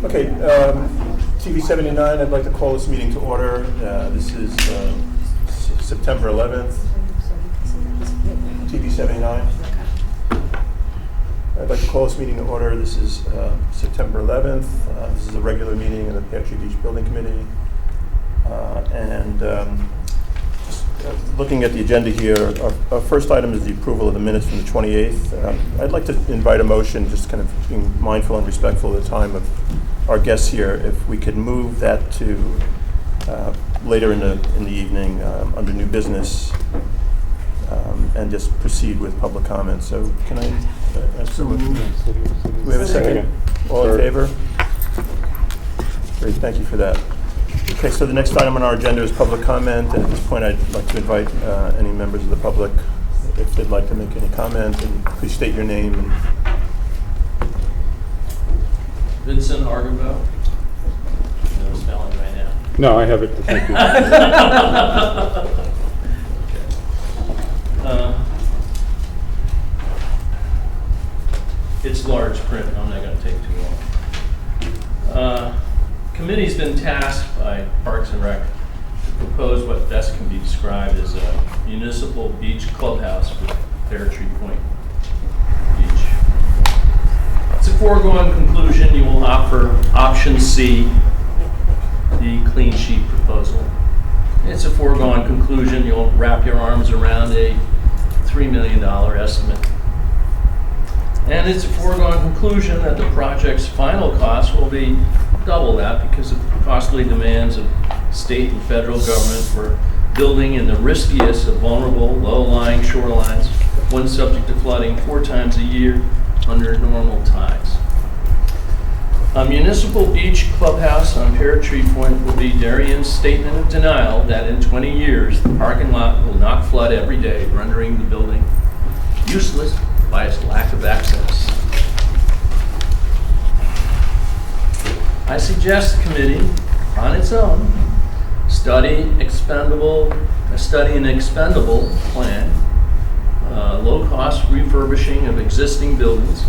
Okay, TV 79, I'd like to call this meeting to order. This is September 11th. TV 79. I'd like to call this meeting to order. This is September 11th. This is a regular meeting of the Pear Beach Building Committee. Looking at the agenda here, our first item is the approval of the minutes from the 28th. I'd like to invite a motion, just kind of being mindful and respectful of the time of our guests here, if we could move that to later in the evening under new business and just proceed with public comment. So can I ask for a motion? Do we have a second? All in favor? Great, thank you for that. Okay, so the next item on our agenda is public comment, and at this point I'd like to invite any members of the public if they'd like to make any comment, and please state your name. Vincent Argabo. No spelling right now. No, I have it. Thank you. It's large print. I'm not going to take too long. Committee's been tasked by Parks and Rec to propose what best can be described as a municipal beach clubhouse for Pear Point Beach. It's a foregone conclusion you will opt for option C, the clean sheet proposal. It's a foregone conclusion you'll wrap your arms around a $3 million estimate. And it's a foregone conclusion that the project's final cost will be double that because of the costly demands of state and federal government for building in the riskiest of vulnerable, low-lying shorelines, one subject to flooding 4 times a year under normal tides. A municipal beach clubhouse on Pear Tree Point will be Darien's statement of denial that in 20 years the parking lot will not flood every day, rendering the building useless by its lack of access. I suggest the committee, on its own, study an expendable plan, low-cost refurbishing of existing buildings,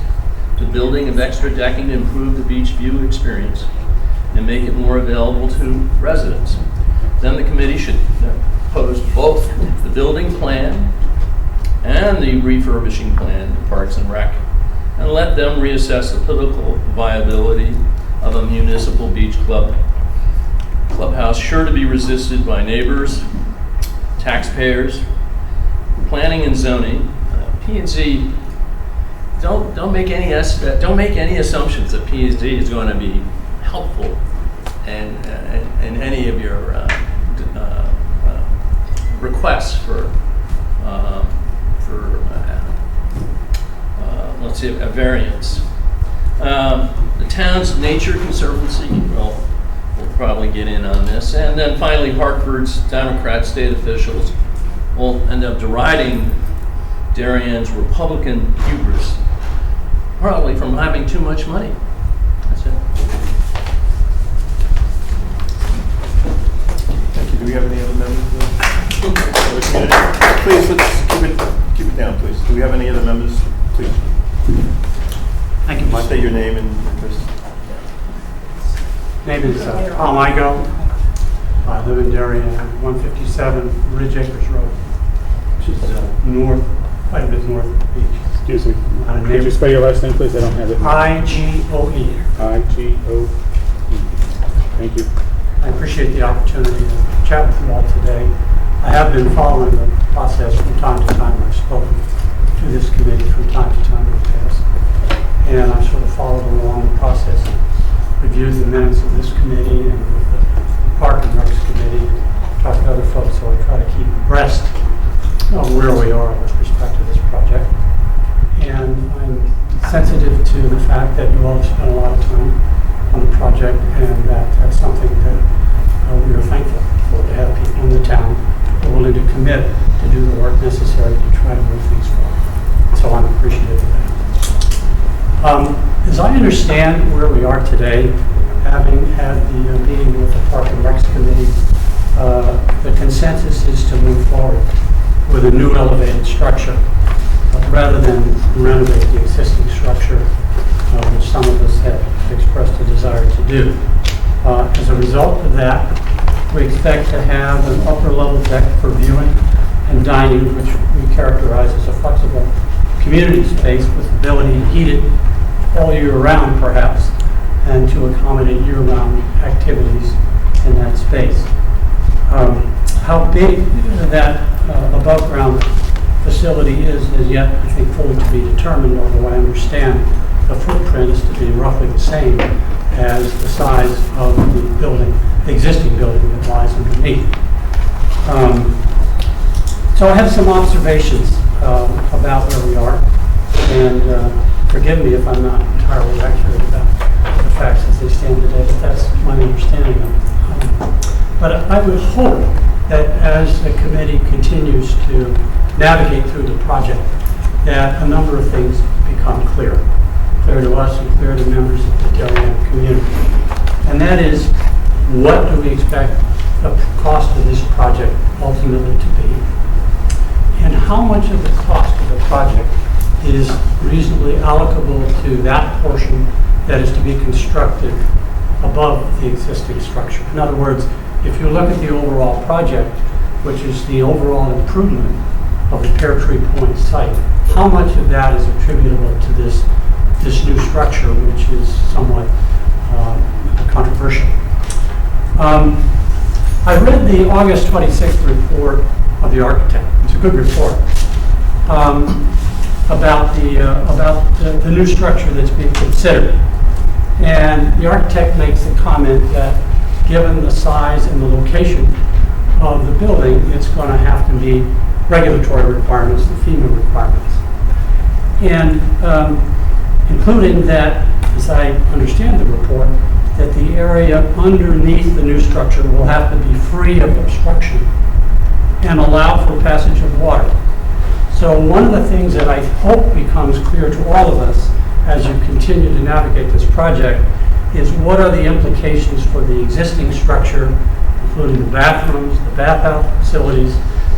the building of extra decking to improve the beach view experience, and make it more available to residents. Then the committee should propose both the building plan and the refurbishing plan to Parks and Rec, and let them reassess the political viability of a municipal beach clubhouse, sure to be resisted by neighbors, taxpayers, planning and zoning. P&Z, don't make any assumptions that P&Z is going to be helpful in any of your requests for let's say a variance. The town's Nature Conservancy will probably get in on this. And then finally, Hartford's Democrat state officials will end up deriding Darien's Republican hubris, probably from having too much money. That's it. Thank you. Do we have any other members of the committee? Please, let's keep it down, please. Do we have any other members? Please. Thank you. State your name and address. Name is Tom Igo. I live in Darien, 157 Ridge Acres Road, which is quite a bit north of the beach. Excuse me. Could you spell your last name, please? I don't have it. I-G-O-E. I-G-O-E. Thank you. I appreciate the opportunity to chat with you all today. I have been following the process from time to time. I've spoken to this committee from time to time in the past. And I sort of followed along the process, reviewed the minutes of this committee and with the Park and Recs committee, talked to other folks, so I try to keep abreast of where we are with respect to this project. And I'm sensitive to the fact that you all have spent a lot of time on the project, and that's something that we are thankful for, to have people in the town who are willing to commit to do the work necessary to try to move things forward. So I'm appreciative of that. As I understand where we are today, having had the meeting with the Park and Recs Committee, the consensus is to move forward with a new elevated structure rather than renovate the existing structure, which some of us have expressed a desire to to do. As a result of that, we expect to have an upper level deck for viewing and dining, which we characterize as a flexible community space with ability to heat it all year round perhaps, and to accommodate year-round activities in that space. How big that above-ground facility is yet, I think, fully to be determined, although I understand the footprint is to be roughly the same as the size of the building, the existing building that lies underneath. So I have some observations about where we are, and forgive me if I'm not entirely accurate about the facts as they stand today, but that's my understanding of it. But I would hope that as the committee continues to navigate through the project, that a number of things become clear to us and clear to members of the Darien community. And that is, what do we expect the cost of this project ultimately to be? And how much of the cost of the project is reasonably allocable to that portion that is to be constructed above the existing structure? In other words, if you look at the overall project, which is the overall improvement of the Pear Tree Point site, how much of that is attributable to this new structure, which is somewhat controversial? I read the August 26th report of the architect. It's a good report about the new structure that's being considered. And the architect makes the comment that given the size and the location of the building, it's going to have to meet regulatory requirements, the FEMA requirements. And including that, as I understand the report, that the area underneath the new structure will have to be free of obstruction and allow for passage of water. So one of the things that I hope becomes clear to all of us as you continue to navigate this project is what are the implications for the existing structure, including the bathrooms, the bathhouse facilities,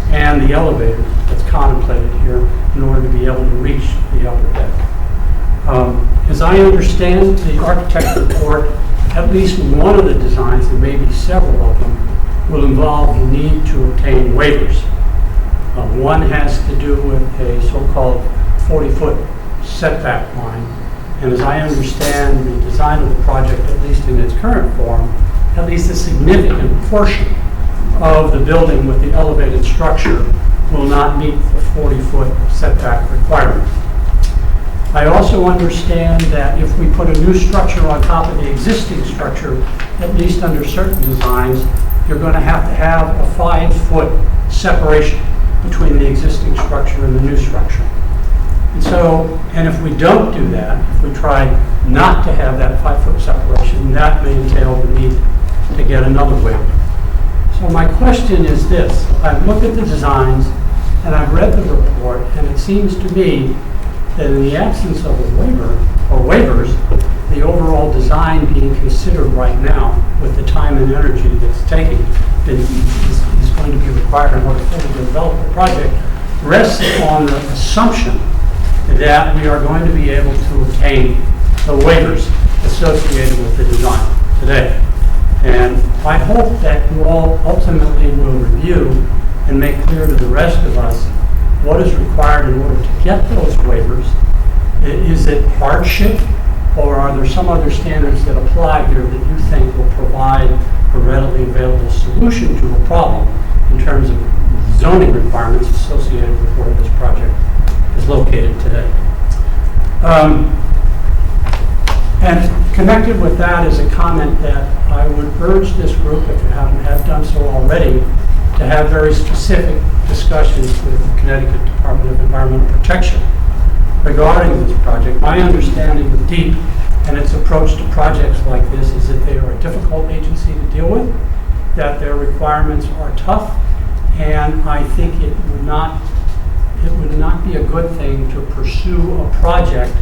and the elevator that's contemplated here in order to be able to reach the upper deck. As I understand the architect's report, at least one of the designs, there may be several of them, will involve the need to obtain waivers. One has to do with a so-called 40-foot setback line. And as I understand the design of the project, at least in its current form, at least a significant portion of the building with the elevated structure will not meet the 40-foot setback requirement. I also understand that if we put a new structure on top of the existing structure, at least under certain designs, you're going to have a 5-foot separation between the existing structure and the new structure. And so, and if we don't do that, if we try not to have that 5-foot separation, that may entail the need to get another waiver. So my question is this: I've looked at the designs and I've read the report, and it seems to me that in the absence of a waiver or waivers, the overall design being considered right now, with the time and energy that's taking, is going to be required in order to fully develop the project, rests on the assumption that we are going to be able to obtain the waivers associated with the design today. And I hope that you all ultimately will review and make clear to the rest of us what is required in order to get those waivers. Is it hardship, or are there some other standards that apply here that you think will provide a readily available solution to a problem in terms of zoning requirements associated with where this project is located today? And connected with that is a comment that I would urge this group, if you have done so already, to have very specific discussions with the Connecticut Department of Environmental Protection regarding this project. My understanding of DEEP and its approach to projects like this is that they are a difficult agency to deal with, that their requirements are tough, and I think it would not be a good thing to pursue a project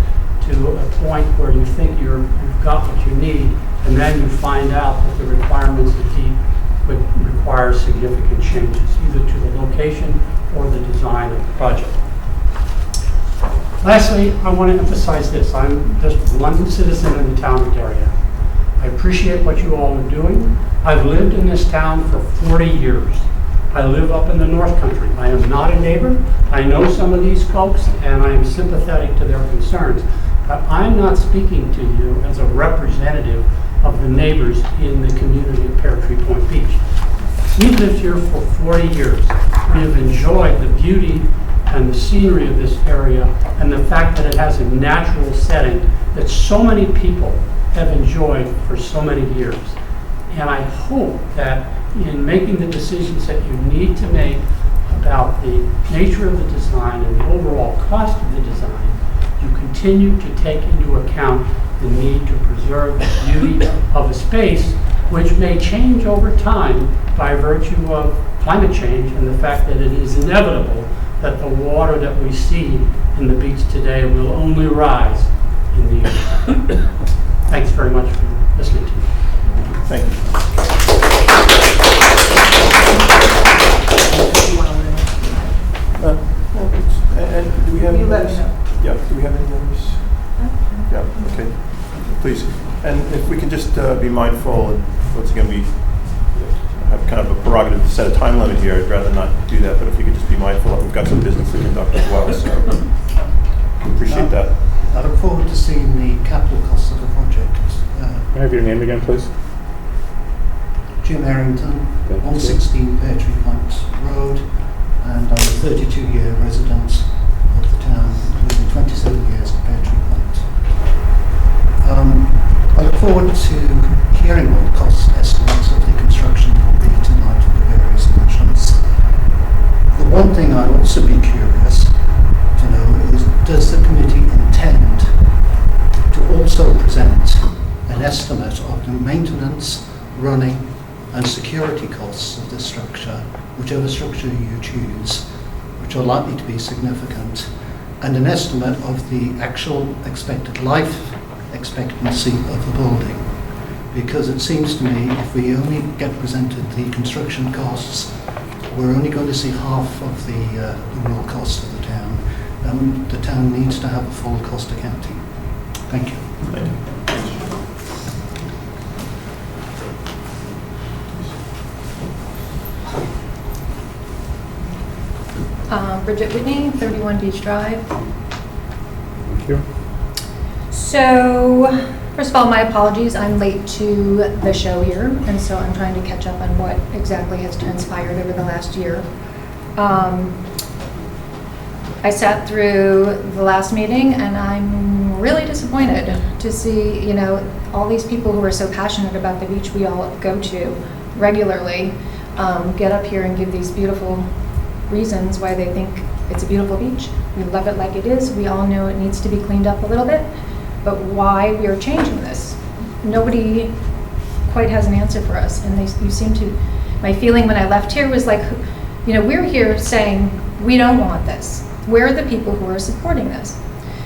to a point where you think you've got what you need, and then you find out that the requirements of DEEP would require significant changes, either to the location or the design of the project. Lastly, I want to emphasize this. I'm just one citizen in the town of Darien. I appreciate what you all are doing. I've lived in this town for 40 years. I live up in the North Country. I am not a neighbor. I know some of these folks, and I am sympathetic to their concerns. But I'm not speaking to you as a representative of the neighbors in the community of Pear Tree Point Beach. We've lived here for 40 years. We have enjoyed the beauty and the scenery of this area and the fact that it has a natural setting that so many people have enjoyed for so many years. And I hope that in making the decisions that you need to make about the nature of the design and the overall cost of the design, you continue to take into account the need to preserve the beauty of a space which may change over time by virtue of climate change and the fact that it is inevitable that the water that we see in the beach today will only rise in the future. Thanks very much for listening to me. Thank you. And do we have any You let me others? know. Yeah, do we have any others? Yeah, okay, please. And if we can just be mindful, and once again, we have kind of a prerogative to set a time limit here. I'd rather not do that, but if you could just be mindful that we've got some business to conduct as well, so we appreciate that. I look forward to seeing the capital costs of the project. Can I have your name again, please? Jim Errington, Thank you. 116 Pear Tree Point Road, and I'm a 32-year resident of the town, including 27 years at Pear Tree Point. I look forward to hearing what the cost estimates of the construction will be tonight for the various functions. The one thing I'd also be curious to know is, does the committee intend to also present an estimate of the maintenance, running and security costs of this structure, whichever structure you choose, which are likely to be significant, and an estimate of the actual expected life expectancy of the building? Because it seems to me if we only get presented the construction costs, we're only going to see half of the real cost of the town. The town needs to have a full cost accounting. Thank you. Thank you. Bridget Whitney, 31 Beach Drive. Thank you. So, first of all, my apologies. I'm late to the show here, and so I'm trying to catch up on what exactly has transpired over the last year. I sat through the last meeting, and I'm really disappointed to see, all these people who are so passionate about the beach we all go to regularly get up here and give these beautiful reasons why they think it's a beautiful beach. We love it like it is. We all know it needs to be cleaned up a little bit, but why we are changing this? Nobody quite has an answer for us, and you seem to. My feeling when I left here was like, we're here saying we don't want this. Where are the people who are supporting this?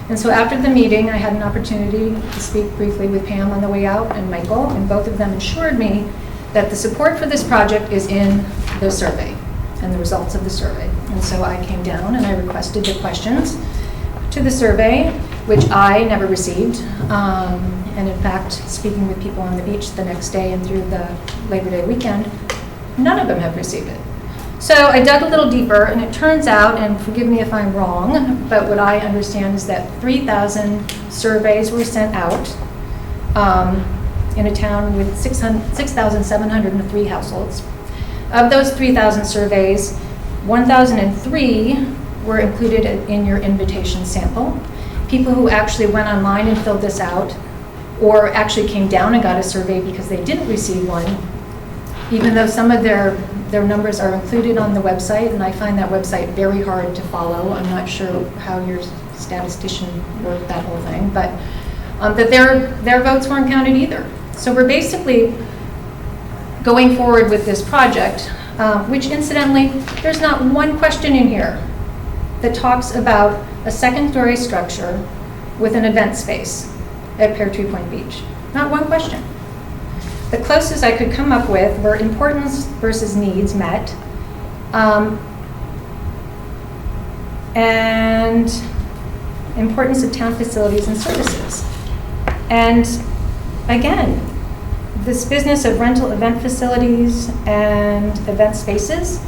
And so after the meeting, I had an opportunity to speak briefly with Pam on the way out and Michael, and both of them assured me that the support for this project is in the survey and the results of the survey. And so I came down and I requested the questions to the survey, which I never received. And in fact, speaking with people on the beach the next day and through the Labor Day weekend, none of them have received it. So I dug a little deeper, and it turns out, and forgive me if I'm wrong, but what I understand is that 3,000 surveys were sent out in a town with 6,703 households. Of those 3,000 surveys, 1,003 were included in your invitation sample. People who actually went online and filled this out, or actually came down and got a survey because they didn't receive one, even though some of their numbers are included on the website, and I find that website very hard to follow. I'm not sure how your statistician worked that whole thing, but that their votes weren't counted either. So we're basically going forward with this project, which incidentally, there's not one question in here that talks about a second-story structure with an event space at Pear Tree Point Beach. Not one question. The closest I could come up with were importance versus needs met, and importance of town facilities and services. And again, this business of rental event facilities and event spaces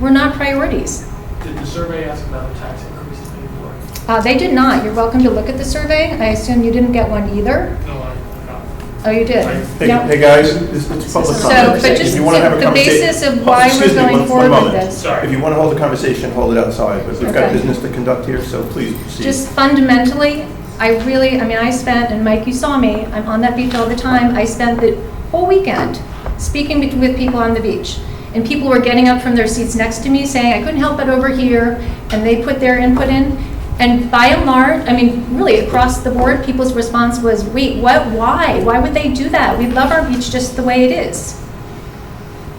were not priorities. Did the survey ask about the tax increases paid for? They did not. You're welcome to look at the survey. I assume you didn't get one either. No, I got it. Oh, you did? Hey, Yep. hey guys, it's public So, comment. but If just you wanna have a the conversation- basis of Oh, why excuse we're me, going one forward with moment. this. Sorry. If you want to hold a conversation, hold it outside, but we've got Okay. business to conduct here, so please proceed. Just fundamentally, I spent, and Mike, you saw me, I'm on that beach all the time. I spent the whole weekend speaking with people on the beach. And people were getting up from their seats next to me saying, I couldn't help it over here, and they put their input in. And by and large, really across the board, people's response was, wait, what, why? Why would they do that? We love our beach just the way it is.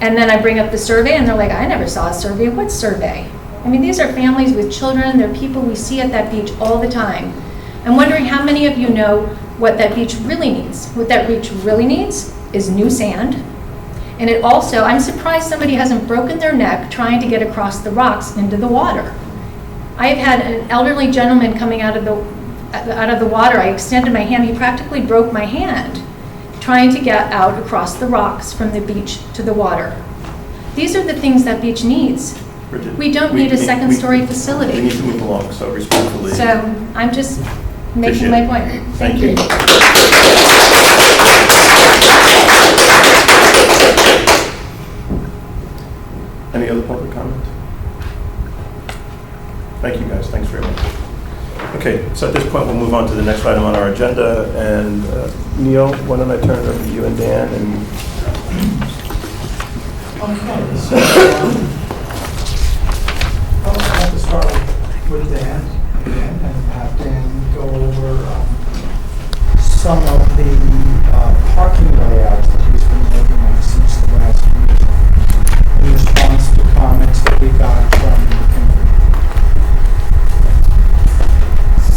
And then I bring up the survey, and they're like, I never saw a survey. What survey? These are families with children. They're people we see at that beach all the time. I'm wondering how many of you know what that beach really needs. What that beach really needs is new sand. And it also, I'm surprised somebody hasn't broken their neck trying to get across the rocks into the water. I've had an elderly gentleman coming out of the water. I extended my hand. He practically broke my hand trying to get out across the rocks from the beach to the water. These are the things that beach needs. Bridget, We don't need a second-story We facility. need to move along, so respectfully. So I'm just making my point. Thank you. Any other public comment? Thank you, guys. Thanks very much. Okay, so at this point, we'll move on to the next item on our agenda. And Neil, why don't I turn it over to you and Dan? And Okay, so I'll have to start with Dan again and have Dan go over some of the parking layouts that he's been working on since the last meeting in response to comments that we got from the committee.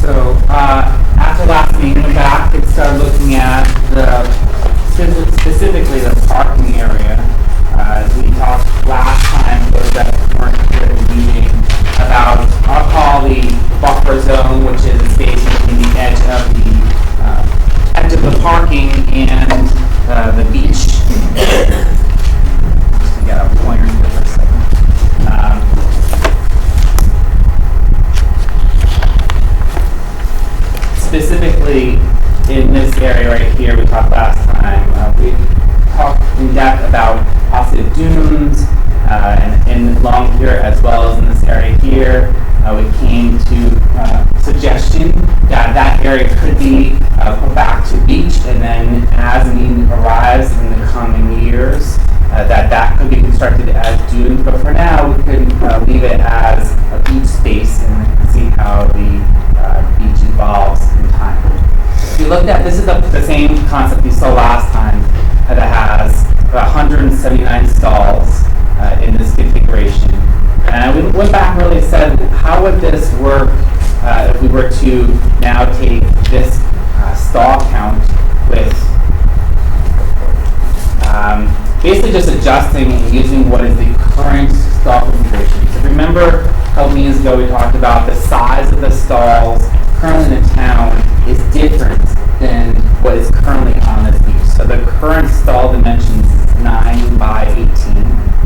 So after last meeting, we back and started looking at specifically the parking area. We talked last time, those that weren't here at the meeting, about I'll call the buffer zone, which is the space between the edge of the parking and the beach. Just to get a pointer here for a second. Specifically in this area right here, we talked last time, we talked in depth about positive dunes and along here as well as in this area here. We came to suggestion that that area could be put back to beach, and then as need arrives in the coming years, that could be constructed as dunes. But for now, we could leave it as a beach space and see how the beach evolves in time. If you looked at, this is the same concept you saw last time that has 179 stalls in this configuration. And we went back and really said, how would this work if we were to now take this stall count with basically just adjusting and using what is the current stall configuration. So remember a couple meetings ago we talked about the size of the stalls currently in the town is different than what is currently on this beach. So the current stall dimensions is 9 by 18.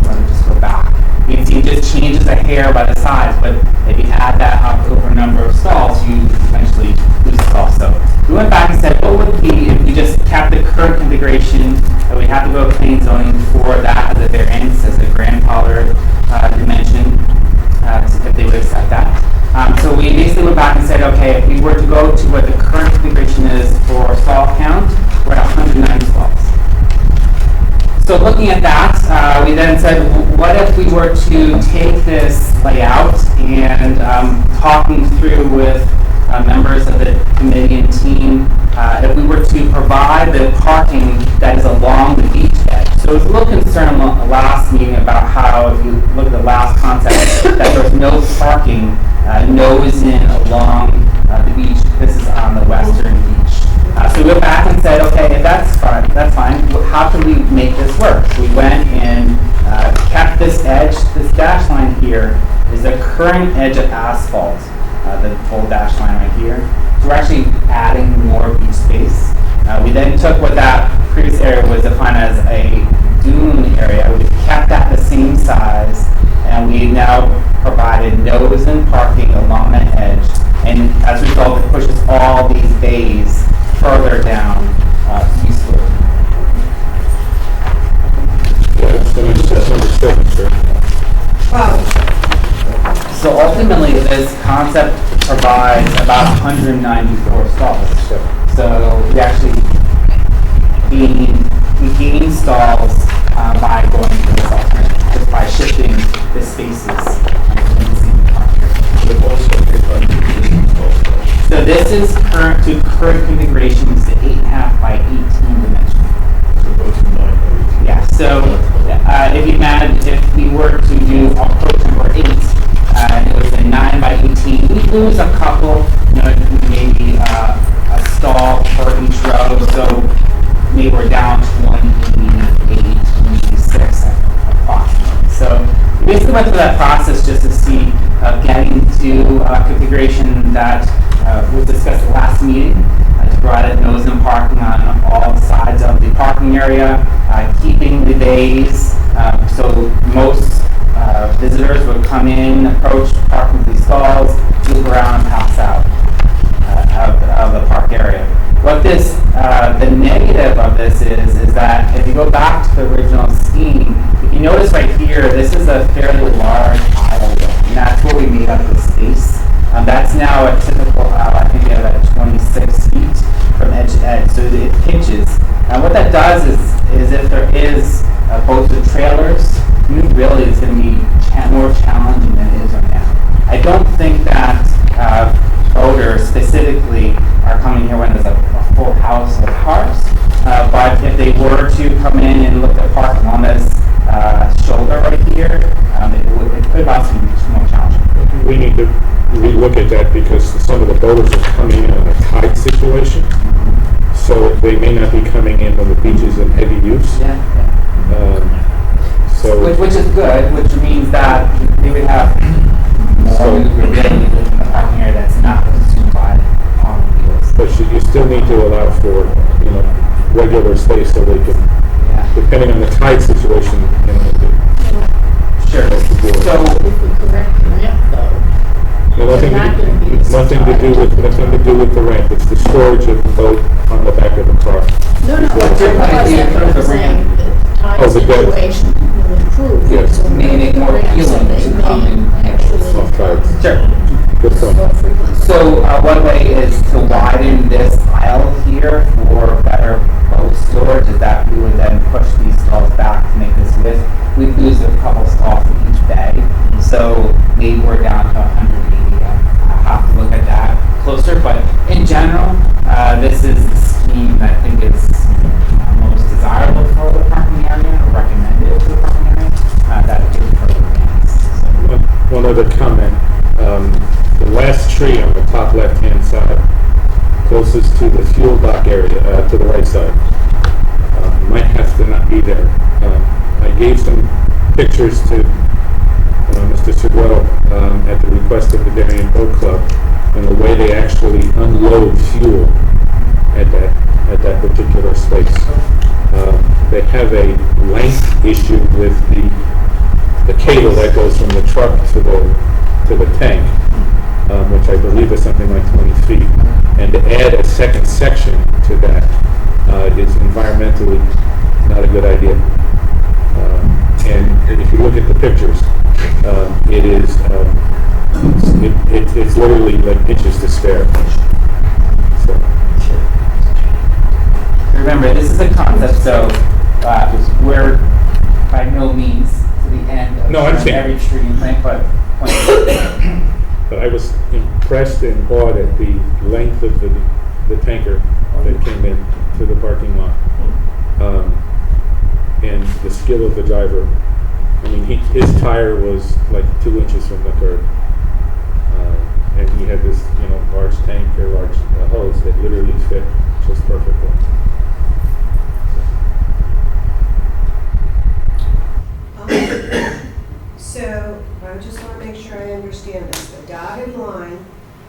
Let me just go back. You can see it just changes a hair by the size, but if you add that up over a number of stalls, you eventually lose the stall. So we went back and said, what would be if we just kept the current configuration, that we have to go to plain zoning for that as a variance, as a grandfather dimension, if they would accept that. So we basically went back and said, okay, if we were to go to what the current configuration is for stall count, we're at 190 stalls. So looking at that, we then said, what if we were to take this layout and talking through with members of the committee and team, if we were to provide the parking that is along the beach edge. So there was a little concern last meeting about how, if you look at the last concept, that there's no parking nose in along the beach. This is on the western beach. So we went back and said, okay, if that's fine, how can we make this work? So we went and kept this edge, this dash line here is the current edge of asphalt, the full dash line right here. So we're actually adding more beach space. We then took what that previous area was defined this concept provides about 194 stalls. So we actually gain stalls by going to this alternative, just by shifting the spaces. So this is current configuration is the 8.5 by 18 dimension. Yeah, so if you imagine if we were to do approach number 8, and it was a 9 by 18, we lose a couple, maybe a stall per each row, so maybe we're down 28, 26 approximately. So we basically went through that process just to see getting to a configuration that was discussed at the last meeting to provide nose and parking on all sides of the parking area, keeping the bays so most visitors would come in, approach, park in these stalls, loop around, pass out of the park area. What this, the negative of this is that if you go back to the original scheme, if you notice right here, this is a fairly large aisle, and that's where we made up the space. That's now a typical aisle, I think we have at 26 feet from edge to edge, so it pitches. And what that does is if there is both the trailers, really it's going to be more challenging than it is right now. I don't think that voters specifically are coming here when there's a full house of cars, but if they were to come in and look at parking on this shoulder right here, it could possibly be more challenging. We need to relook at that because some of the voters are coming in on a tight situation. So they may not be coming in when the beach is in heavy use. Yeah. Which is good, which means that they would have more movability within the parking area that's not consumed by automobiles. But you still need to allow for, regular space so they can, depending on the tide situation, Sure. So, nothing to do with the ramp. It's the storage of the boat on the back of the car. No, I'm saying the time Oh, the deck. situation will improve. Yes. So Make it more appealing they to come may and actually Soft cards. sure. Good point. more frequently. So one way is to widen this aisle here for better boat storage, is that we would then push these stalls back to make this width. We'd lose a couple stalls in each bay, so maybe we're down to 180. I'll have to look at that closer, but in general, this is the scheme that I think is most desirable for the parking area, or recommended for the parking area, that it could further advance. One other comment. The last tree on the top left-hand side, closest to the fuel dock area, to the right side, might have to not be there. I gave some pictures to Mr. Seguero at the request of the Darien Boat Club, and the way they actually unload fuel at that particular space. They have a length issue with the cable that goes from the truck to the tank, which I believe is something like 20 feet. And to add a second section to that is environmentally not a good idea. And if you look at the pictures, it's literally like inches to spare. So. Remember, this is a concept, so we're by no means to the end of No, I understand. every tree and plant, but But I was impressed and awed at the length of the tanker that came in to the parking lot, and the skill of the driver. I mean, his tire was like 2 inches from the curb, and he had this, large tank or large hose that literally fit just perfectly. So, I just want to make sure I understand this. The dotted line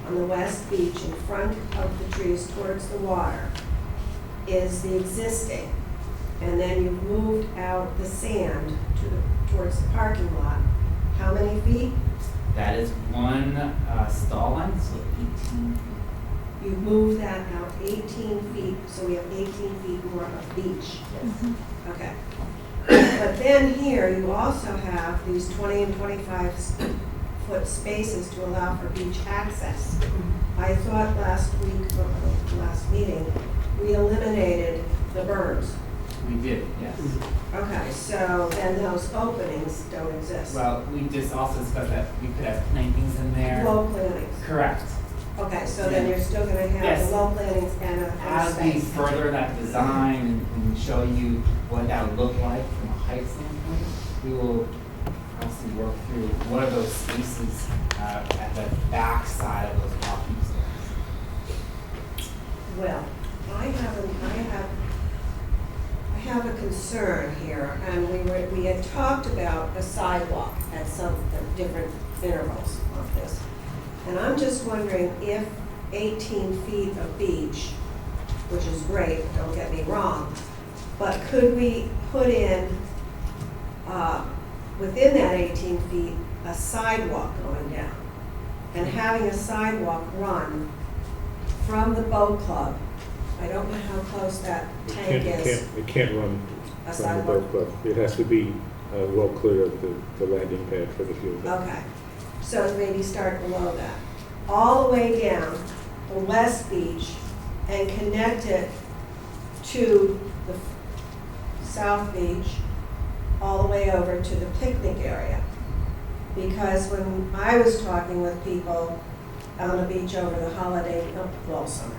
on the west beach in front of the trees towards the water is the existing, and then you've moved out the sand towards the parking lot. How many feet? that is one stall length, so 18 feet. You've moved that out 18 feet, so we have 18 feet more of beach. Yes. Okay. But then here, you also have these 20 and 25 5-foot spaces to allow for beach access. I thought last week, or the last meeting, we eliminated the berms. We did, yes. Okay, so then those openings don't exist. Well, we just also discussed that we could have plantings in there. Low plantings. Correct. Okay, so then you're still gonna have Yes. the low plantings and a As we space. further that design and show you what that would look like from a height standpoint, we will obviously work through what are those spaces at the back side of those parking stalls. Well, I have a concern here, and we had talked about a sidewalk at some different intervals of this. And I'm just wondering if 18 feet of beach, which is great, don't get me wrong, but could we put in, within that 18 feet, a sidewalk going down? And having a sidewalk run from the boat club, I don't know how close that tank is. It can't run A from the sidewalk? boat club. It has to be well clear of the landing pad for the fuel. Okay, so maybe start below that. All the way down the west beach and connect it to the south beach, all the way over to the picnic area. Because when I was talking with people on the beach over the holiday, well, summer,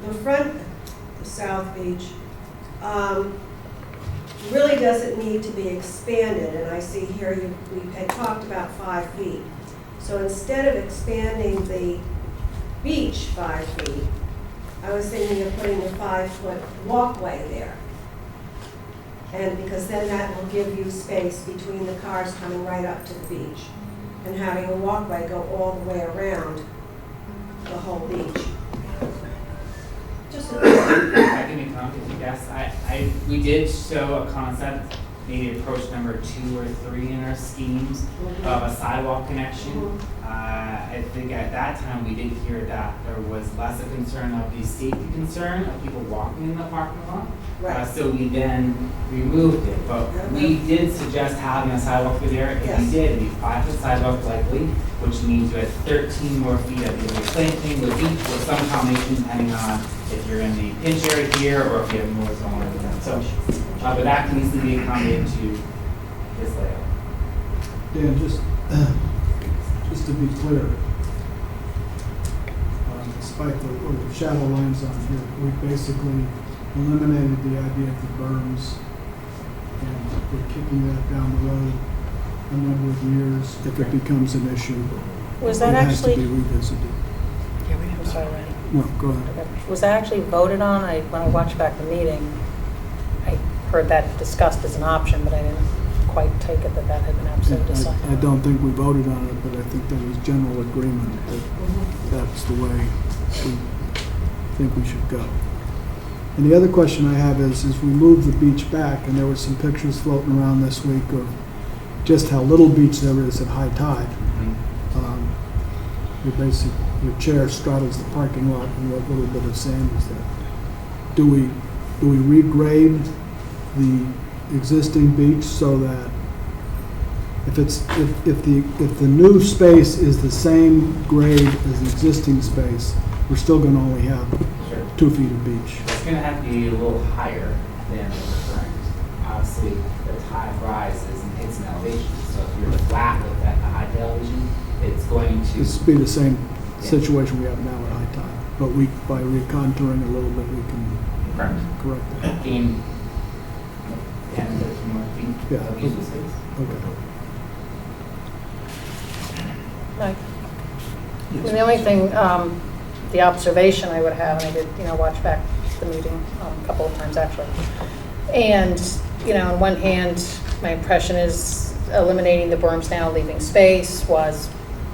the front, the south beach, really doesn't need to be expanded, and I see here we had talked about 5 feet. So instead of expanding the beach 5 feet, I was thinking of putting a 5-foot walkway there. And because then that will give you space between the cars coming right up to the beach, and having a walkway go all the way around the whole beach. Just a I can be confident, yes. We did show a concept, maybe approach number 2 or 3 in our schemes of a sidewalk connection. I think at that time, we did hear that there was less a concern of the safety concern of people walking in the parking lot. Right. So we then removed it, but we did suggest having a sidewalk through there. If we Yes. did, it'd be 5-foot sidewalk likely, which means you had 13 more feet of either planting with beach or some combination depending on if you're in the pinch area here or if you have more zone or that. So, but that can easily be accommodated to this layout. Dan, just to be clear, despite the shadow lines on here, we basically eliminated the idea of the berms, and we're kicking that down the road a number of years if it becomes an issue. Was that It has to be actually, revisited. I'm sorry, Randy. No, go ahead. Okay. Was that actually voted on? When I watched back the meeting, I heard that discussed as an option, but I didn't quite take it that that had been absolutely decided. I don't think we voted on it, but I think there was general agreement that that's the way we think we should go. And the other question I have is we moved the beach back, and there were some pictures floating around this week of just how little beach there is at high tide. Your chair straddles the parking lot, and what little bit of sand is there? Do we regrade the existing beach so that if the new space is the same grade as the existing space, we're still going to only have 2 feet of beach? It's going to have to be a little higher than the current. Obviously, the tide rises and hits an elevation. So if you're flat with that high elevation, it's going to This would be the same situation we have now at high tide, but by recontouring a little bit, we can correct that. gain 10 to 13 more feet Yeah. of usable space. Okay. Mike? And the only thing, the observation I would have, and I did, watch back the meeting a couple of times actually. And, on one hand, my impression is eliminating the berms now, leaving space was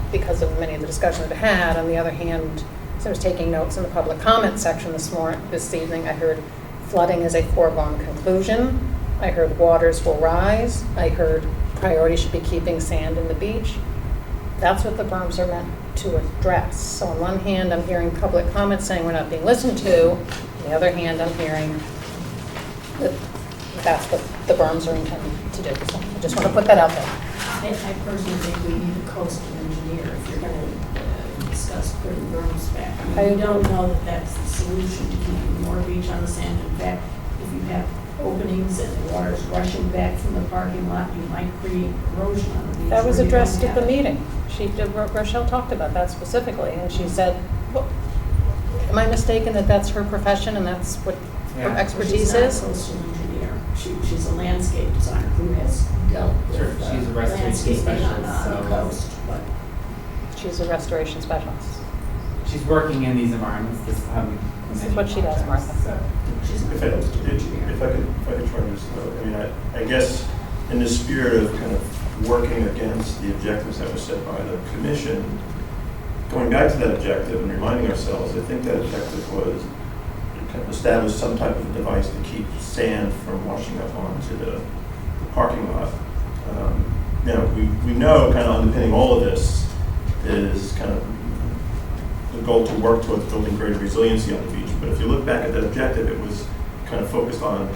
because of many of the discussions we've had. On the other hand, as I was taking notes in the public comment section this evening, I heard flooding is a foregone conclusion. I heard waters will rise. I heard priority should be keeping sand in the beach. That's what the berms are meant to address. So on one hand, I'm hearing public comments saying we're not being listened to. On the other hand, I'm hearing that that's what the berms are intended to do. So I just want to put that out there. I personally think we need a coastal engineer if you're gonna discuss putting berms back. I mean, we don't know that that's the solution to keeping more beach on the sand. In fact, if you have openings and the water's rushing back from the parking lot, you might create erosion on the beach. That was where you don't addressed at the have it. meeting. Rochelle talked about that specifically, and she said, well, am I mistaken that that's her profession and that's what her Yeah. expertise She's not a is? coastal engineer. She's a landscape designer who has dealt Sure, with she's a restoration landscaping on specialist, the so- coast, but She's a restoration specialist. She's working in these environments. This is what she does, Martha. So, she's not If a I coastal could engineer. try this, though, I mean, I guess in the spirit of kind of working against the objectives that were set by the commission, going back to that objective and reminding ourselves, I think that objective was to kind of establish some type of device to keep sand from washing up onto the parking lot. Now, we know kind of underpinning all of this is kind of the goal to work towards building greater resiliency on the beach. But if you look back at that objective, it was kind of focused on,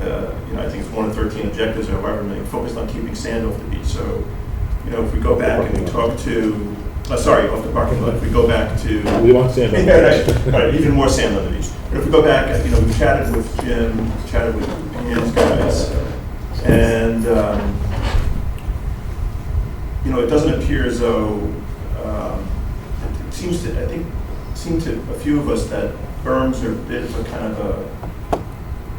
I think it's one of 13 objectives or however many, focused on keeping sand off the beach. So, if we go back and we talk to, off the parking lot, if we go back to. We want sand on the beach. Right, even more sand on the beach. But if we go back, we chatted with Jim, chatted with Ian's guys, and, it doesn't appear as though, it seems to a few of us that berms are a bit of a kind of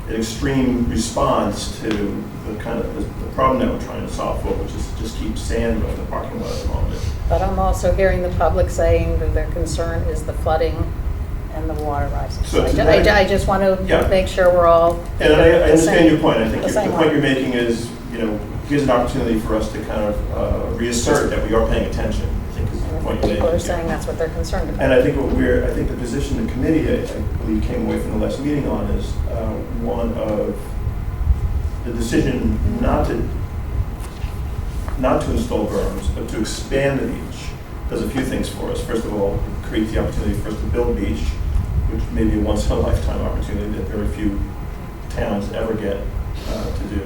an extreme response to the kind of the problem that we're trying to solve for, which is just keep sand off the parking lot at the moment. But I'm also hearing the public saying that their concern is the flooding and the water rising. So So today- I just want to Yeah. make sure we're all. And I the understand same- your point. I think the the same point line. you're making is, here's an opportunity for us to kind of reassert that we are paying attention, I think is the point you're making. People are saying that's what they're concerned about. And I think I think the position the committee, I believe, came away from the last meeting on is one of the decision not to install berms, but to expand the beach does a few things for us. First of all, it creates the opportunity for us to build beach, which may be a once-in-a-lifetime opportunity that very few towns ever get to do.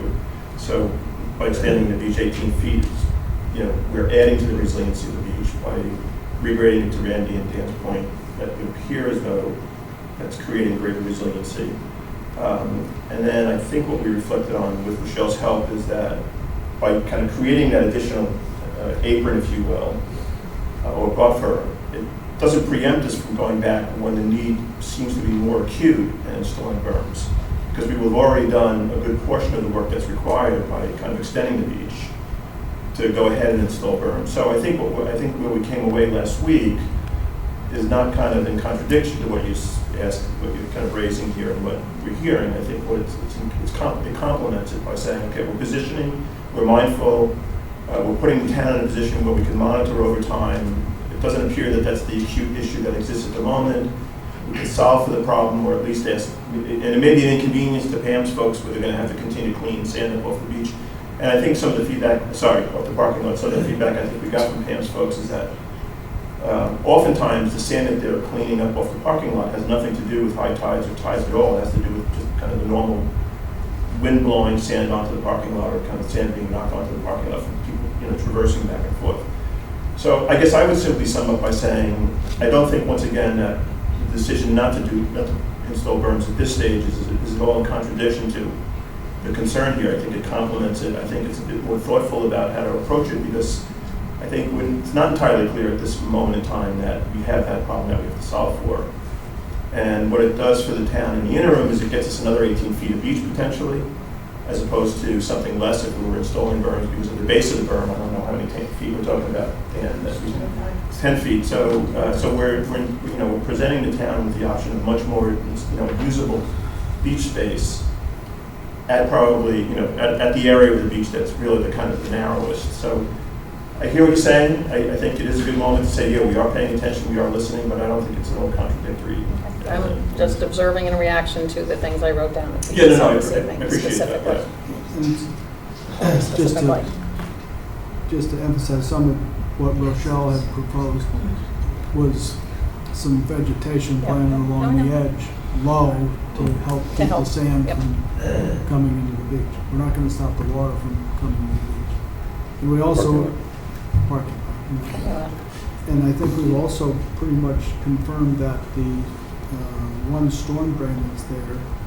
So by expanding the beach 18 feet, we're adding to the resiliency of the beach by regrading to Randy and Dan's point that it would appear as though that's creating greater resiliency. And then I think what we reflected on with Michelle's help is that by kind of creating that additional apron, if you will, or buffer, it doesn't preempt us from going back when the need seems to be more acute and installing berms. Because we will have already done a good portion of the work that's required by kind of extending the beach to go ahead and install berms. So I think where we came away last week is not kind of in contradiction to what you asked, what you're kind of raising here and what we're hearing. I think what it complements it by saying, okay, we're positioning, we're mindful, we're putting the town in a position where we can monitor over time. It doesn't appear that that's the acute issue that exists at the moment. We can solve for the problem, or at least ask, and it may be an inconvenience to Pam's folks where they're going to have to continue cleaning sand up off the beach. And I think some of the feedback, off the parking lot, some of the feedback I think we got from Pam's folks is that oftentimes the sand that they're cleaning up off the parking lot has nothing to do with high tides or tides at all. It has to do with just kind of the normal wind blowing sand onto the parking lot, or kind of sand being knocked onto the parking lot from people, traversing back and forth. So I guess I would simply sum up by saying, I don't think, once again, that the decision not to install berms at this stage is at all in contradiction to the concern here. I think it complements it. I think it's a bit more thoughtful about how to approach it, because I think it's not entirely clear at this moment in time that we have that problem that we have to solve for. And what it does for the town in the interim is it gets us another 18 feet of beach potentially, as opposed to something less if we were installing berms, because at the base of the berm, I don't know how many feet we're talking about, Dan, it's 10 feet. So we're presenting the town with the option of much more, usable beach space at probably, at the area of the beach that's really the kind of the narrowest. So I hear what you're saying. I think it is a good moment to say, yeah, we are paying attention, we are listening, but I don't think it's at all contradictory. I'm just observing in reaction to the things I wrote down. Yeah, no, I this evening, appreciate that. specifically. Yeah. Specifically. Just to emphasize, some of what Rochelle had proposed was some vegetation Yeah. planted along No, the no. edge, low, to help To keep the help. sand Yep. from coming into the beach. We're not going to stop the water from coming into the beach. We also, Parking parking. Uh, And I think we've also pretty much confirmed that the one storm drain that's there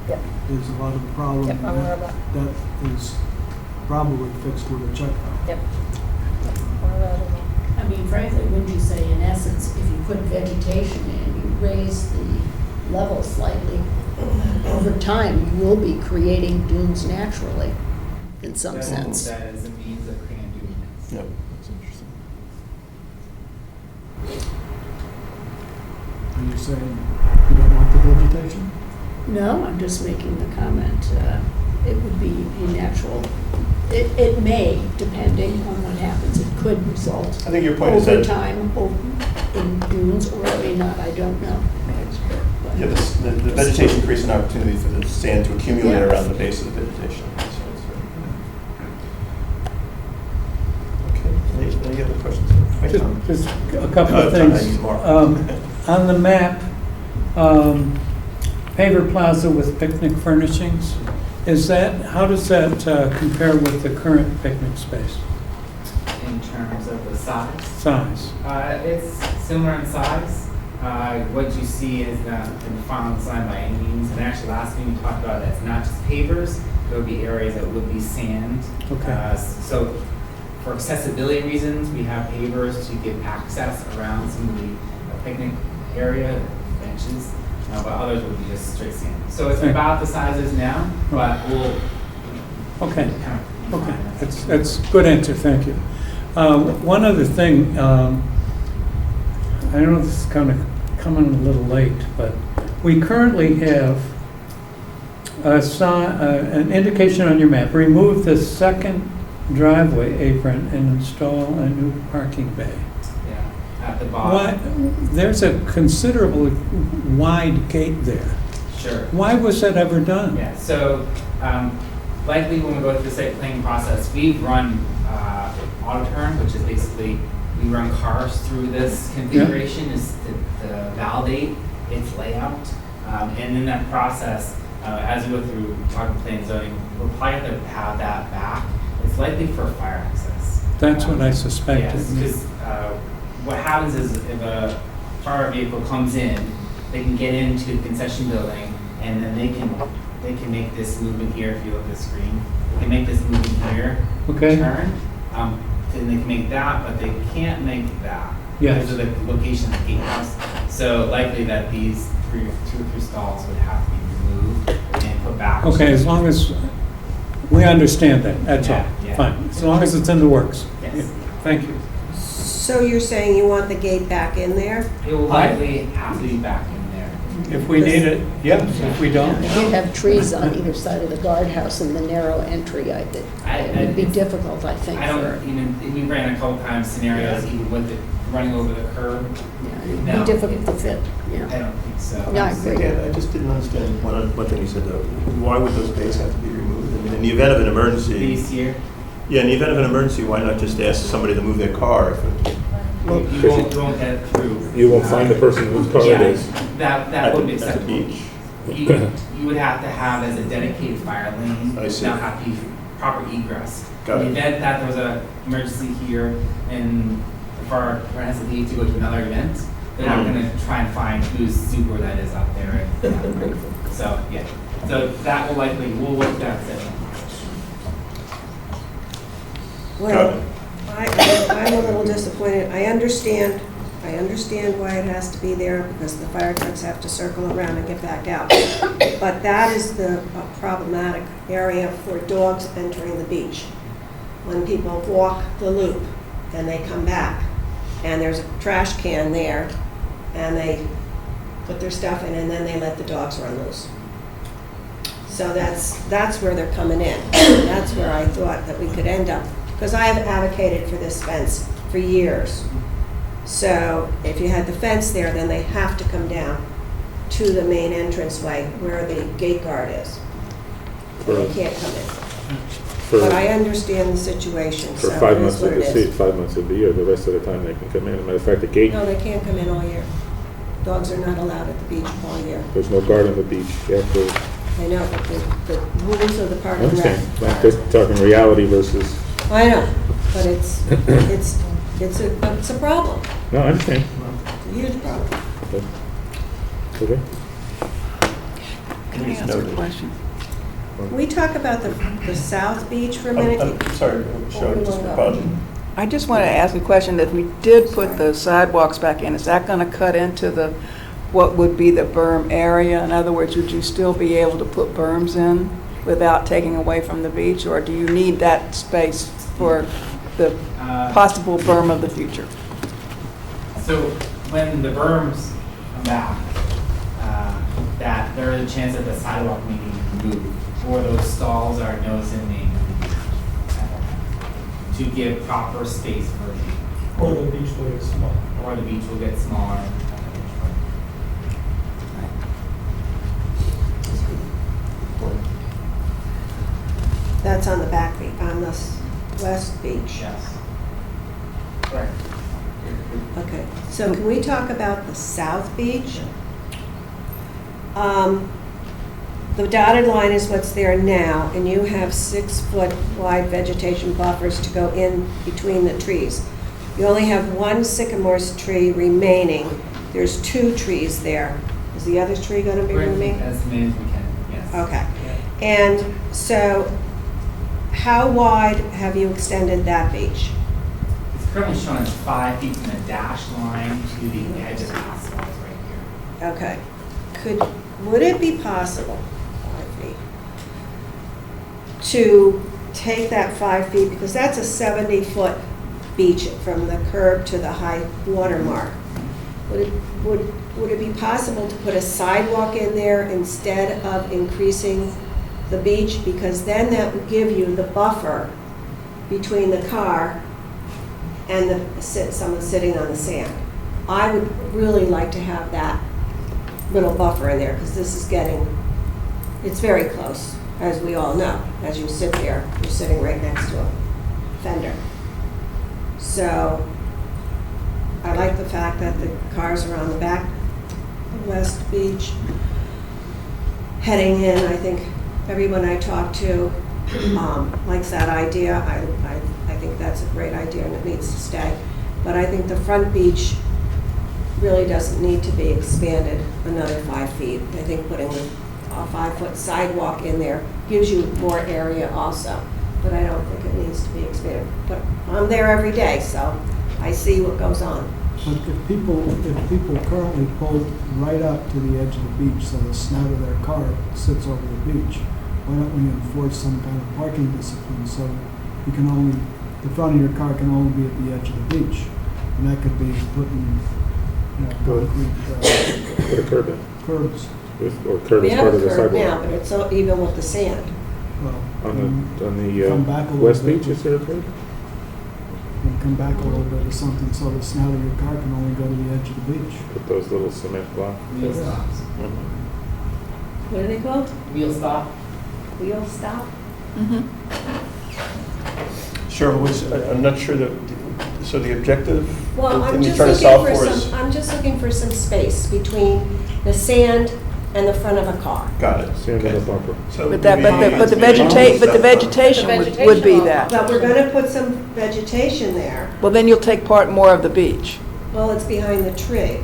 Yep, is a lot of the problem. yep, I'm aware of that. That is probably fixed with a check valve. Yep. Yep, I'm aware of that. I mean, frankly, wouldn't you say in essence, if you put vegetation in, you raise the level slightly, over time, you will be creating dunes naturally, in some sense. That is a means of creating dunes. Yep, that's interesting. Are you saying you don't want the vegetation? No, I'm just making the comment, it would be a natural, it may, depending on what happens, it could result I think your point is over that, time in dunes, or it may not, I don't know. But- yeah, the vegetation creates an opportunity for the sand to accumulate Yeah. around the base of the vegetation. That's right. Okay, any other questions? Hi, Tom. Just a couple of Tom, I things. need more. On the map, paver plaza with picnic furnishings, how does that compare with the current picnic space In terms of the size, size? it's similar in size. What you see is not the final design by any means. And actually, last meeting we talked about that it's not just pavers. There would be areas that would be sand. Okay. So for accessibility reasons, we have pavers to give access around some of the picnic area benches. But others would be just straight sand. So it's Okay. about the sizes now, but we'll Okay, kind of okay, refine that. that's a good answer, thank you. One other thing, I know this is kind of coming a little late, but we currently have an indication on your map, remove the second driveway apron and install a new parking bay. Yeah, at the Why, bottom. there's a considerably wide gate there. Sure. Why was that ever done? Yeah, so likely when we go through the site planning process, we run auto turn, which is basically we run cars through this configuration is to validate its layout. And in that process, as we go through talking plan zoning, we'll probably have to have that back. It's likely for fire access. That's what I suspected. Yes, because what happens is if a fire vehicle comes in, they can get into the concession building, and then they can make this movement here. If you look at the screen, they can make this movement here, Okay. turn. Then they can make that, but they can't make that Yes. because of the location of the gatehouse. So likely that these two or three stalls would have to be removed and put back. Okay, as long as we understand that, that's all. Yeah, yeah. Fine, as long as it's in the works. Yes. Yeah, thank you. So you're saying you want the gate back in there? It will likely have to be back in there. If we need it, yes, if we don't. You'd have trees on either side of the guardhouse and the narrow entry, I think. It would be difficult, I think, I for, don't even, we ran a couple times scenarios even with it running over the curb. yeah, it'd No. be difficult to fit, I yeah. don't think so. Yeah, I agree. Again, I just didn't understand one thing you said, though. Why would those bays have to be removed? I mean, in the event of an emergency, These here, yeah, in the event of an emergency, why not just ask somebody to move their car? you won't get through. You won't find the person whose car it Yeah, is. that would be At the acceptable. beach. You would have to have as a dedicated fire lane, I see. now have to be proper egress. Got In it. the event that there was an emergency here and the fire has to leave to go to another event, they're not gonna try and find whose super that is out there. So, yeah, so that will likely, we'll work that out. Well, I'm a little disappointed. I understand why it has to be there, because the fire trucks have to circle around and get back out. But that is the problematic area for dogs entering the beach. When people walk the loop, then they come back, and there's a trash can there, and they put their stuff in, and then they let the dogs run loose. So that's where they're coming in. That's where I thought that we could end up, because I have advocated for this fence for years. So if you had the fence there, then they have to come down to the main entranceway where the gate guard is. And they can't come in. But I understand the situation, so For it 5 is months what of it the is. 5 months of the year, the rest of the time they can come in. As a matter of fact, the gate, No, they can't come in all year. Dogs are not allowed at the beach all year. there's no guard on the beach after. I know, but the rules of the park I and rec. understand. I'm just talking reality versus, I know, but it's a problem, No, I understand. it's a huge problem. Okay. Can I ask a question? Can we talk about the South Beach for a minute? I'm sorry, Sharon, just apologize. I just want to ask a question. If we did put the sidewalks back in, is that going to cut into the, what would be the berm area? In other words, would you still be able to put berms in without taking away from the beach? Or do you need that space for the possible berm of the future? So when the berms come back, that there is a chance that the sidewalk may need to move, or those stalls are noticing may move to give proper space for the, Or the beach will get small. or the beach will get smaller. That's on the back beach, on the west beach. Yes. Right. Okay, so can we talk about the South Beach? The dotted line is what's there now, and you have 6-foot wide vegetation buffers to go in between the trees. You only have one sycamore tree remaining. There's 2 trees there. Is the other tree going to be remaining? As many as we can, yes. Okay. And so, how wide have you extended that beach? It's currently shown as 5 feet from the dash line to the edge of the asphalt right here. Okay. Would it be possible, 5 feet, to take that 5 feet, because that's a 70-foot beach from the curb to the high water mark. Would it be possible to put a sidewalk in there instead of increasing the beach? Because then that would give you the buffer between the car and someone sitting on the sand. I would really like to have that little buffer in there, because this is it's very close, as we all know. As you sit there, you're sitting right next to a fender. So I like the fact that the cars are on the back of West Beach heading in. I think everyone I talk to likes that idea. I think that's a great idea and it needs to stay. But I think the front beach really doesn't need to be expanded another 5 feet. I think putting a 5-foot sidewalk in there gives you more area also, but I don't think it needs to be expanded. But I'm there every day, so I see what goes on. But if people currently pull right up to the edge of the beach, so the snout of their car sits over the beach, why don't we enforce some kind of parking discipline so you can only, the front of your car can only be at the edge of the beach? And that could be putting, concrete Put a curb in. curbs. Or curb We is have part a of the curb now, sidewalk. but it's even with the sand. Well, On come back a the little west bit. beach, is there a curb? And come back a little bit or something so the snout of your car can only go to the edge of the beach. Put those little cement blocks. Wheel stops. What are they called? Wheel stop. Wheel stop? Sure, I'm not sure that, so the objective, Well, the I'm thing you're just trying to looking solve for for is, some, I'm just looking for some space between the sand and the front of a car. got it. Sand in the bumper. So But that, maybe- but the vegetation would be that. But we're gonna put some vegetation there. Well, then you'll take part more of the beach. Well, it's behind the tree.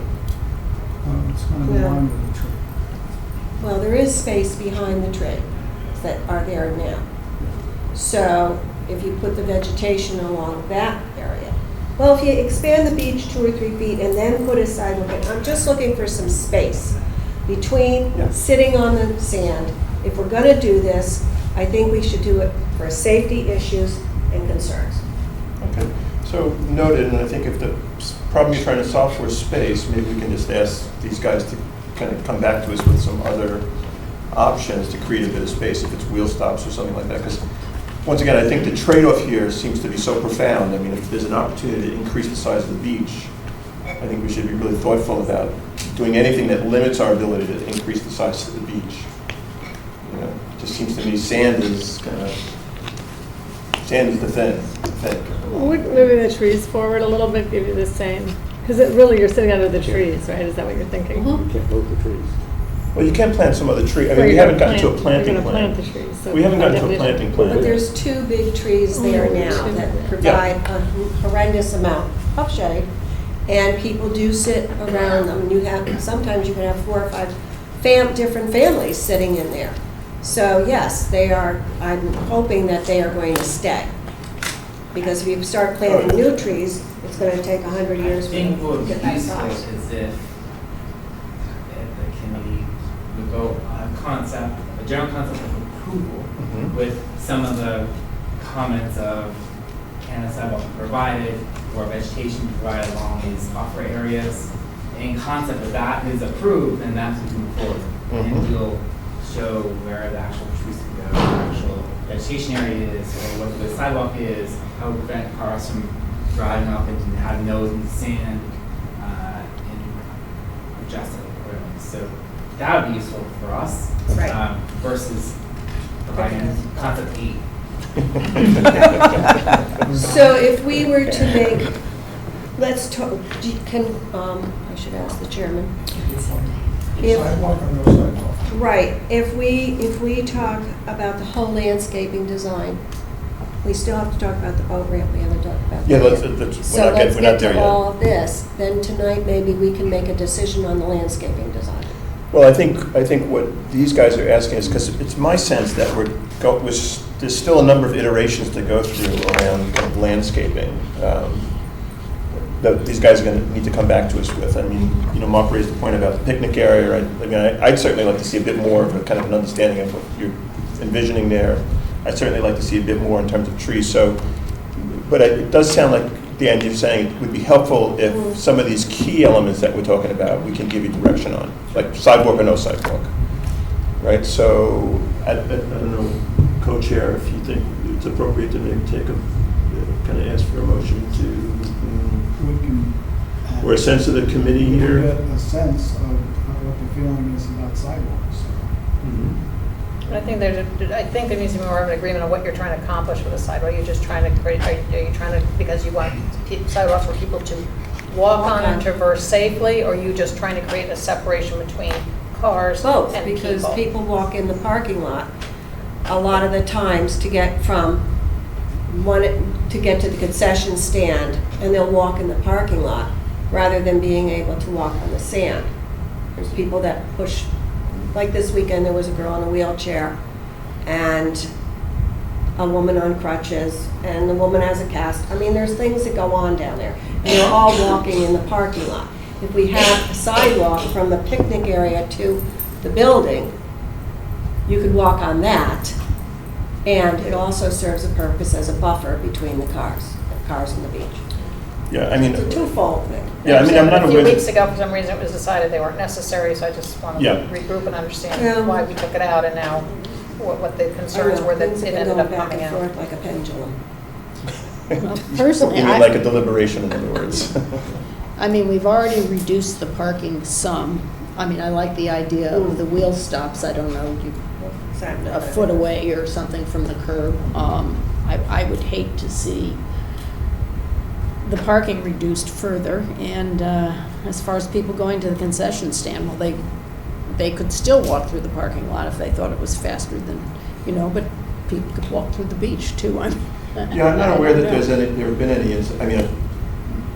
It's going to be Yeah. lined with the tree. Well, there is space behind the tree that are there now. So if you put the vegetation along that area. Well, if you expand the beach 2 or 3 feet and then put a sidewalk in, I'm just looking for some space between Yeah. sitting on the sand. If we're gonna do this, I think we should do it for safety issues and concerns. Okay, so noted, and I think if the problem you're trying to solve for is space, maybe we can just ask these guys to kind of come back to us with some other options to create a bit of space, if it's wheel stops or something like that. Because once again, I think the trade-off here seems to be so profound. I mean, if there's an opportunity to increase the size of the beach, I think we should be really thoughtful about doing anything that limits our ability to increase the size of the beach. You know, it just seems to me sand is the thing. Would moving the trees forward a little bit give you the same? Because really, you're sitting under the trees, right? Is that what you're thinking? You can't move the trees. Well, you can't plant some other tree. I mean, Where we you're haven't gotten to a gonna planting You're plan. gonna plant the trees. so We haven't gotten to a by planting But plan. there's two big trees there now that provide a horrendous amount of shade, and people do sit around them. You have, sometimes you can have 4 or 5 different families sitting in there. So yes, they are, I'm hoping that they are going to stay. Because if you start planting new trees, it's going to take 100 years I for think them what to would get be that useful size. is if the committee would go on a concept, a general concept of approval Mhm. with some of the comments of can a sidewalk be provided or vegetation be provided along these buffer areas. In concept of that is approved, then that's what we move forward. Mhm. And we'll show where the actual trees can go, where the actual vegetation area is, or what the sidewalk is, how to prevent cars from driving up into having nose in the sand, and adjust it accordingly. So that would be useful for us, Right. Versus providing concept 8. So if we were to make, let's talk, I should ask the chairman. If- Sidewalk or no sidewalk? Right, if we talk about the whole landscaping design, we still have to talk about the boat ramp, we haven't talked about that Yeah, yet. we're not there to yet. all of this, then tonight maybe we can make a decision on the landscaping design. Well, I think what these guys are asking is, because it's my sense that there's still a number of iterations to go through around kind of landscaping that these guys are going to need to come back to us with. I mean, Mark raised the point about the picnic area. I mean, I'd certainly like to see a bit more of a kind of an understanding of what you're envisioning there. I'd certainly like to see a bit more in terms of trees. So, but it does sound like, Dan, you're saying it would be helpful if some of these key elements that we're talking about, we can give you direction on, like sidewalk or no sidewalk, right? So, I don't know, co-chair, if you think it's appropriate to maybe kind of ask for a motion to, We can. or a sense of the committee we can here. Get a sense of what the feeling is about sidewalks. I think I think there needs to be more of an agreement on what you're trying to accomplish with a sidewalk. You're just trying to create, are you trying to, because you want sidewalks for people to walk on and traverse safely, or are you just trying to create a separation between cars Both, and because people walk in the parking lot a lot of the times to get to get to the concession stand, and they'll walk in the parking lot rather than being able to walk on the sand. There's people that push, like this weekend, there was a girl in a wheelchair and a woman on crutches, and the woman has a cast. I mean, there's things that go on down there. And they're all walking in the parking lot. If we have a sidewalk from the picnic area to the building, you could walk on that, and it also serves a purpose as a buffer between the cars and the beach. Yeah, I mean. It's a twofold thing. Yeah, I mean, I'm not A few aware weeks that, ago, for some reason, it was decided they weren't necessary, so I just wanted Yeah. to regroup and Yeah. understand why we took it out and now what the concerns were that Things it have been ended going up back coming and out. forth like a pendulum. Personally, you mean like a deliberation, in other words. I mean, we've already reduced the parking some. I mean, I like the idea of the wheel stops, I don't know, a foot away or something from the curb. I would hate to see the parking reduced further. And as far as people going to the concession stand, well, they could still walk through the parking lot if they thought it was faster than, but people could walk through the beach too. Yeah, I'm not aware that there have been any, I mean,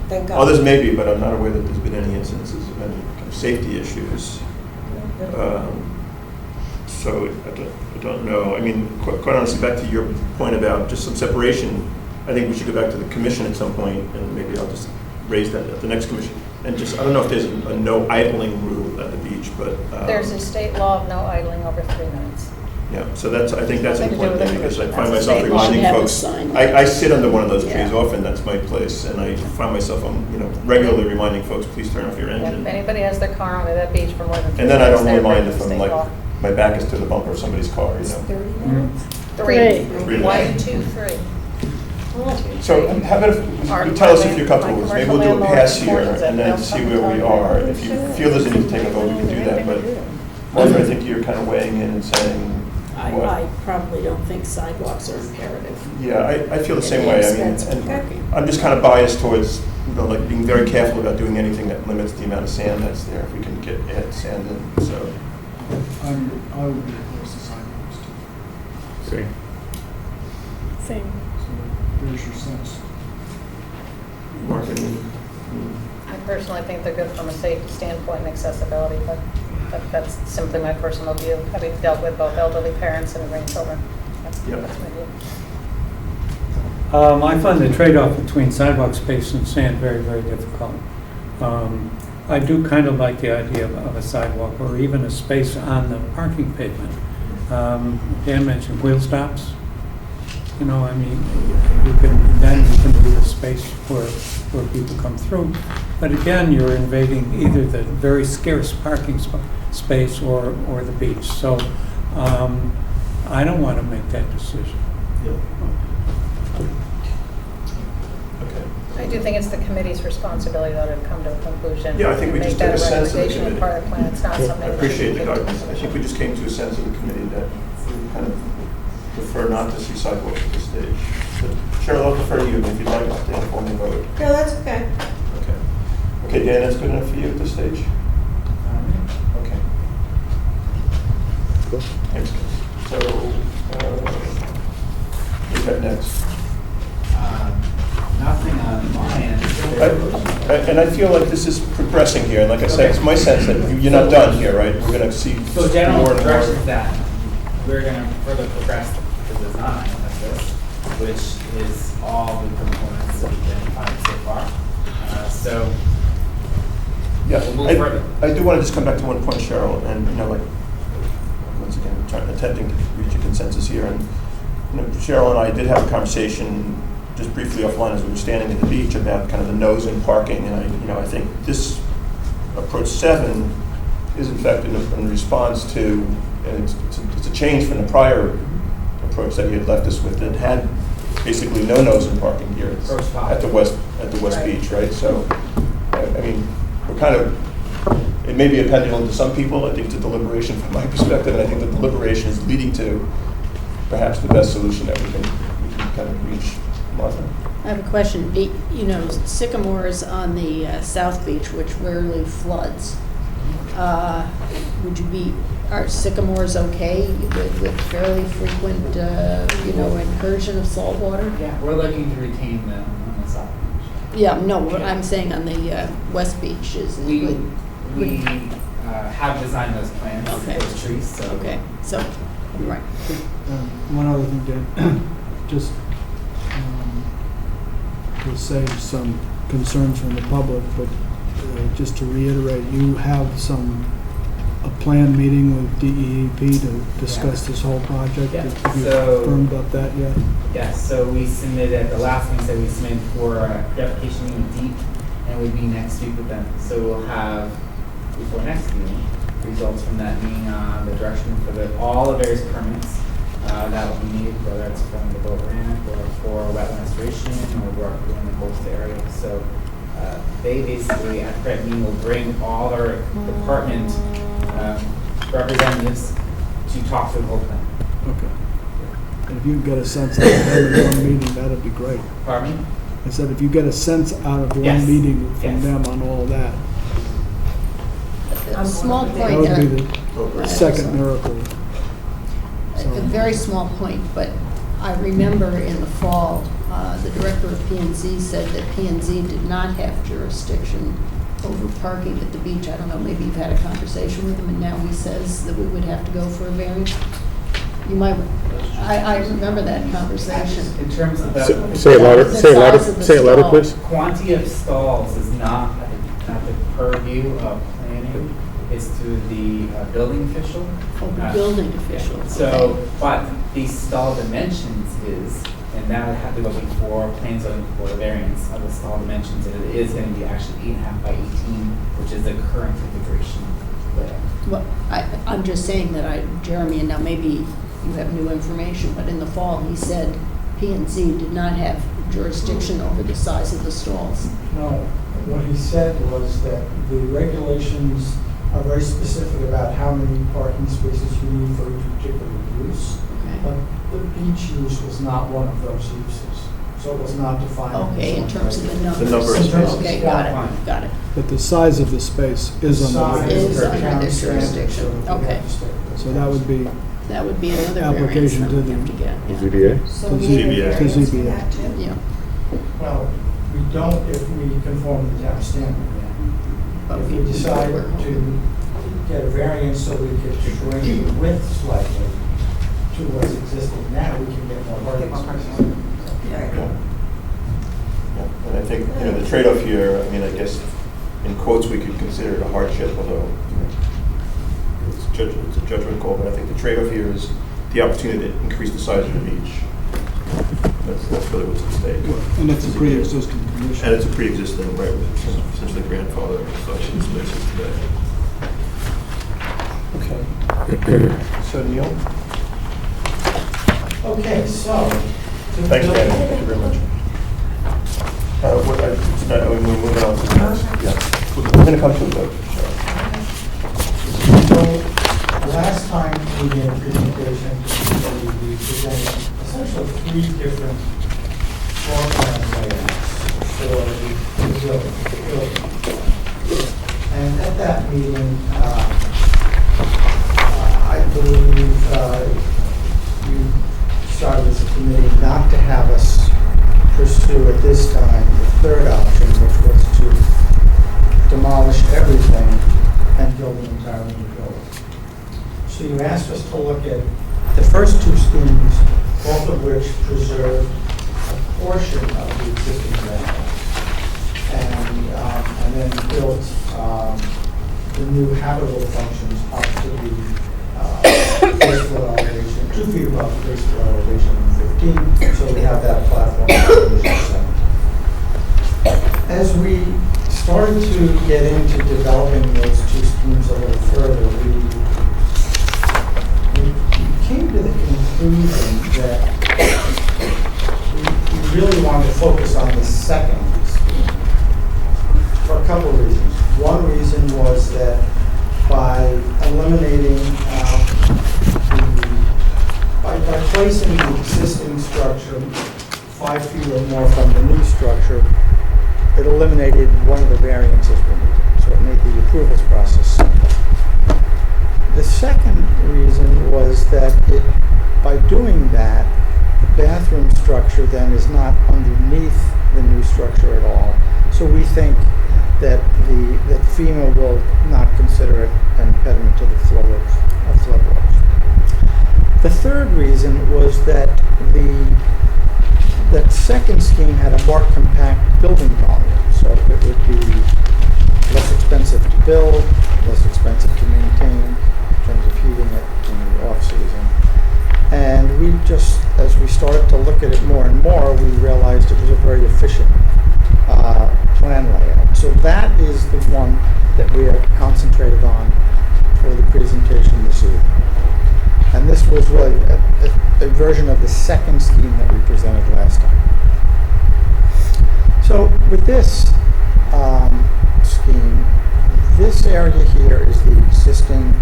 Thank God. others may be, but I'm not aware that there's been any instances of any kind of safety issues. So I don't know. I mean, quite honestly, back to your point about just some separation, I think we should go back to the commission at some point, and maybe I'll just raise that at the next commission. And just, I don't know if there's a no idling rule at the beach, but. There's a state law of no idling over 3 minutes. Yeah, so I think that's an Nothing to do important with thing, because I it. find That's myself a state law. reminding Should have a folks. sign. I sit under one of those trees Yeah. often, that's my place, and I find myself, regularly reminding folks, please turn off your If engine. anybody has their car onto that beach for more than 3 And then I minutes, don't they're remind breaking if I'm state like, law. my back is to the bumper of somebody's car, 30 Mm-hmm. minutes? 3. Three. 1, 2, 3. So how about if, you tell us if you're comfortable with this, maybe we'll do a pass here and then see where we are. If you feel there's a need to take a vote, we can do that, but Martha, I think you're kind of weighing in and saying, what? I probably don't think sidewalks are imperative. Yeah, I feel the same way. I mean, Expensive parking. and I'm just kind of biased towards, like being very careful about doing anything that limits the amount of sand that's there, if we can add sand in, so. I would be opposed to sidewalks too. Great. Same. So there's your sense. Mark, I personally think they're good from a safety standpoint and accessibility, but that's simply my personal view, having dealt with both elderly parents and grandchildren. That's my view. I find the trade-off between sidewalk space and sand very, very difficult. I do kind of like the idea of a sidewalk or even a space on the parking pavement. Dan mentioned wheel stops. You know, I mean, you can do a space where people come through. But again, you're invading either the very scarce parking space or the beach. So I don't want to make that decision. I do think it's the committee's responsibility though to come to a conclusion. Yeah, I think we just took a sense of the Make that a recommendation committee. part of the plan. It's not something I that appreciate should the be guidance. I think we just came to a sense of the committee that we kind of prefer not to see sidewalks at this stage. But Cheryl, I'll defer to you if you'd like to inform the vote. No, that's okay. Okay. Okay, Dan, that's good enough for you at this stage? Okay. Cool. Thanks, guys. So, who's got next? Nothing on my end. And I feel like this is progressing here, and like I said, it's my sense that you're not done here, right? We're gonna see So general more and direction is more. that we're gonna further progress the design of this, which is all the components that we've identified so far. So Yeah, we'll move further. I do want to just come back to one point, Cheryl, and, you know, like, once again, attempting to reach a consensus here, and, you know, Cheryl and I did have a conversation just briefly offline as we were standing at the beach about kind of the nose in parking, and I think this approach 7 is in fact in response to, and it's a change from the prior approach that you had left us with that had basically no nose in parking here at the west beach, right? So, I mean, we're kind of, it may be a pendulum to some people. I think it's a deliberation from my perspective, and I think the deliberation is leading to perhaps the best solution that we can kind of reach. Martha? I have a question. You know, Sycamores on the South Beach, which rarely floods, are sycamores okay with fairly frequent, incursion of salt water? Yeah, we're looking to retain them on the South Beach. Yeah, no, what I'm saying on the West Beach is. We have designed those plans, Okay. those trees, so. Okay, so, right. One other thing, Dan, just to save some concerns from the public, but just to reiterate, you have a planned meeting with DEEP to discuss this whole project. Yeah. Have you So- confirmed up that yet? Yes, so we submitted, the last meeting that we submitted for pre-application meeting with DEEP, and we'd be next week with them. So we'll have, before next meeting, results from that meeting, the direction for all the various permits that will be needed, whether it's from the boat ramp or for wetland restoration or work in the coastal area. So they basically, at that meeting, will bring all our department representatives to talk through the whole plan. Okay. And if you get a sense out of them in one meeting, that'd be great. Pardon me? I said, if you get a sense out of one Yes. meeting from Yes. them on all that, A small that point, would be the second miracle. a very small point, but I remember in the fall, the director of P&Z said that P&Z did not have jurisdiction over parking at the beach. I don't know, maybe you've had a conversation with him, and now he says that we would have to go for a variance. You might, I remember that conversation. In terms of the. Say it louder, The say it louder, size of the say it louder, stall. please. Quantity of stalls is not the purview of planning, it's through the building official. Oh, the building official, So, okay. but the stall dimensions is, and that would have to go before plan zoning for the variance of the stall dimensions, and it is gonna be actually 8.5 by 18, which is the current configuration layout. Well, I'm just saying that Jeremy, and now maybe you have new information, but in the fall, he said P&Z did not have jurisdiction over the size of the stalls. No, what he said was that the regulations are very specific about how many parking spaces you need for each particular use. Okay. But the beach use was not one of those uses. so it was not defined. Okay, in terms of the numbers. The number of spaces. Okay, got it, got it. But the size of the space is under the Is variance. under this jurisdiction, okay. So that would be That would be another variance application that to we have to the get. yeah. ZBA? So To we need a ZBA. variance for ZBA. that too? Yeah, Well, we don't if we conform to the town standard. but If we decide to get a variance so we could shrink the width slightly to what's existing now, we can get more parking spaces. Right. Yeah. Yeah. And I think, the trade-off here, I mean, I guess, in quotes, we could consider it a hardship, although, it's a judgment call, but I think the trade-off here is the opportunity to increase the size of the beach. That's really what's at stake. And it's a pre-existing condition. And it's a pre-existing, right, essentially grandfather, so I should space it today. Okay. So Neil? Okay, so. Thanks, Dan. Thank you very much. We're moving on to the next. Yeah. We're going to come to a vote. So, last time we did a presentation, we presented essentially 3 different floor plan layouts for the building. And at that meeting, I believe you started as a committee not to have us pursue at this time the third option, which was to demolish everything and build an entirely new building. So you asked us to look at the first 2 schemes, both of which preserve a portion of the existing ground, and then built the new habitable functions up to the base floor elevation, 2 feet above the base floor elevation of 15, so we have that platform elevation 7. As we started to get into developing those 2 schemes a little further, we came to the conclusion that we really wanted to focus on the second scheme for a couple of reasons. One reason was that by eliminating by placing the existing structure 5 feet or more from the new structure, it eliminated one of the variances we needed, so it made the approvals process simpler. The second reason was that by doing that, the bathroom structure then is not underneath the new structure at all. So we think that that FEMA will not consider it an impediment to the flow of floodwaters. The third reason was that that second scheme had a more compact building volume, so it would be less expensive to build, less expensive to maintain in terms of heating it in the off-season. And we just, as we started to look at it more and more, we realized it was a very efficient plan layout. So that is the one that we are concentrated on for the presentation this evening. And this was really a version of the second scheme that we presented last time. So with this scheme, this area here is the existing,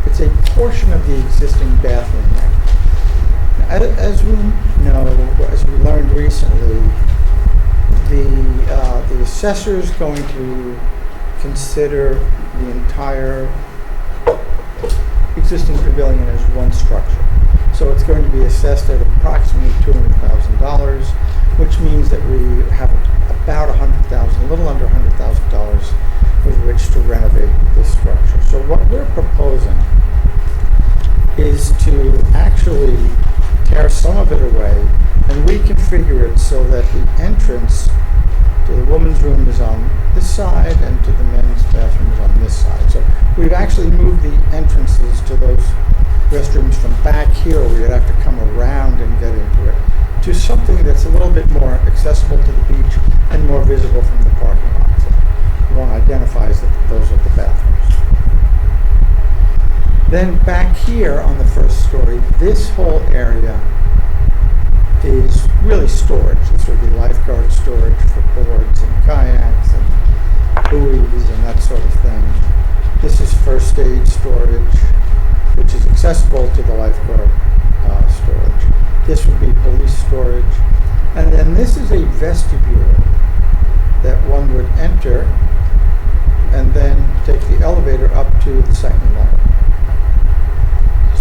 it's a portion of the existing bathroom area. As we know, as we learned recently, the assessor is going to consider the entire existing pavilion as one structure. So it's going to be assessed at approximately $200,000, which means that we have about a little under $100,000 with which to renovate this structure. So what we're proposing is to actually tear some of it away and reconfigure it so that the entrance to the women's room is on this side and to the men's bathroom is on this side. So we've actually moved the entrances to those restrooms from back here, where you'd have to come around and get into it, to something that's a little bit more accessible to the beach and more visible from the parking lot. So one identifies that those are the bathrooms. Then back here on the first story, this whole area is really storage. This would be lifeguard storage for boards and kayaks and buoys and that sort of thing. This is first aid storage, which is accessible to the lifeguard storage. This would be police storage. And then this is vestibule that one would enter and then take the elevator up to the second level.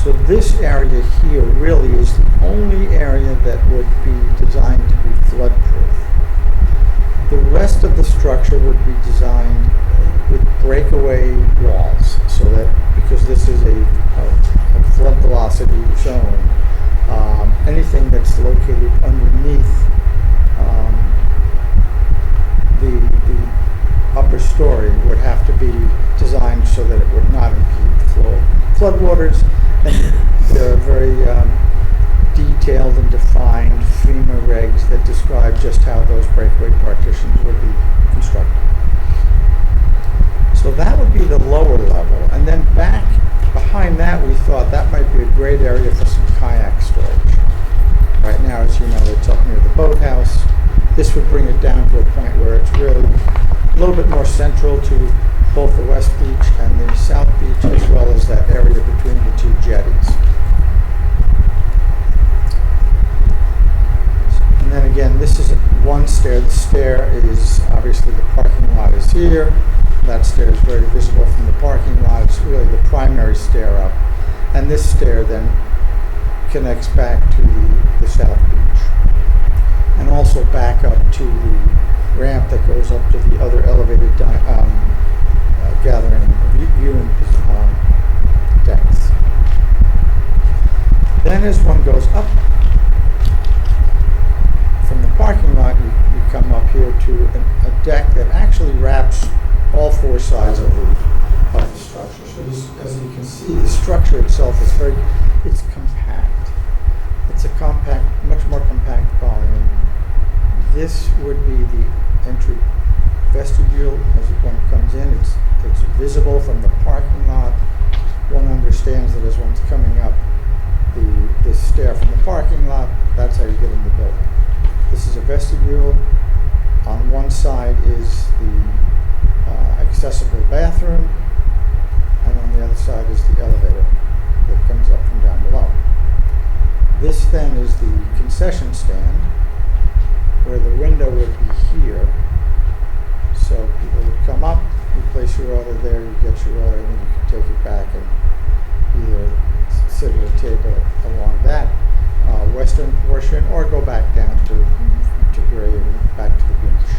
So this area here really is the only area that would be designed to be flood-proof. The rest of the structure would be designed with breakaway walls, so that, because this is a flood velocity zone, anything that's located underneath the upper story would have to be designed so that it would not impede the flow of floodwaters. And there are very detailed and defined FEMA regs that describe just how those breakaway partitions would be constructed. So that would be the lower level. And then back behind that, we thought that might be a great area for some kayak storage. Right now, as you know, it's up near the boathouse. This would bring it down to a point where it's really a little bit more central to both the West Beach and the South Beach, as well as that area between the two jetties. And then again, this is one stair. The stair is, obviously the parking lot is here. That stair is very visible from the parking lot. It's really the primary stair up. And this stair then connects back to the South Beach. And also back up to the ramp that goes up to the other elevated gathering viewing decks. Then as one goes up from the parking lot, you come up here to a deck that actually wraps all four sides of the structure. So this, as you can see, the structure itself is it's compact. It's a much more compact volume. This would be the entry vestibule as one comes in. It's visible from the parking lot. One understands that as one's coming up the stair from the parking lot, that's how you get in the building. This is a vestibule. On one side is the accessible bathroom, and on the other side is the elevator that comes up from down below. This then is the concession stand, where the window would be here. So people would come up, you place your order there, you get your order, and then you can take it back and either sit at a table along that western portion, or go back down to grade and back to the beach.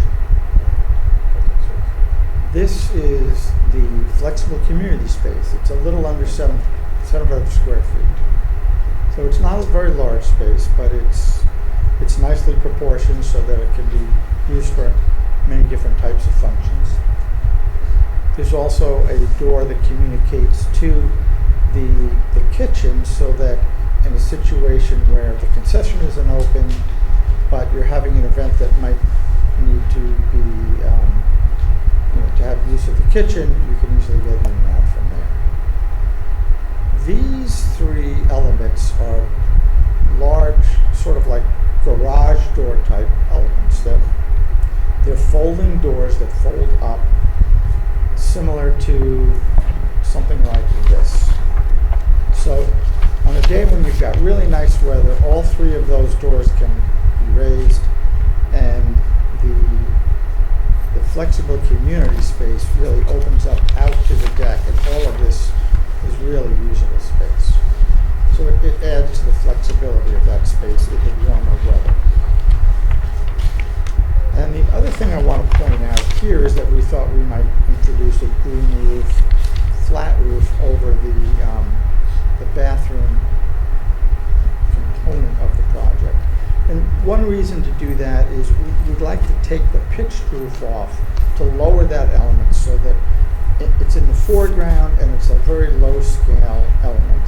This is the flexible community space. It's a little under 700 square feet. So it's not a very large space, but it's nicely proportioned so that it can be used for many different types of functions. There's also a door that communicates to the kitchen, so that in a situation where the concession isn't open, but you're having an event that might need to be, to have use of the kitchen, you can easily get in and out from there. These three elements are large, sort of like garage door type elements. They're folding doors that fold up, similar to something like this. So on a day when you've got really nice weather, all three of those doors can be raised, and the flexible community space really opens up out to the deck, and all of this is really usable space. So it adds to the flexibility of that space in the warmer weather. And the other thing I want to point out here is that we thought we might introduce a green roof, flat roof over the bathroom component of the project. And one reason to do that is we'd like to take the pitched roof off to lower that element so that it's in the foreground and it's a very low scale element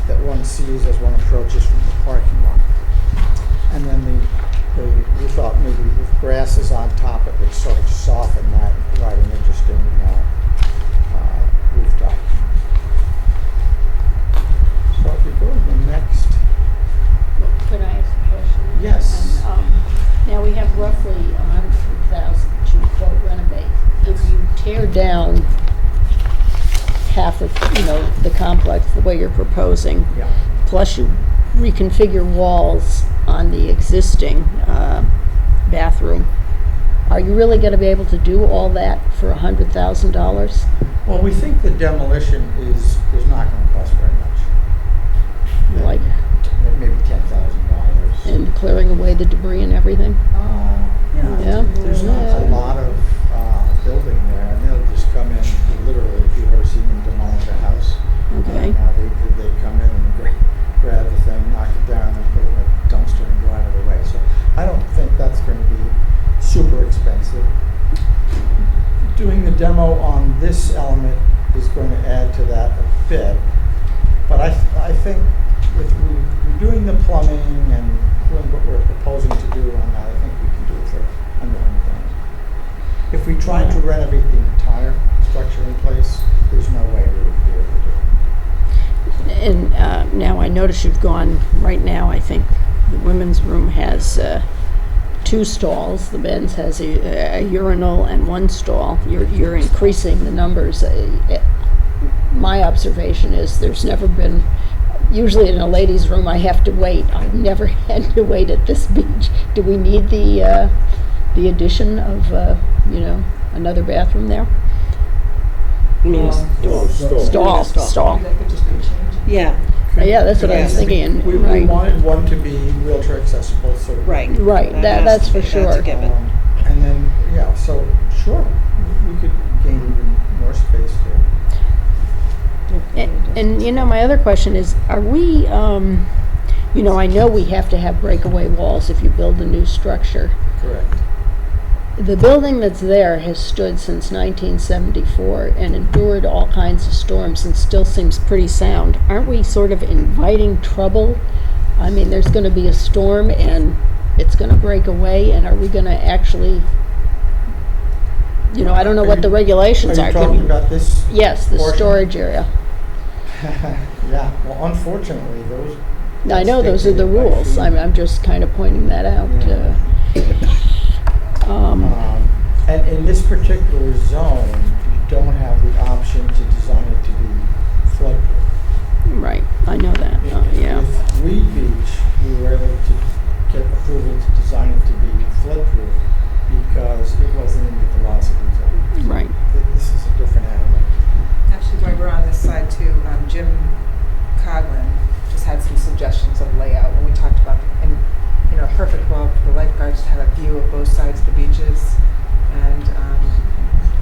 that one sees as one approaches from the parking lot. And then we thought maybe with grasses on top it would sort of soften that and provide an interesting rooftop. So if we go to the next. Could I ask a question? Yes. And, now we have roughly 100,000 to quote renovate. If you tear down half of, the complex the way you're proposing, plus you reconfigure walls on the existing, bathroom. Are you really gonna be able to do all that for $100,000? Well, we think the demolition is not going to cost very much. Like, Maybe $10,000. and clearing away the debris and everything? Yeah. There's not a lot of building there, and they'll just come in, literally, if you've ever seen them demolish a house. Okay. They come in and grab the thing, knock it down, and put it in a dumpster and drive it away. So I don't think that's going to be super expensive. Doing the demo on this element is going to add to that a bit, but I think with redoing the plumbing and doing what we're proposing to do on that, I think we can do it for under $100,000. If we tried to renovate the entire structure in place, there's no way we would be able to do it. And now I notice you've gone, right now, I think the women's room has 2 stalls. The men's has a urinal and 1 stall. You're increasing the numbers. My observation is there's never been, usually in a ladies' room I have to wait. I've never had to wait at this beach. Do we need the addition of, another bathroom there? Stall. Yeah. Yeah, that's what I was thinking. We Right. wanted one to be wheelchair accessible, so. Right. Right, that's for sure. And then, so sure, we could gain even more space there. And my other question is, are we, I know we have to have breakaway walls if you build a new structure. Correct. The building that's there has stood since 1974 and endured all kinds of storms and still seems pretty sound. Aren't we sort of inviting trouble? I mean, there's going to be a storm and it's going to break away, and are we going to actually, I don't know what the regulations are. Are you talking about this? Yes, the portion? storage area. Yeah, well, unfortunately, those. I know those are the rules. I'm just kind of pointing that out. Yeah. And in this particular zone, you don't have the option to design it to be floodproof. Right, I know that, yeah. With Reed Beach, we were able to get approval to design it to be floodproof because it wasn't in the velocity zone. Right. This is a different animal. Actually, while we're on this side too, Jim Coglin just had some suggestions of layout when we talked about, a perfect world for the lifeguards to have a view of both sides of the beaches, and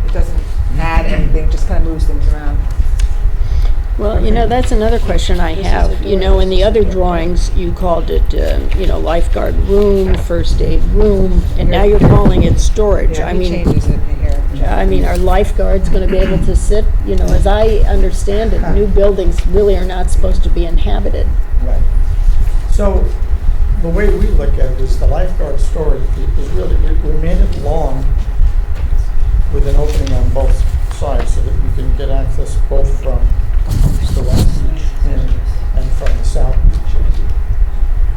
it doesn't add anything, just kind of moves things around. Well, that's another question I have. In the other drawings, you called it, lifeguard room, first aid room, and now you're calling it storage. Yeah, he changes it here. Are lifeguards going to be able to sit? As I understand it, new buildings really are not supposed to be inhabited. Right. So the way we look at it is the lifeguard storage is really, we made it long with an opening on both sides so that you can get access both from the west beach and from the south beach.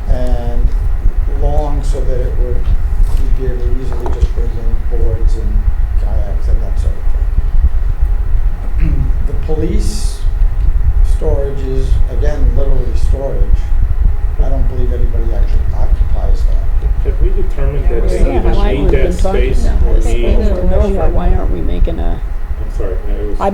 And long so that it would be able to easily just bring in boards and kayaks and that sort of thing. The police storage is, again, literally storage. I don't believe anybody actually occupies that. Have we determined that they even need that space or need? Why aren't we making a? I'm sorry.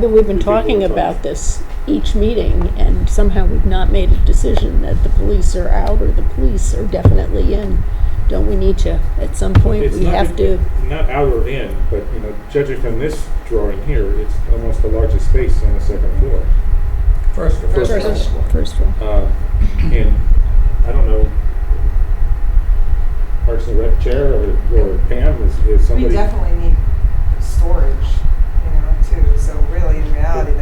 We've been talking about this each meeting, and somehow we've not made a decision that the police are out or the police are definitely in. Don't we need to, at some point, we have to? Not out or in, but judging from this drawing here, it's almost the largest space on the second floor. First floor. And I don't know, Parks and Rec chair or Pam is somebody. We definitely need storage, too. So really, in reality, on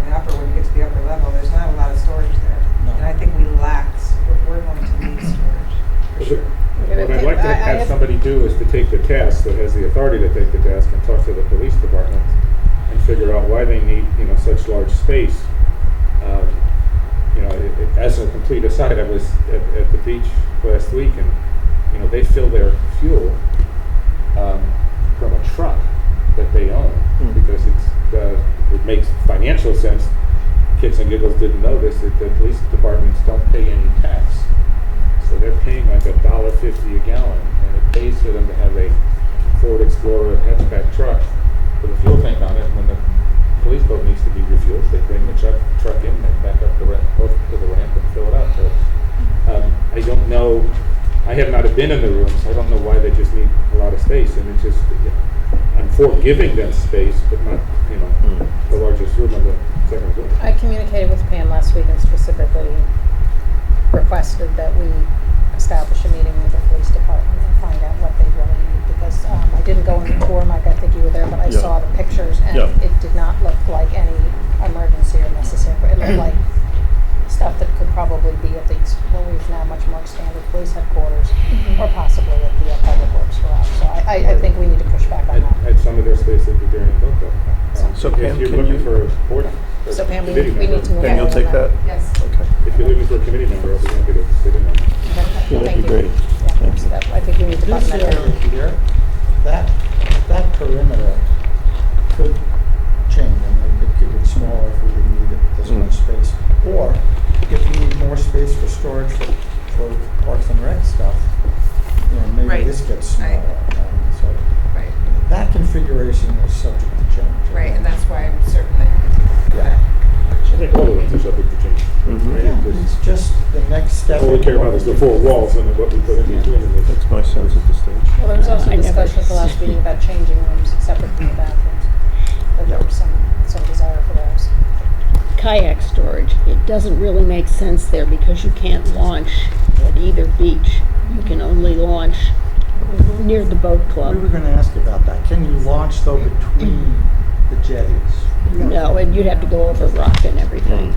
the upper, when you get to the upper level, there's not a lot of storage there. No. And I think we're going to need storage, for sure. What I'd like to have somebody do is to take the task, that has the authority to take the task, and talk to the police department and figure out why they need, such large space. As a complete aside, I was at the beach last week, and they fill their fuel from a truck that they own because it makes financial sense. Kids and giggles didn't know this, that the police departments don't pay any tax, so they're paying like $1.50 a gallon, and it pays for them to have a Ford Explorer hatchback truck with a fuel tank on it. When the police boat needs to be refueled, they bring the truck in, they back up the ramp, to the ramp and fill it up. So, I don't know, I have not been in the rooms, I don't know why they just need a lot of space, and it's just, I'm for giving them space, but not, the largest room on the second floor. I communicated with Pam last week and specifically requested that we establish a meeting with the police department and find out what they really need, because I didn't go on the tour, Mike, I think you were there, but I saw the pictures, and it did not look like any emergency or necessary. It looked like stuff that could probably be at what we've now much more expanded police headquarters, or possibly at the public works garage. So I think we need to push back on that. At some of their space at the Darien Boco. So Pam, if you're can looking you- for a board, So Pam, we committee need member, to move Pam, you'll forward take on that? Yes. Okay. if you're looking for a committee member, I'll be happy to sit in on it. Okay. Yeah, that'd Thank be you. great. Yeah, Thank you. I think we need to This button that area down. here, that perimeter could change. I mean, it could get smaller if we didn't need it, this much space. Or if you need more space for storage for Parks and Rec stuff, maybe Right. this gets smaller. Right. So Right, that configuration is subject to change. right, and that's why I'm certain that. Yeah. I think all of them are subject to change. Right? Yeah, it's just the next step. All we care about is the four walls and what we put in between them. That's my sense at this stage. Well, there was also I never- discussion at the last meeting about changing rooms separate from the bathrooms. That there was some desire for those. Kayak storage, it doesn't really make sense there because you can't launch at either beach. You can only launch near the boat We were club. going to ask about that. Can you launch though between the jetties? No, and you'd have to go over rock and everything.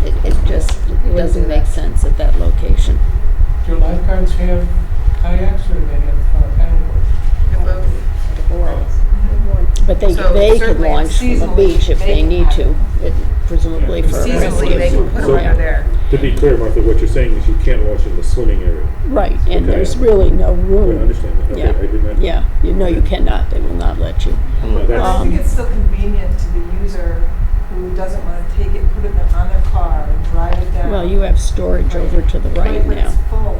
It just doesn't make sense at that location. Do lifeguards have kayaks or do they have paddleboards? But they So could certainly launch from a seasonally, beach if they they can need have to, presumably for a Seasonally, they can put So- them under there. To be clear, Martha, what you're saying is you can't launch in the swimming area. Right, and Okay. there's really no I room. understand that. Okay, Yeah. I did not. Yeah, you cannot, they will not let you. No, that's, I think it's still convenient to the user who doesn't want to take it, put it on their car and drive it down. Well, you have storage over to the right But now. it's full.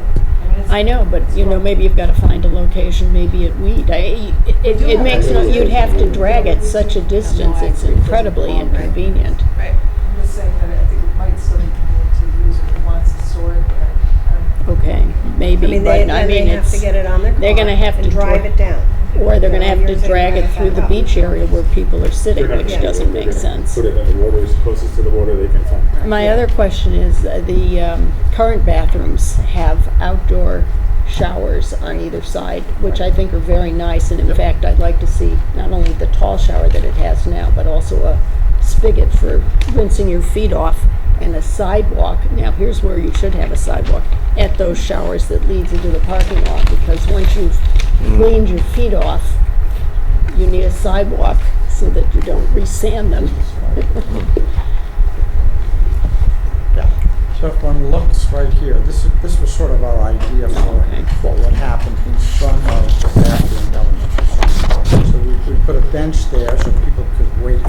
I know, but maybe you've got to find a location, maybe at Weed. It makes no, you'd have to drag it such a distance, it's incredibly inconvenient. Right. I'm just saying that I think it might still be convenient to the user who wants to store it there. Okay, maybe, but I mean, they have to it's, get it on their car. they're gonna have and to drive dri- it down. or they're gonna have to You're saying drag it drive through the up. beach area where people are sitting, they're not which gonna do it. doesn't They're make gonna sense. Put it in the water as closest to the water they can find. My other question is, the current bathrooms have outdoor showers on either side, which I think are very nice, and in fact, I'd like to see not only the tall shower that it has now, but also a spigot for rinsing your feet off and a sidewalk. Now, here's where you should have a sidewalk, at those showers that leads into the parking lot, because once you've cleaned your feet off, you need a sidewalk so that you don't re-sand them. Yeah. So if one looks right here, this was sort of our idea for what would happen in front of the bathroom element. So we put a bench there so people could wait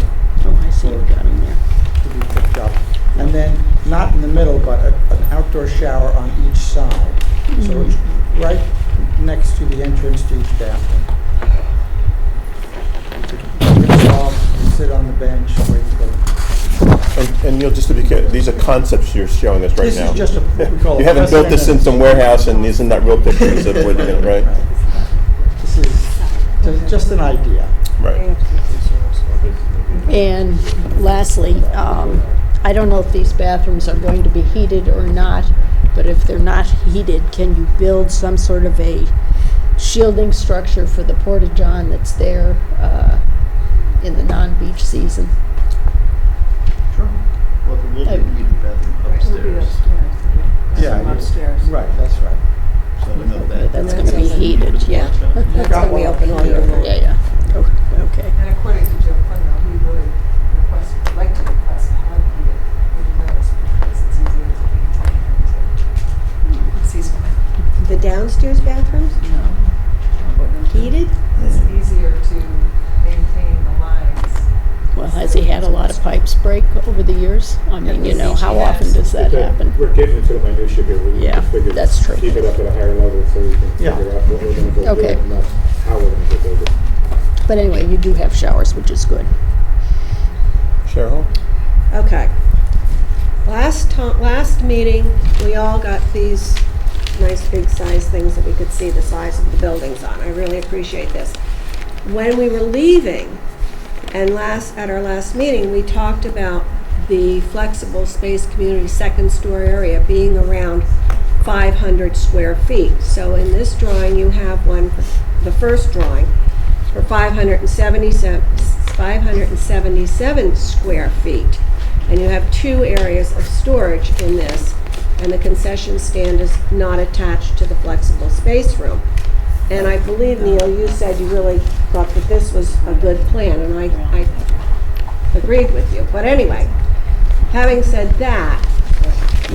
Oh, I see, you got them there. to be picked up. And then, not in the middle, but an outdoor shower on each side. So it's right next to the entrance to each bathroom. Rinse off, sit on the bench, wait for the... And you'll just to be clear, these are concepts you're showing us right This is now. just what we call You a haven't built this in precedent. some warehouse and isn't that real pictures of what you're gonna, right? This is just an idea. Right. And lastly, I don't know if these bathrooms are going to be heated or not, but if they're not heated, can you build some sort of a shielding structure for the porta-john that's there in the non-beach season? Sure. Well, there will be a heated bathroom upstairs. Yeah, upstairs. Right, that's right. So I know that. That's going to be heated, yeah. You've got one up here. Yeah. Okay. And according to Jim Quinno, he really like to request to have heated windows because it's easier to maintain and to seasonal. The downstairs bathrooms? No. Heated? It's easier to maintain the lines. Well, has Has he had a lot of pipes break over the years? I mean, you know, how often does that happen? We're getting into the minutia here. We Yeah, figured that's true. keep it up at a higher level so we can Yeah. figure out what we're going to go Okay. build, not how we're going to go build it. But anyway, you do have showers, which is good. Cheryl? Okay. Last meeting, we all got these nice big size things that we could see the size of the buildings on. I really appreciate this. When we were leaving, and at our last meeting, we talked about the flexible space community second story area being around 500 square feet. So in this drawing, you have one, the first drawing, for 577 square feet. And you have two areas of storage in this, and the concession stand is not attached to the flexible space room. And I believe, Neil, you said you really thought that this was a good plan, and I agreed with you. But anyway, having said that,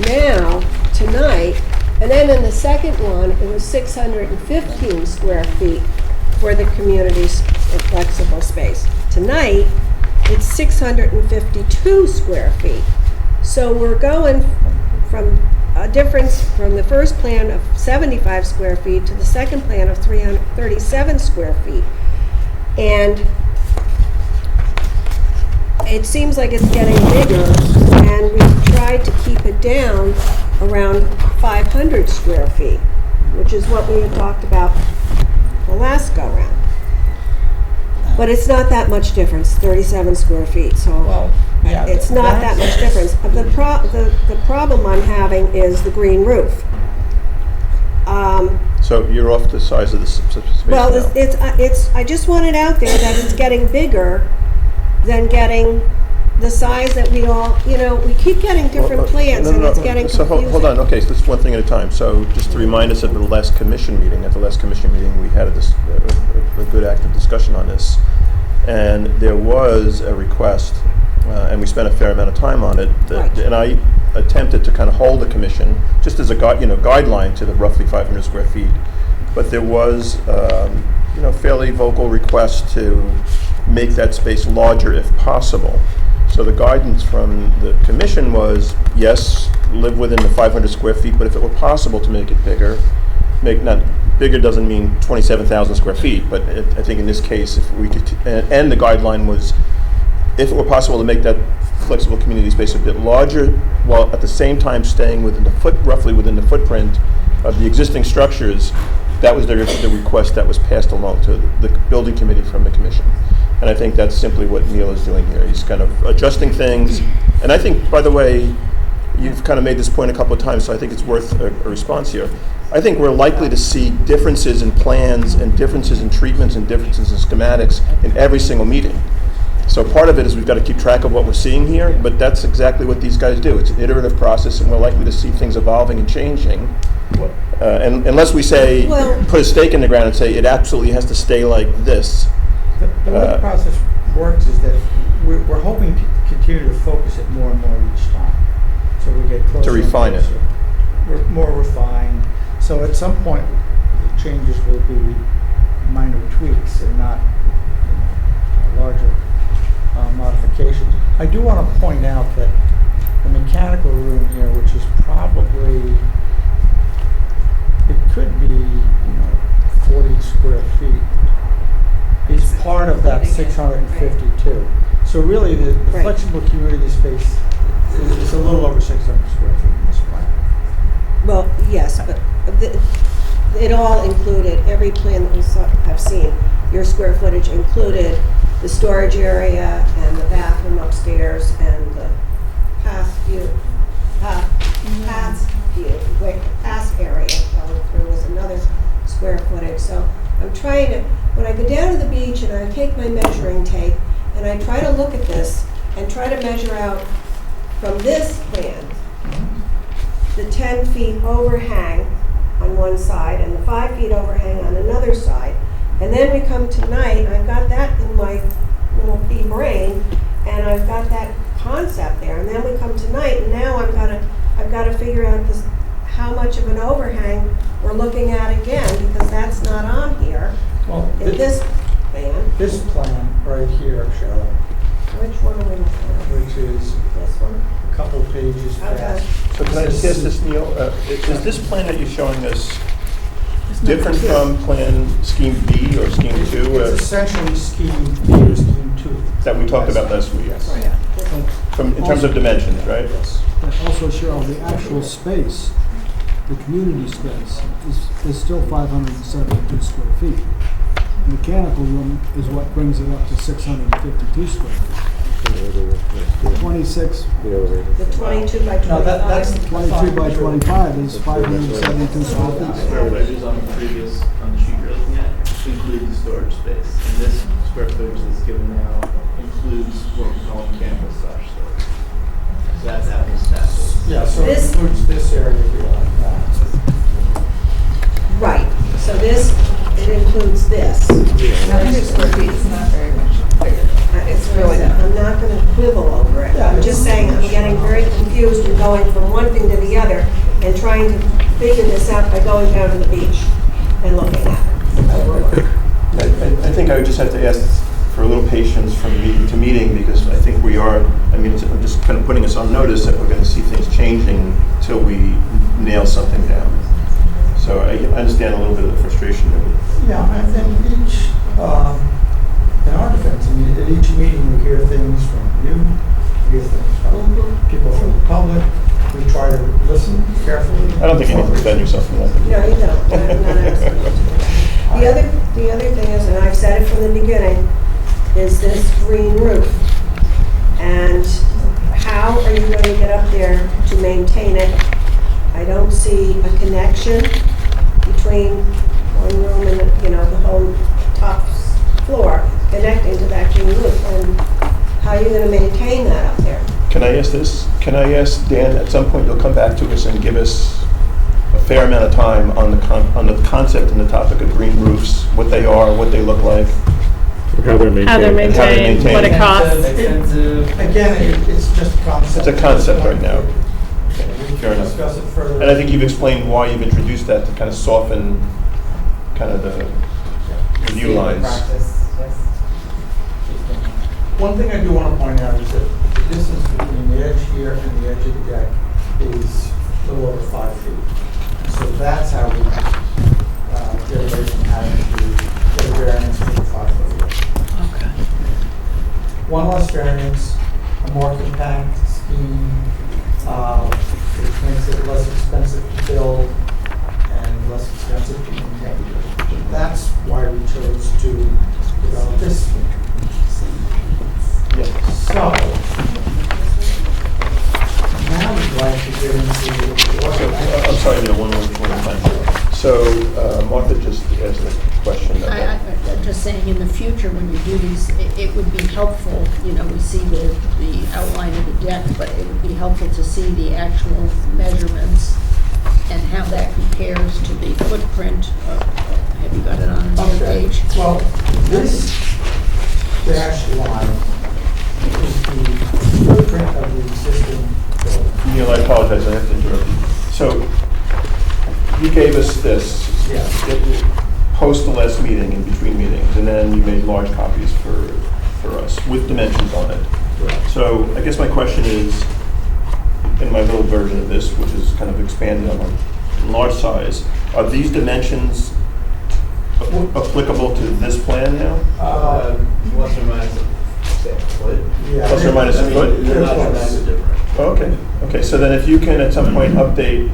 now, tonight, and then in the second one, it was 615 square feet for the community's flexible space. Tonight, it's 652 square feet. So we're going from a difference from the first plan of 75 square feet to the second plan of 337 square feet. And it seems like it's getting bigger, and we've tried to keep it down around 500 square feet, which is what we had talked about the last go-round. But it's not that much difference, 37 square feet, so it's not that much difference. The problem I'm having is the green roof. So you're off the size of the space Well, now. I just want it out there that it's getting bigger than getting the size that we all, we keep getting different plans, and it's getting So confusing. hold on, okay, so this is one thing at a time. So just to remind us of the last commission meeting, we had a good active discussion on this. And there was a request, and we spent a fair amount of time on it, and I attempted to kind of hold the commission, just as a guideline to the roughly 500 square feet. But there was, fairly vocal request to make that space larger if possible. So the guidance from the commission was, yes, live within the 500 square feet, but if it were possible to make it bigger, not bigger doesn't mean 27,000 square feet, but I think in this case, if we could, and the guideline was, if it were possible to make that flexible community space a bit larger, while at the same time staying within roughly within the footprint of the existing structures, that was the request that was passed along to the building committee from the commission. And I think that's simply what Neil is doing here. He's kind of adjusting things. And I think, by the way, you've kind of made this point a couple of times, so I think it's worth a response here. I think we're likely to see differences in plans and differences in treatments and differences in schematics in every single meeting. So part of it is we've got to keep track of what we're seeing here, but that's exactly what these guys do. It's an iterative process, and we're likely to see things evolving and changing. And unless we say, put a stake in the ground and say it absolutely has to stay like this. The way the process works is that we're hoping to continue to focus it more and more each time. So we get closer. To refine it. We're more refined. So at some point, the changes will be minor tweaks and not larger modifications. I do want to point out that the mechanical room here, which is probably, it could be, 40 square feet, is part of that 652. So really, the flexible community space is a little over 600 square feet in this plan. Well, yes, but it all included, every plan that we have seen, your square footage included the storage area and the bathroom upstairs and the pass area going through was another square footage. So I'm trying to, when I go down to the beach and I take my measuring tape and I try to look at this and try to measure out from this plan, the 10 feet overhang on one side and the 5 feet overhang on another side. And then we come tonight, and I've got that in my little pea brain, and I've got that concept there. And then we come tonight, and now I've got to figure out how much of an overhang we're looking at again, because that's not on here. Well, in this plan. This plan right here, Cheryl. Which one are we pages fast. So can I just ask this, Neil, is this plan that you're showing us different from Plan Scheme B or Scheme 2? It's essentially Scheme B or Scheme 2. That we talked about last week? Yes. In terms of dimensions, right? Yes. But also, Cheryl, the actual space, the community space, is still 572 square feet. The mechanical room is what brings it up to 652 square feet. 26. The 22 by 25. No, that's the 22 by 25 is 572 square feet. Square footage on the previous, on the sheet you're looking at, include the storage space. And this square footage that's given now includes what we call campus storage. So that's apples to apples. Yeah, so it This- includes this area here like that. Right, so this, it includes this. 100 square feet is not very much bigger. It's really, I'm not gonna quibble over it. Yeah, I'm just saying, I'm getting very confused and going from one thing to the other and trying to figure this out by going down to the beach and looking at it. I think I would just have to ask for a little patience from meeting to meeting, because I think we are, I'm just kind of putting us on notice that we're going to see things changing till we nail something down. So I understand a little bit of the frustration there. Yeah, and each, in our defense, I mean, at each meeting, we hear things from you, we hear things from people from the public. We try to listen carefully. I don't think you need to defend yourself from that. No, you don't. I'm not asking you to. The other thing is, and I've said it from the beginning, is this green roof. And how are you going to get up there to maintain it? I don't see a connection between one room and, the whole top floor connecting to that green roof. And how are you going to maintain that up there? Can I ask this? Can I ask Dan, at some point you'll come back to us and give us a fair amount of time on the concept and the topic of green roofs, what they are, what they look like? How they're maintained, what it costs. Again, it's just a concept. It's a concept right now. We Fair can enough. discuss it further. And I think you've explained why you've introduced that to kind of soften kind of the view lines. One thing I do want to point out is that the distance between the edge here and the edge of the deck is a little over 5 feet. So that's how we get away from having to get a variance for the 5 foot roof. Okay. One less variance, a more compact scheme, which makes it less expensive to build and less expensive to maintain. That's why we chose to develop this scheme. So, now we'd like to get into I'm sorry, Neil, one more time. So Martha just asked a question. I'm just saying, in the future, when you do these, it would be helpful, we see the outline of the deck, but it would be helpful to see the actual measurements and how that compares to the footprint. Have you got it on another page? Well, this dashed line is the footprint of the existing building. Neil, I apologize, I have to interrupt you. So you gave us this post the last meeting, in between meetings, and then you made large copies for us with dimensions on it. Right. So I guess my question is, in my little version of this, which is kind of expanded on a large size, are these dimensions applicable to this plan now? Plus or minus a foot. Yeah, Plus or minus a foot? They're not dramatically different. Oh, okay, so then if you can at some point update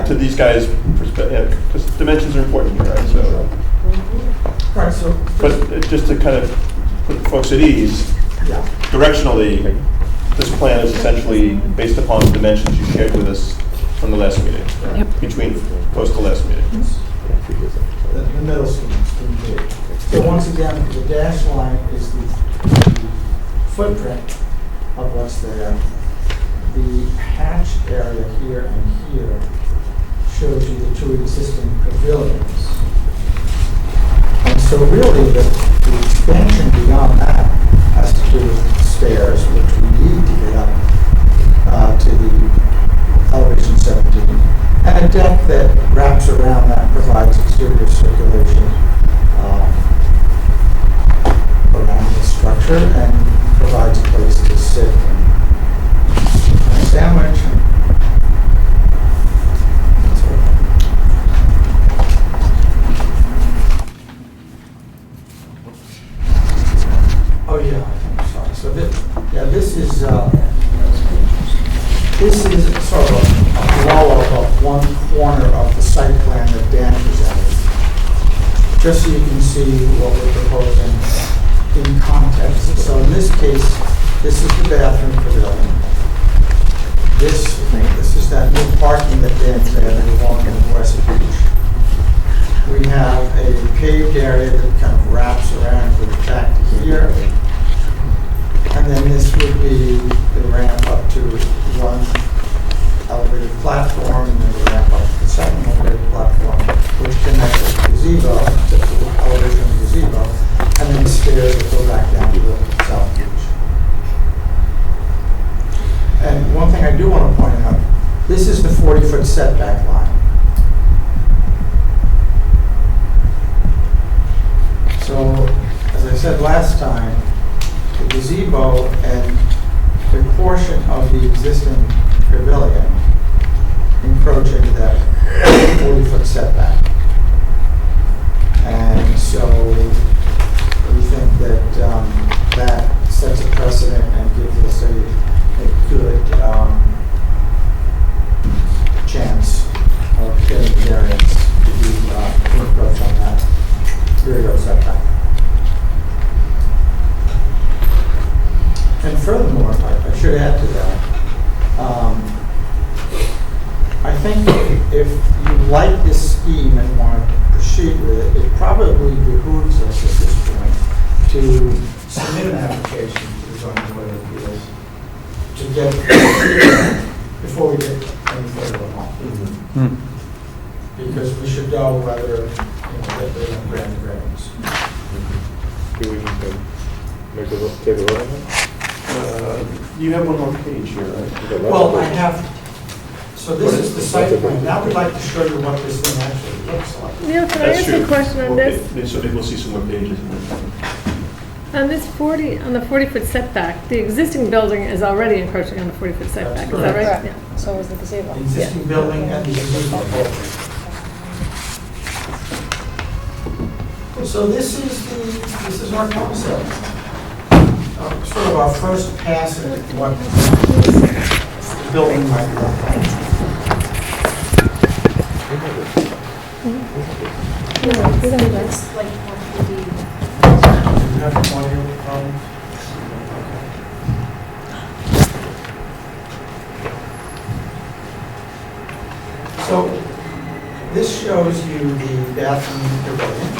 to these guys' perspective, because dimensions are important here, right? So, Right, so. but just to kind of put folks at ease, directionally, this plan is essentially based upon the dimensions you shared with us from the last meeting, between post the last meeting. The middle scheme, scheme B. So once again, the dashed line is the footprint of what's there. The hatched area here and here shows you the two existing pavilions. And so really, the expansion beyond that has to do with stairs, which we need to get up to the elevation 17, and a deck that wraps around that, provides exterior circulation around the structure and provides a place to sit and sandwich. Oh, yeah, I'm sorry. So this is sort of a blow-up of one corner of the site plan that Dan presented, just so you can see what we're proposing in context. So in this case, this is the bathroom pavilion. This is that new parking that Dan's added along the West Beach. We have a paved area that kind of wraps around to the back to here. And then this would be the ramp up to one elevated platform, and then the ramp up to the second elevated platform, which connects the gazebo, the elevation of the gazebo, and then the stairs that go back down to the south beach. And one thing I do want to point out, this is the 40-foot setback line. So, as I said last time, the gazebo and the portion of the existing pavilion encroach into that 40-foot setback. And so we think that that sets a precedent and gives us a good chance of getting variance to do encroach on that rear yard setback. And furthermore, I should add to that, I think if you like this scheme and want to proceed with it, it probably behooves us at this point to submit an application to the zoning board of appeals to get before we get any further along. Because we should know whether that they're going to grant the variance. Do we need to take a vote on that? You have one more page here, right? Well, I have, so this is the site plan. Now we'd like to show you what this thing actually looks like. Neil, can I ask you a question on this? So maybe we'll see some more pages in there. On this 40-foot setback, the existing building is already encroaching on the 40-foot setback, is that right? Correct. Yeah. So is the gazebo. The existing building and the gazebo. So this is our concept. Sort of our first pass at what the building might look like. That's like have to be. Do you have audio problems? So this shows you the bathroom pavilion.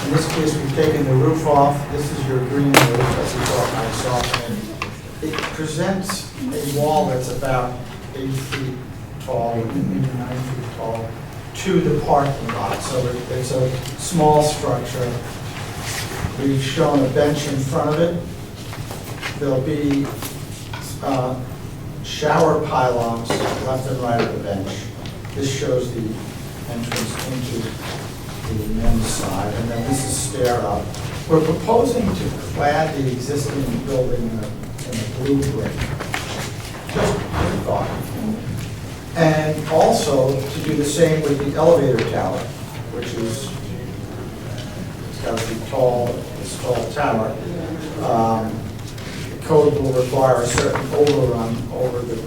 In this case, we've taken the roof off. This is your green roof, as we thought might soften it. It presents a wall that's about 8 feet tall, maybe 9 feet tall, to the parking lot. So it's a small structure. We've shown a bench in front of it. There'll be shower pylons left and right of the bench. This shows the entrance into the men's side, and then this is stair up. We're proposing to clad the existing building in a blue brick. Just a thought. And also to do the same with the elevator tower, which is, it's got to be tall, this tall tower. The code will require a certain overrun over the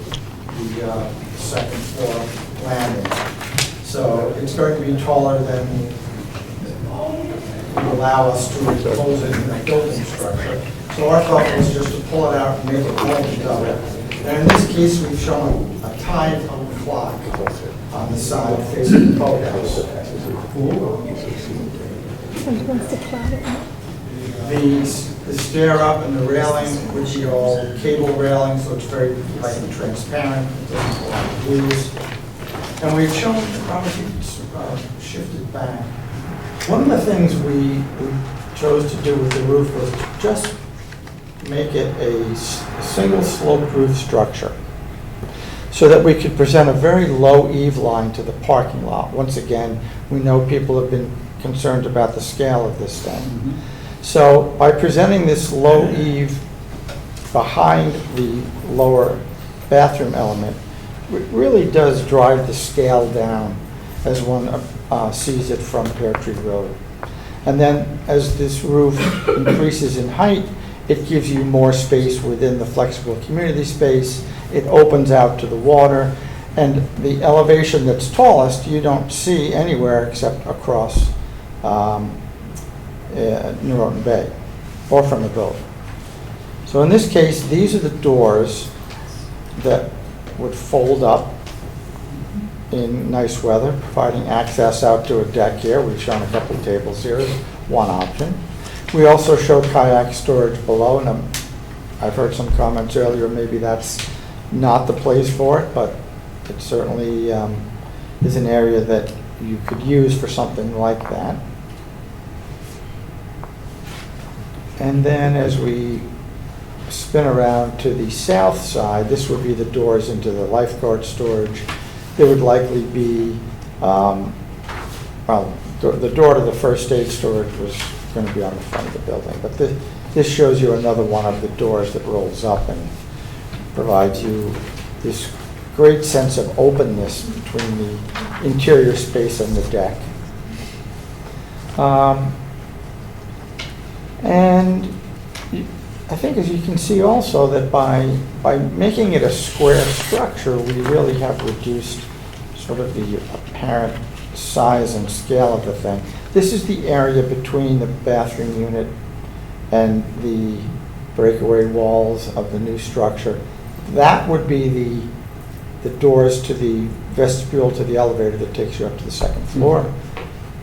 second floor landing. So it's going to be taller than allow us to impose it in the building structure. So our thought was just to pull it out and make it element of it. And in this case, we've shown a time clock on the side facing the boathouse. The stair up and the railing would be all cable railing, so it's very light and transparent. It doesn't go on blues. And we've shown, shifted back. One of the things we chose to do with the roof was to just make it a single slope roof structure so that we could present a very low eave line to the parking lot. Once again, we know people have been concerned about the scale of this thing. Mm-hmm. So by presenting this low eave behind the lower bathroom element really does drive the scale down as one sees it from Pear Tree Road. And then as this roof increases in height, it gives you more space within the flexible community space. It opens out to the water. And the elevation that's tallest, you don't see anywhere except across Norotan Bay or from the boat. So in this case, these are the doors that would fold up in nice weather, providing access out to a deck here. We've shown a couple of tables here as one option. We also show kayak storage below, and I've heard some comments earlier, maybe that's not the place for it, but it certainly is an area that you could use for something like that. And then as we spin around to the south side, this would be the doors into the lifeguard storage. There would likely be, well, the door to the first aid storage was going to be on the front of the building, but this shows you another one of the doors that rolls up and provides you this great sense of openness between the interior space and the deck. And I think, as you can see also, that by making it a square structure, we really have reduced sort of the apparent size and scale of the thing. This is the area between the bathroom unit and the breakaway walls of the new structure. That would be the doors to the vestibule to the elevator that takes you up to the second floor.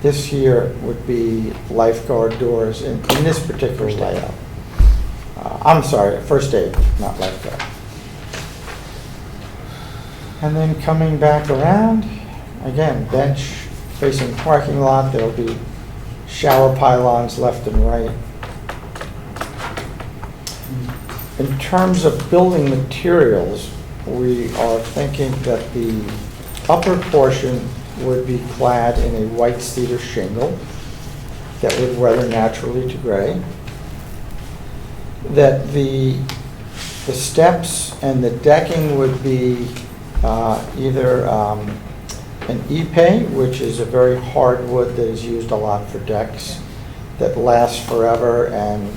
This here would be lifeguard doors in this particular layout. I'm sorry, first aid, not lifeguard. And then coming back around, again, bench facing parking lot. There'll be shower pylons left and right. In terms of building materials, we are thinking that the upper portion would be clad in a white cedar shingle that would weather naturally to gray. That the steps and the decking would be either an ipe, which is a very hard wood that is used a lot for decks, that lasts forever and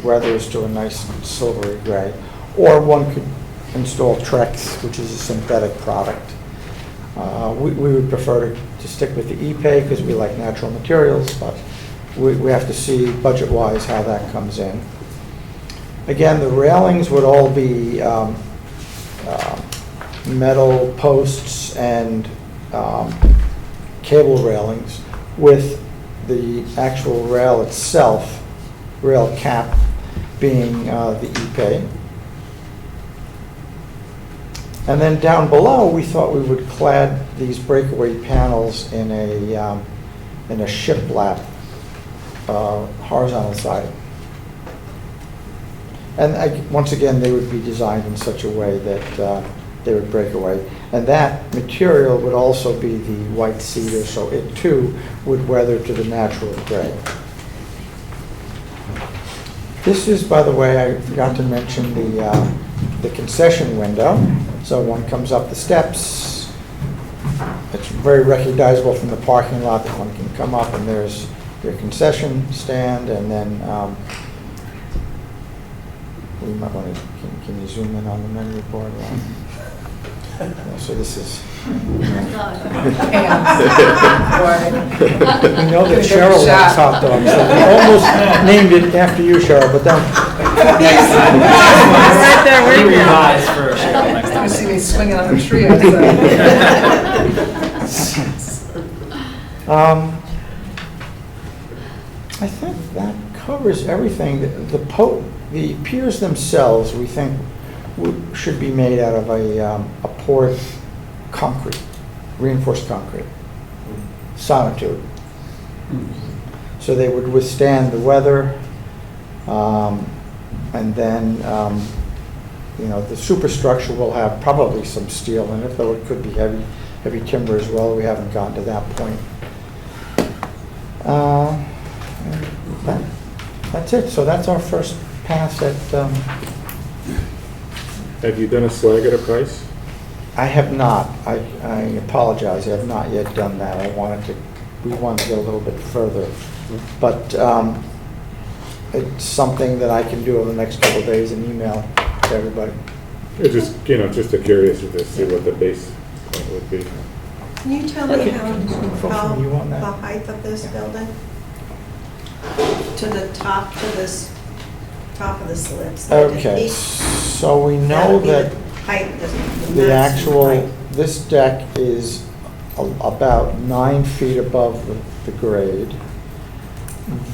weathers to a nice silvery gray. Or one could install Trex, which is a synthetic product. We would prefer to stick with the ipe because we like natural materials, but we have to see budget-wise how that comes in. Again, the railings would all be metal posts and cable railings with the actual rail itself, rail cap, being the ipe. And then down below, we thought we would clad these breakaway panels in a shiplap horizontal siding. And once again, they would be designed in such a way that they would break away. And that material would also be the white cedar, so it too would weather to the natural gray. This is, by the way, I forgot to mention the concession window. So one comes up the steps. It's very recognizable from the parking lot that one can come up and there's your concession stand, and then we might want to, can you zoom in on the menu board? So this is. We know that Cheryl likes hot dogs, so we almost named it after you, Cheryl, but don't. Right there, wait. Revise for Cheryl next time. You see me swinging on a tree I think that covers everything. The piers themselves, we think, should be made out of a poured concrete, reinforced concrete, sonotube. So they would withstand the weather, and then the superstructure will have probably some steel in it, though it could be heavy timber as well. We haven't gotten to that point. That's it. So that's our first pass at Have you done a slag at a price? I have not. I apologize. I have not yet done that. We wanted to go a little bit further. But it's something that I can do over the next couple of days and email to everybody. Just, just a curious to see what the base point would be. Can you tell me how the height of this building? To the top, to this, top of the slips? Okay, so we know that Height, the actual, this deck is about 9 feet above the grade.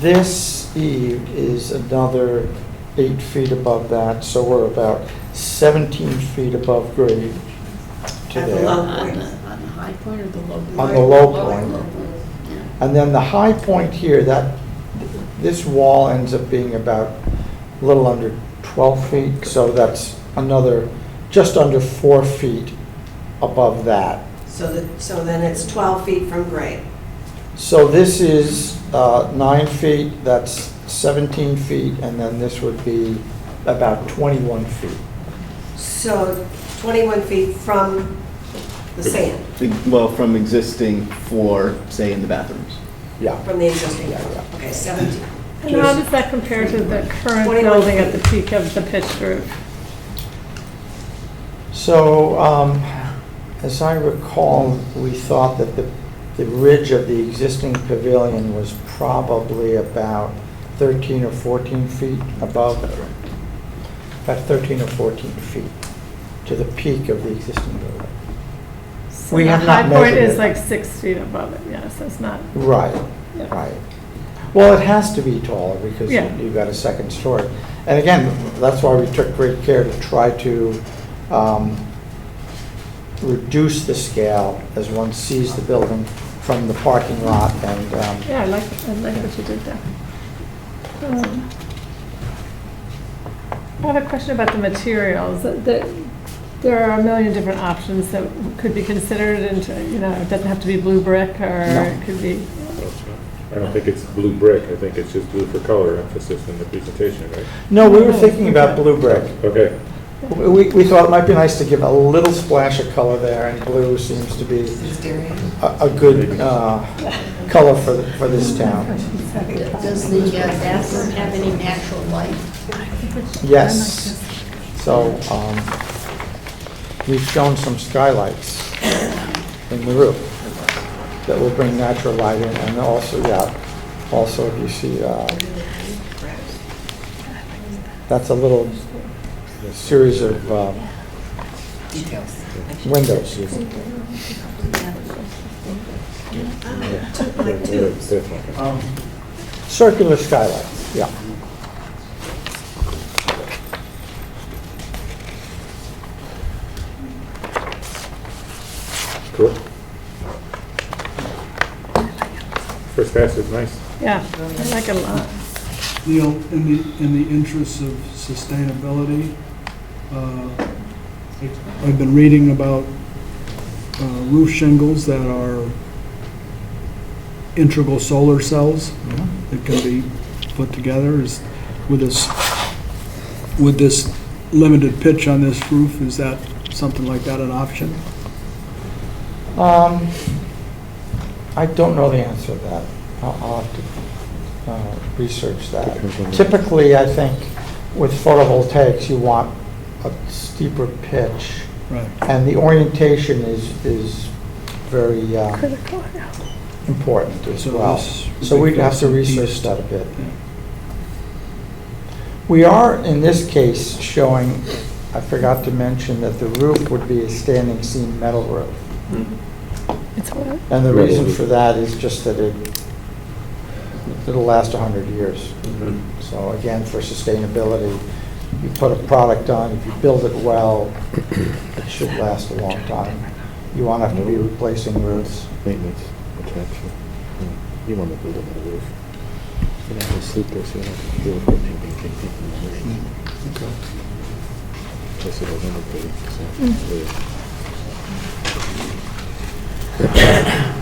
This eave is another 8 feet above that, so we're about 17 feet above grade to At the there. low On point. the high point or the low point? On the low point. And then the high point here, this wall ends up being about a little under 12 feet, so that's another, just under 4 feet above that. So then it's 12 feet from grade. So this is 9 feet, that's 17 feet, and then this would be about 21 feet. So 21 feet from the sand, Well, from existing floor, say in the bathrooms. Yeah. from the existing area. Okay, 17. And how does that compare to the current 21 building at the feet. peak of the pitched roof? So, as I recall, we thought that the ridge of the existing pavilion was probably about 13 or 14 feet above, about 13 or 14 feet to the peak of the existing building. So We the have not high point measured is it. like 6 feet above it, yes, that's not. Right, Yeah. right. Well, it has to be taller because Yeah. you've got a second story. And again, that's why we took great care to try to reduce the scale as one sees the building from the parking lot and, Yeah, I like what you did there. I have a question about the materials. There are a million different options that could be considered, and it doesn't have to be blue brick, or No. it could be. I don't think it's blue brick, I think it's just blue for color emphasis in the presentation, right? no, we were thinking about blue brick. Okay. We thought it might be nice to give a little splash of color there, and blue seems to be a good color for this town. Does the bathroom have any natural light? Yes. So, we've shown some skylights in the roof that will bring natural light in, and also, if you see, that's a little series of windows. Circular skylights, yeah. Cool. First pass is nice. Yeah, I like it a lot. Neil, in the interest of sustainability, I've been reading about roof shingles that are integral solar cells that can be put together. With this limited pitch on this roof, is that something like that an option? I don't know the answer to that. I'll have to research that. Typically, I think with photovoltaics, you want a steeper pitch. Right. And the orientation is very Critical, yeah. important as So well. this So we'd have to would be research east. that a bit. Yeah. We are, in this case, showing, I forgot to mention that the roof would be a standing seam metal roof. It's what? And the reason for that is just that it'll last 100 years. So again, for sustainability, you put a product on, if you build it well, it should last a long time. You won't have to be replacing roofs. Maintenance, attraction. You want to build it on the roof. You don't have to sleep there, so you don't have to deal with it. Plus it'll never pay.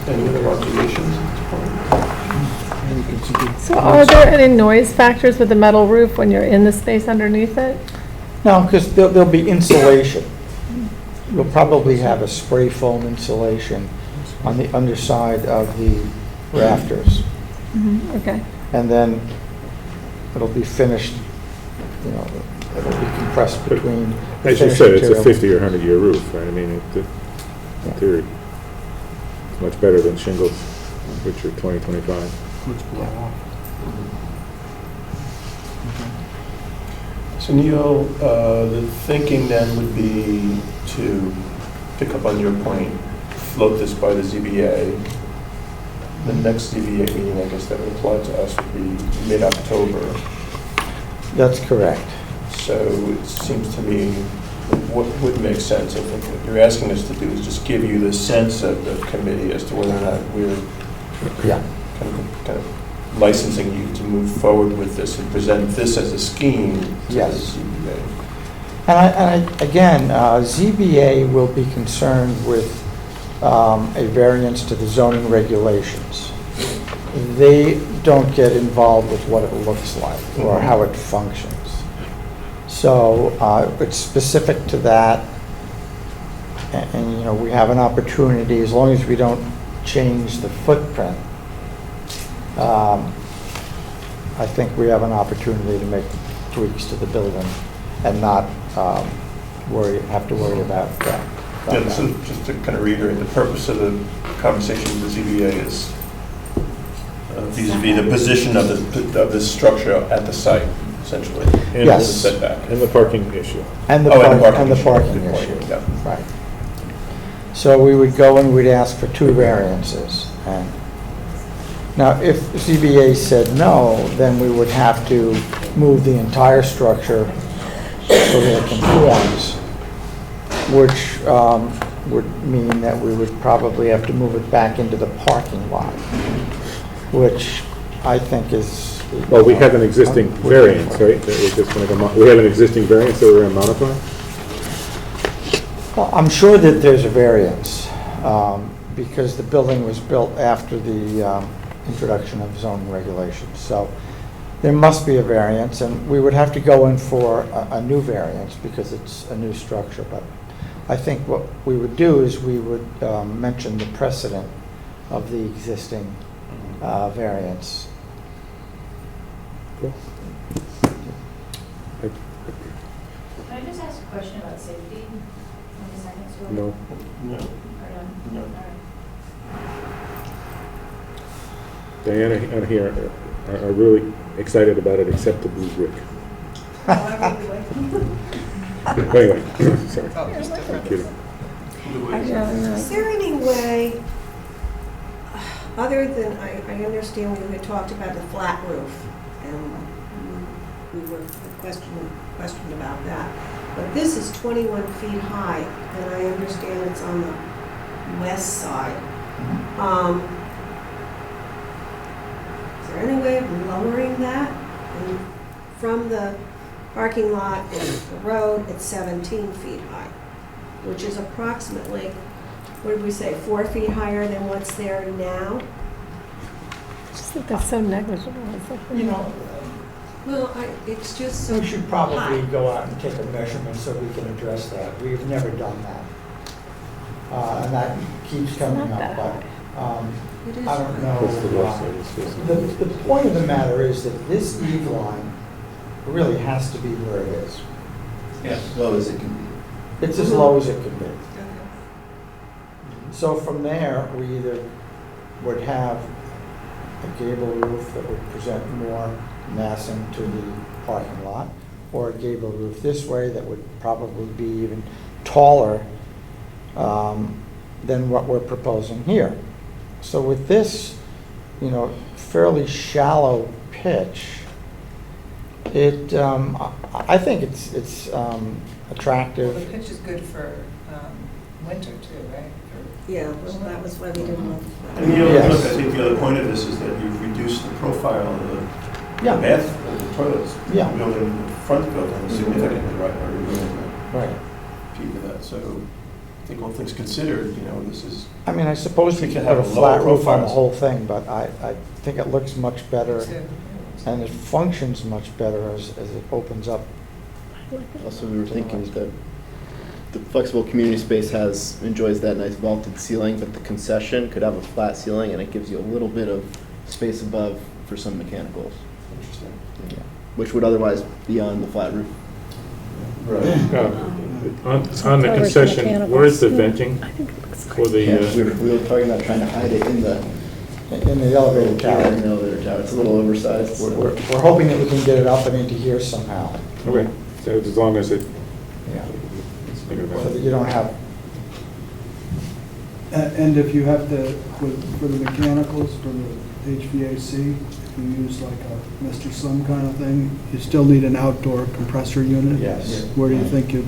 Any other observations? So are there any noise factors with the metal roof when you're in the space underneath it? No, because there'll be insulation. You'll probably have a spray foam insulation on the underside of the rafters. Okay. And then it'll be finished, you know, it'll be compressed between. the As you finished said, it's a material. 50 or 100-year roof, right? I mean, in theory, it's much better than shingles, which are 20, 25. So Neil, the thinking then would be to pick up on your point, float this by the ZBA. The next ZBA meeting, I guess that would apply to us, would be mid-October. That's correct. So it seems to me what would make sense, I think what you're asking us to do is just give you the sense of the committee as to whether or not we're kind of licensing you to move forward with this and present this as a scheme to Yes. the ZBA. And again, ZBA will be concerned with a variance to the zoning regulations. They don't get involved with what it looks like or how it functions. So it's specific to that. And, you know, we have an opportunity, as long as we don't change the footprint, I think we have an opportunity to make tweaks to the building and not have to worry about that. Yeah, so just to kind of reiterate, the purpose of the conversation with the ZBA is vis-a-vis the position of the structure at the site, essentially. And Yes. the setback. And the parking issue. And the parking parking issue. issue. Good point, yeah. Right. So we would go and we'd ask for 2 variances. And now, if ZBA said no, then we would have to move the entire structure so that it conforms, which would mean that we would probably have to move it back into the parking lot, which I think is... Well, we have an existing variance, right? That we're just going to we have an existing variance that we're going to modify? Well, I'm sure that there's a variance, because the building was built after the introduction of zoning regulations. So there must be a variance, and we would have to go in for a new variance because it's a new structure. But I think what we would do is we would mention the precedent of the existing variance. Cool. Can I just ask a question about safety? No. No. No. Diana and here are really excited about it, except the blue brick. Anyway, sorry. I'm kidding. Is there any way, other than, I understand we had talked about the flat roof, and we were questioned about that, but this is 21 feet high, and I understand it's on the west side. Is there any way of lowering that? And from the parking lot to the road, it's 17 feet high, which is approximately, what did we say, 4 feet higher than what's there now? I just think that's so negligible. It's like, You know, Well, it's just so we should probably high. go out and take a measurement so we can address that. We've never done that. And that keeps coming not up, that but It is I don't know. What's the west side? It's just- The point of the matter is that this eve line really has to be where it is. Yes. Low as it can be. It's as low as it can be. So from there, we either would have a gable roof that would present more massing to the parking lot, or a gable roof this way that would probably be even taller than what we're proposing here. So with this, you know, fairly shallow pitch, I think it's attractive. Well, the pitch is good for winter too, right? Yeah, well, that was why we didn't want. And the other, Yes. look, I think the other point of this is that you've reduced the profile of the Yeah. bath, of the toilets. Yeah. Building, the front building significantly, right, or removing Right. a peak of that. So I think all things considered, you know, this is, I mean, I suppose you You could can put a have flat lower roof on the profiles. whole thing, but I think it looks much better Too. and it functions much better as it opens up Also, we were thinking that the flexible community space enjoys that nice vaulted ceiling, but the concession could have a flat ceiling, and it gives you a little bit of space above for some mechanicals. Interesting. Yeah. Which would otherwise be on the flat roof. On the concession, where is the venting for the? We were talking about trying to hide it in the elevator tower. In the elevator tower. It's a little oversized. We're hoping that we can get it up and into here somehow. Okay, so as long as it. Yeah. So that you don't have. And if you have to, for the mechanicals, for the HVAC, if you use like a Mr. Sun kind of thing, you still need an outdoor compressor unit? Yes. Where do you think you?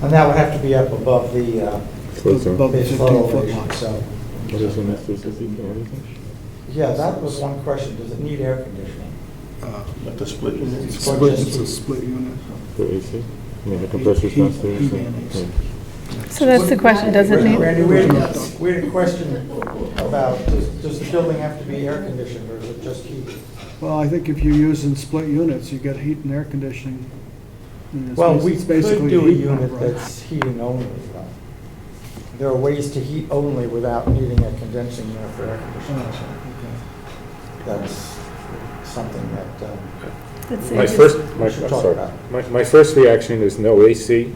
And that would have to be up above the Above the base flow 15-foot elevation, line. so. What is an SSC or anything? Yeah, that was one question. Does it need air conditioning? Like the split unit? It's a split unit. The AC? I mean, the compressor's downstairs. So that's the question, does it need? Randy, we had a question about, does the building have to be air conditioned or is it just heat? Well, I think if you're using split units, you get heat and air conditioning. And it's Well, basi- we it's could basically do a heat unit pump, right? that's heating only. though. There are ways to heat only without needing a condensing unit for air conditioning. That's something that My first reaction is no AC,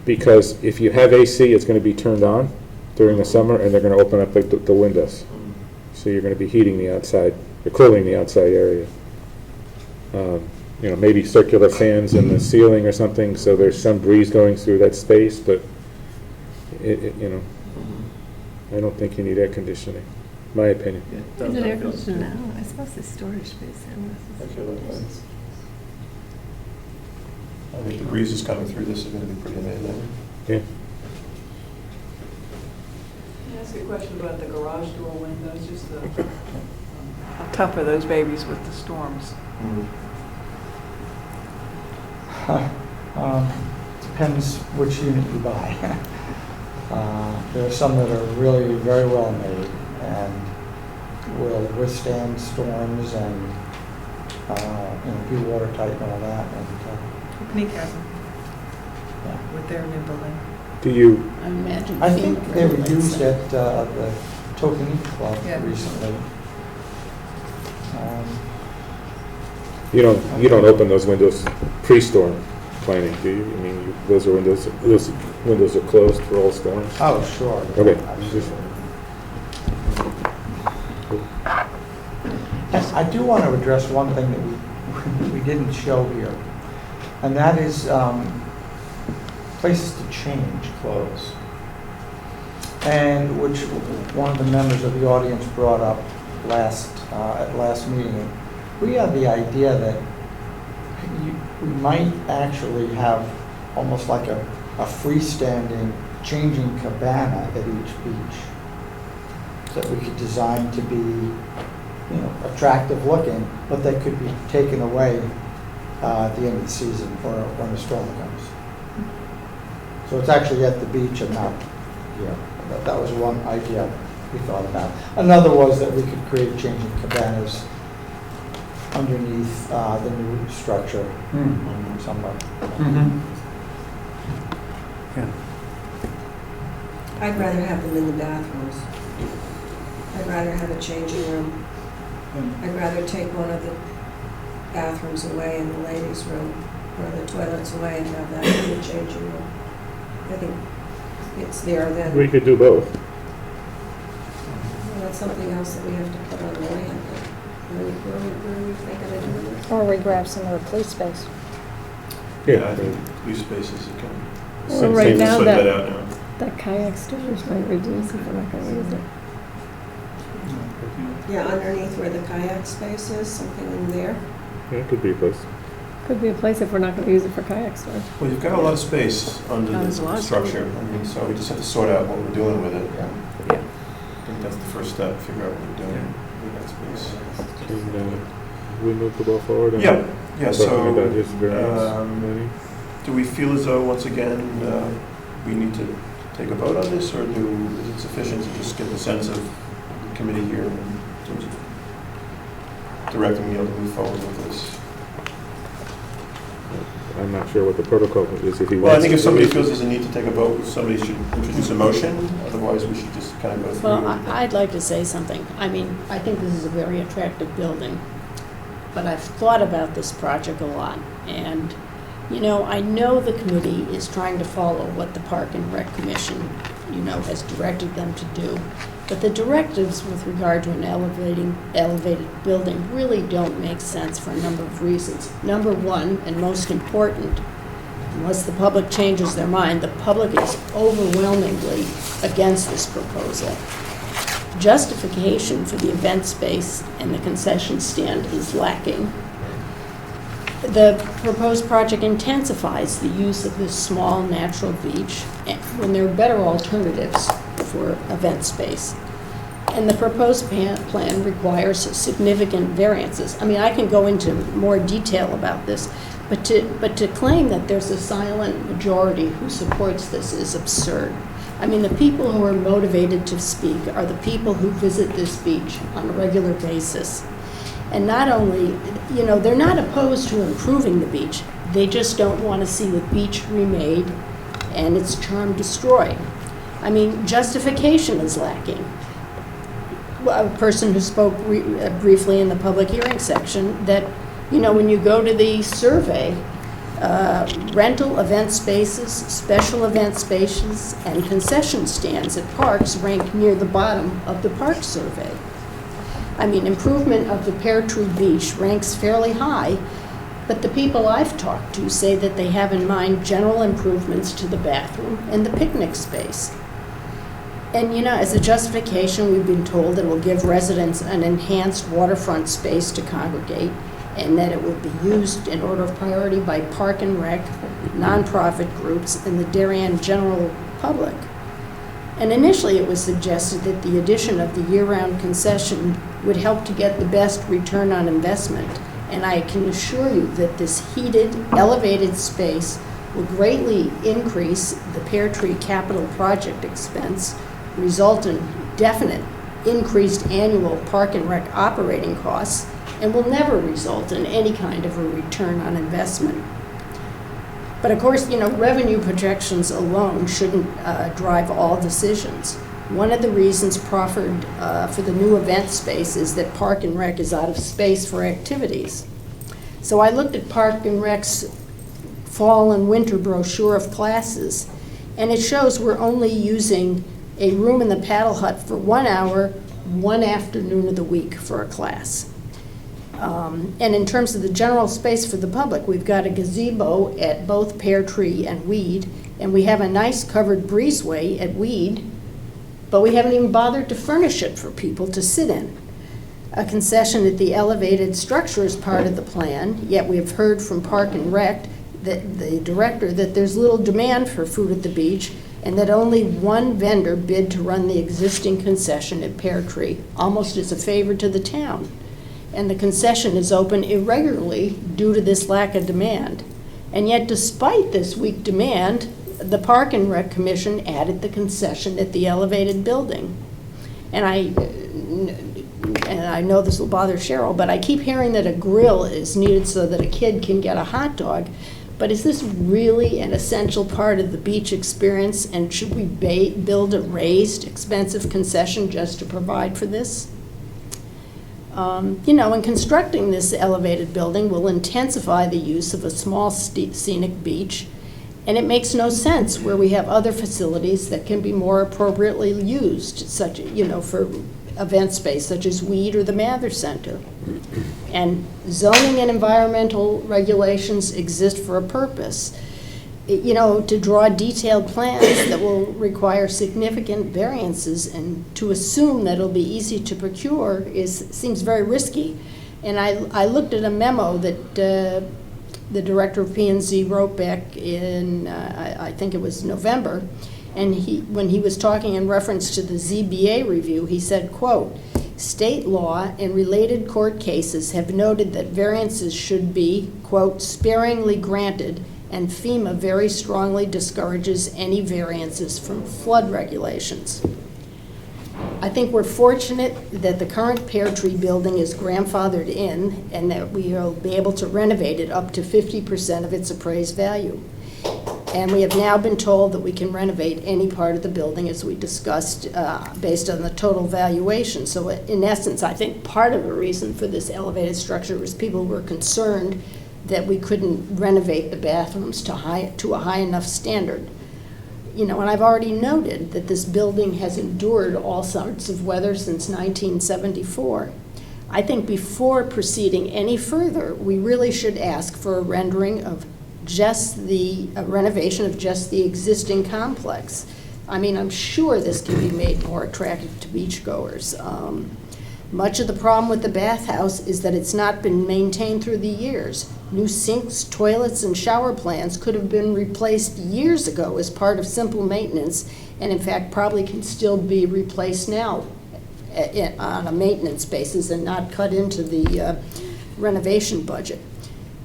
because if you have AC, it's going to be turned on during the summer, and they're going to open up the windows. So you're going to be heating the outside, or cooling the outside area. Maybe circular fans in the ceiling or something, so there's some breeze going through that space, but I don't think you need air conditioning, my opinion. Is it air conditioned now? I suppose the storage space. I feel that way. I think the breeze is coming through this is going to be pretty amazing. Yeah. Can I ask a question about the garage door windows, just how tough are those babies with the storms? Depends which unit you buy. There are some that are really very well made and will withstand storms and be watertight and all that. Nick has them. Yeah, with their new building. Do you? I imagine. I think they were used at the Tokenie Club recently. You don't open those windows pre-storm planning, do you? I mean, those windows are closed for all storms? Oh, sure. Okay. Yes, I do want to address one thing that we didn't show here, and that is places to change clothes. And which one of the members of the audience brought up at last meeting. We had the idea that we might actually have almost like a freestanding changing cabana at each beach that we could design to be, attractive looking, but that could be taken away at the end of the season or when the storm comes. So it's actually at the beach and not here. That was one idea we thought about. Another was that we could create changing cabanas underneath the new structure somewhere. Yeah. I'd rather have them in the bathrooms. I'd rather have a changing room. I'd rather take one of the bathrooms away in the ladies' room, or the toilets away and have that in the changing room. I think it's there then. We could do both. Well, that's something else that we have to put on the land. Where are we thinking of doing this? Or we grab some of the police space. Yeah, I think police spaces you can. Well, right now split that out now. that kayak storage might reduce if we're not going to use it. Yeah, underneath where the kayak space is, something in there. Yeah, it could be a place. Could be a place if we're not going to use it for kayak storage. Well, you've got a lot of space under There's a lot the of structure. I mean, so we just have to sort out what we're doing with it. Yeah. I think that's the first step, figure out what we're doing with that space. Can we move the ball forward? Yeah, so, Talking about his variance, maybe? do we feel as though, once again, we need to take a vote on this, or is it sufficient to just get the sense of the committee here in terms of directing me to move forward with this? I'm not sure what the protocol is if he wants. Well, I think if to- somebody feels there's a need to take a vote, somebody should introduce a motion, otherwise we should just kind of go through. Well, I'd like to say something. I mean, I think this is a very attractive building, but I've thought about this project a lot. And, you know, I know the committee is trying to follow what the Park and Rec Commission, you know, has directed them to do. But the directives with regard to an elevated building really don't make sense for a number of reasons. Number one, and most important, unless the public changes their mind, the public is overwhelmingly against this proposal. Justification for the event space and the concession stand is lacking. The proposed project intensifies the use of this small natural beach when there are better alternatives for event space. And the proposed plan requires significant variances. I mean, I can go into more detail about this, but to claim that there's a silent majority who supports this is absurd. I mean, the people who are motivated to speak are the people who visit this beach on a regular basis. And not only, you know, they're not opposed to improving the beach, they just don't want to see the beach remade and its charm destroyed. I mean, justification is lacking. A person who spoke briefly in the public hearing section that, you know, when you go to the survey, rental event spaces, special event spaces, and concession stands at parks rank near the bottom of the park survey. I mean, improvement of the Pear Tree Beach ranks fairly high, but the people I've talked to say that they have in mind general improvements to the bathroom and the picnic space. And, you know, as a justification, we've been told that it will give residents an enhanced waterfront space to congregate, and that it will be used in order of priority by Park and Rec, nonprofit groups, and the Darien general public. And initially, it was suggested that the addition of the year-round concession would help to get the best return on investment. And I can assure you that this heated, elevated space will greatly increase the Pear Tree capital project expense, result in definite increased annual Park and Rec operating costs, and will never result in any kind of a return on investment. But of course, you know, revenue projections alone shouldn't drive all decisions. One of the reasons proffered for the new event space is that Park and Rec is out of space for activities. So I looked at Park and Rec's fall and winter brochure of classes, and it shows we're only using a room in the paddle hut for 1 hour, one afternoon of the week for a class. And in terms of the general space for the public, we've got a gazebo at both Pear Tree and Weed, and we have a nice covered breezeway at Weed, but we haven't even bothered to furnish it for people to sit in. A concession at the elevated structure is part of the plan, yet we have heard from Park and Rec, that the director, that there's little demand for food at the beach, and that only one vendor bid to run the existing concession at Pear Tree, almost as a favor to the town. And the concession is open irregularly due to this lack of demand. And yet, despite this weak demand, the Park and Rec Commission added the concession at the elevated building. And I know this will bother Cheryl, but I keep hearing that a grill is needed so that a kid can get a hot dog. But is this really an essential part of the beach experience? And should we build a raised, expensive concession just to provide for this? You know, in constructing this elevated building will intensify the use of a small scenic beach, and it makes no sense where we have other facilities that can be more appropriately used, such, you know, for event space, such as Weed or the Mather Center. And zoning and environmental regulations exist for a purpose. You know, to draw detailed plans that will require significant variances and to assume that it'll be easy to procure seems very risky. And I looked at a memo that the director of P&Z wrote back in, I think it was November, and when he was talking in reference to the ZBA review, he said, quote, "State law and related court cases have noted that variances should be, quote, sparingly granted, and FEMA very strongly discourages any variances from flood regulations." I I think we're fortunate that the current Pear Tree building is grandfathered in and that we will be able to renovate it up to 50% of its appraised value. And we have now been told that we can renovate any part of the building, as we discussed, based on the total valuation. So in essence, I think part of the reason for this elevated structure was people were concerned that we couldn't renovate the bathrooms to a high enough standard. You know, and I've already noted that this building has endured all sorts of weather since 1974. I think before proceeding any further, we really should ask for a rendering of just the renovation of just the existing complex. I mean, I'm sure this can be made more attractive to beachgoers. Much of the problem with the bathhouse is that it's not been maintained through the years. New sinks, toilets, and shower plans could have been replaced years ago as part of simple maintenance, and in fact probably can still be replaced now on a maintenance basis and not cut into the renovation budget.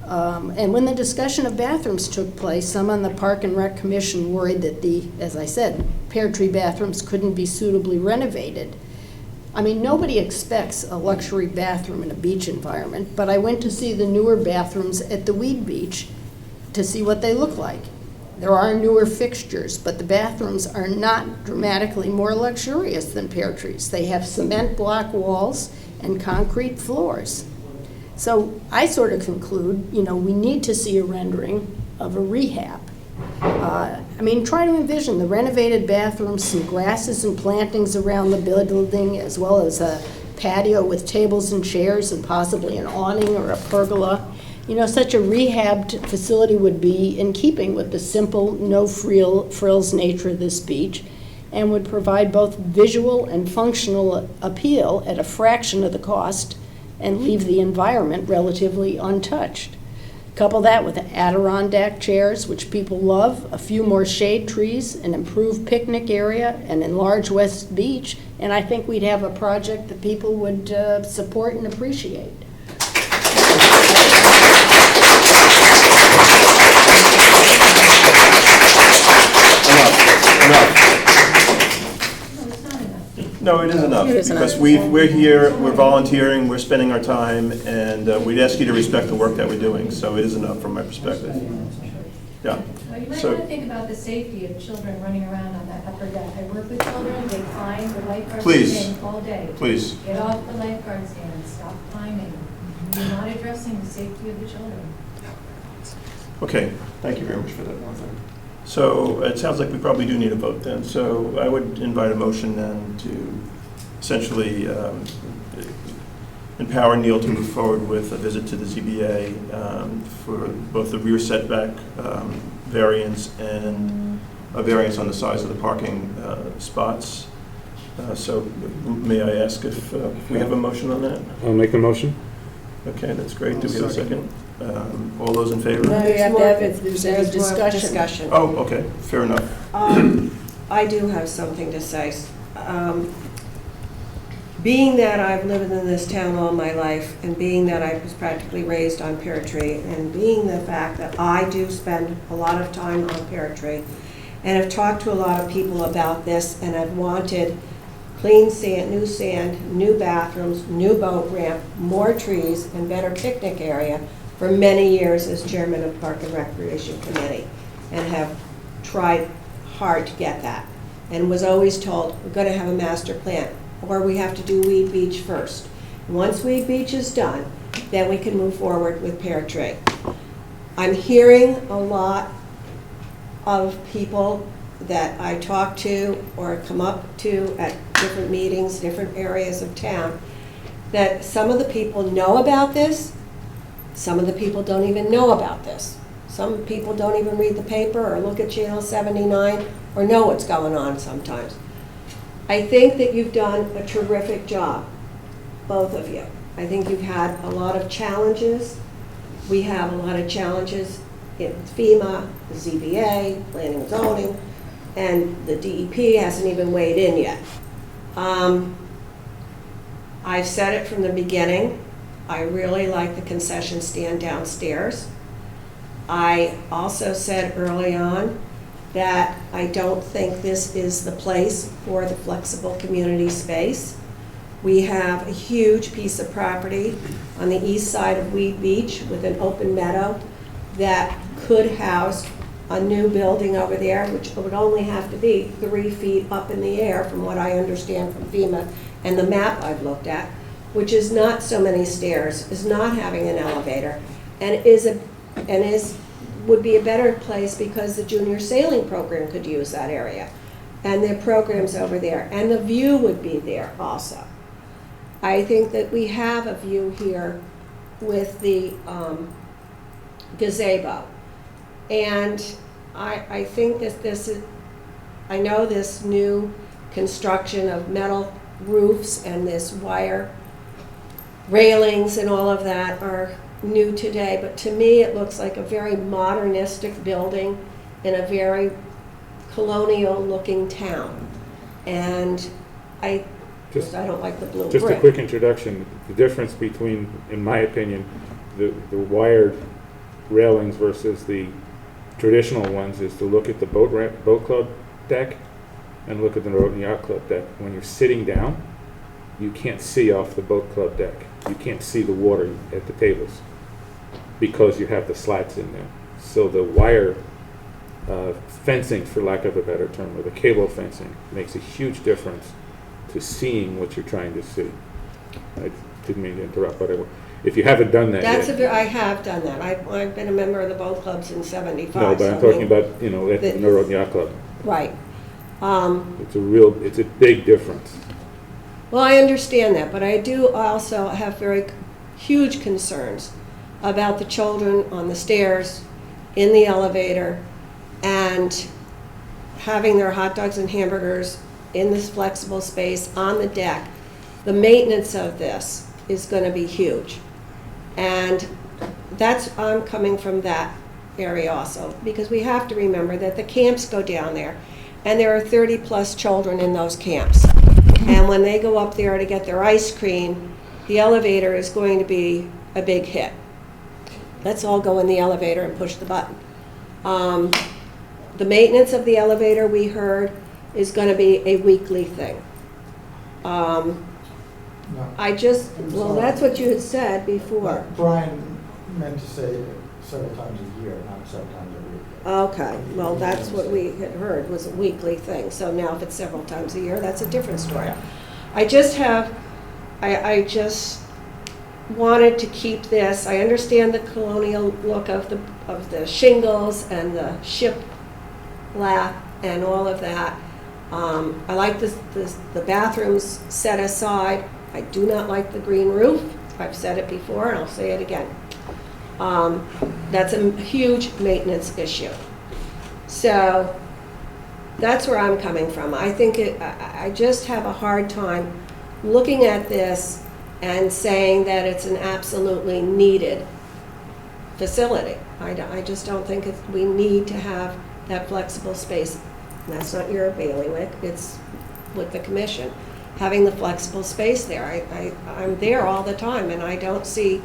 And when the discussion of bathrooms took place, some on the Park and Rec Commission worried that as I said, Pear Tree bathrooms couldn't be suitably renovated. I mean, nobody expects a luxury bathroom in a beach environment, but I went to see the newer bathrooms at the Weed Beach to see what they look like. There are newer fixtures, but the bathrooms are not dramatically more luxurious than Pear Tree's. They have cement block walls and concrete floors. So I sort of conclude, you know, we need to see a rendering of a rehab. I mean, try to envision the renovated bathrooms, some grasses and plantings around the building, as well as a patio with tables and chairs and possibly an awning or a pergola. You know, such a rehabbed facility would be in keeping with the simple, no-frills nature of this beach and would provide both visual and functional appeal at a fraction of the cost and leave the environment relatively untouched. Couple that with Adirondack chairs, which people love, a few more shade trees, an improved picnic area, an enlarged West Beach, and I think we'd have a project that people would support and appreciate. Enough. No, it is enough, It is because enough. we're here, we're volunteering, we're spending our time, and we'd ask you to respect the work that we're doing, so it is enough from my perspective. Yeah. Well, you might So- want to think about the safety of children running around on that upper deck. I work with children, they climb the lifeguard Please. stand all day. Please. Get off the lifeguard stand, stop climbing. You're not addressing the safety of the children. Okay, thank you very much for that. So it sounds like we probably do need a vote then. So I would invite a motion then to essentially empower Neil to move forward with a visit to the ZBA for both the rear setback variance and a variance on the size of the parking spots. So may I ask if we have a motion on that? I'll make a motion. Okay, that's great. Do we have a second? All those in favor? No, you have to have, if there's any There's more discussion. Oh, okay, fair enough. I do have something to say. Being that I've lived in this town all my life, and being that I was practically raised on Pear Tree, and being the fact that I do spend a lot of time on Pear Tree, and I've talked to a lot of people about this, and I've wanted clean sand, new bathrooms, new boat ramp, more trees, and better picnic area for many years as chairman of Park and Recreation Committee, and have tried hard to get that, and was always told, we're going to have a master plan, or we have to do Weed Beach first. Once Weed Beach is done, then we can move forward with Pear Tree. I'm hearing a lot of people that I talk to or come up to at different meetings, different areas of town, that some of the people know about this, some of the people don't even know about this. Some people don't even read the paper or look at Channel 79 or know what's going on sometimes. I think that you've done a terrific job, both of you. I think you've had a lot of challenges. We have a lot of challenges in FEMA, the ZBA, planning and zoning, and the DEP hasn't even weighed in yet. I've said it from the beginning. I really like the concession stand downstairs. I also said early on that I don't think this is the place for the flexible community space. We have a huge piece of property on the east side of Weed Beach with an open meadow that could house a new building over there, which would only have to be 3 feet up in the air, from what I understand from FEMA and the map I've looked at, which is not so many stairs, is not having an elevator, and would be a better place because the junior sailing program could use that area, and their programs over there, and the view would be there also. I think that we have a view here with the gazebo. And I think that this is, I know this new construction of metal roofs and this wire railings and all of that are new today, but to me it looks like a very modernistic building in a very colonial looking town. And I don't like the blue brick. Just a quick introduction. The difference between, in my opinion, the wired railings versus the traditional ones is to look at the boat club deck and look at the Road and Yacht Club deck. When you're sitting down, you can't see off the boat club deck. You can't see the water at the tables because you have the slats in there. So the wire fencing, for lack of a better term, or the cable fencing makes a huge difference to seeing what you're trying to see. I didn't mean to interrupt, but if you haven't done that yet. I have done that. I've been a member of the boat clubs in '75. No, but I'm talking about, at the Road and Yacht Club. Right. It's a big difference. Well, I understand that, but I do also have very huge concerns about the children on the stairs, in the elevator, and having their hot dogs and hamburgers in this flexible space on the deck. The maintenance of this is going to be huge. And I'm coming from that area also, because we have to remember that the camps go down there, and there are 30-plus children in those camps. And when they go up there to get their ice cream, the elevator is going to be a big hit. Let's all go in the elevator and push the button. The maintenance of the elevator, we heard, is going to be a weekly thing. No. That's what you had said before. Brian meant to say several times a year, not several times a week. Okay, well, that's what we had heard, was a weekly thing. So now if it's several times a year, that's a different story. I just wanted to keep this. I understand the colonial look of the shingles and the ship lap and all of that. I like the bathrooms set aside. I do not like the green roof. I've said it before and I'll say it again. That's a huge maintenance issue. So that's where I'm coming from. I think I just have a hard time looking at this and saying that it's an absolutely needed facility. I just don't think we need to have that flexible space. That's not your bailiwick, it's with the commission. Having the flexible space there. I'm there all the time, and I don't see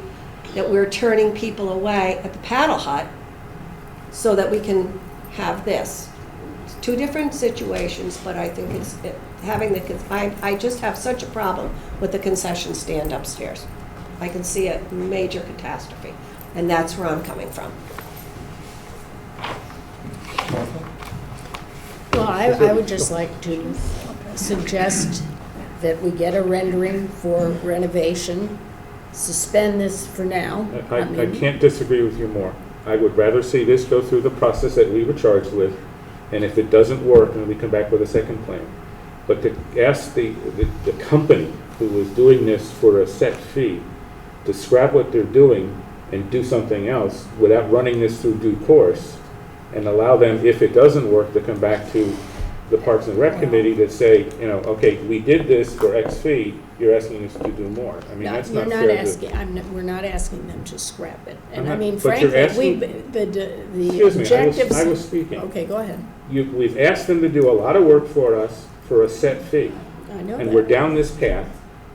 that we're turning people away at the paddle hut so that we can have this. It's two different situations, but I think I just have such a problem with the concession stand upstairs. I can see a major catastrophe, and that's where I'm coming from. Well, I would just like to suggest that we get a rendering for renovation, suspend this for now. I can't disagree with you more. I would rather see this go through the process that we were charged with, and if it doesn't work, then we come back with a second plan. But to ask the company who was doing this for a set fee to scrap what they're doing and do something else without running this through due course, and allow them, if it doesn't work, to come back to the Parks and Rec Committee to say, okay, we did this for X fee, you're asking us to do more. I mean, that's not fair. We're not asking them to scrap it. And I'm I mean, not- but frankly, you're the Excuse me, objectives. I was speaking. Okay, go ahead. We've asked them to do a lot of work for us for a set fee. I know And that. we're down this path,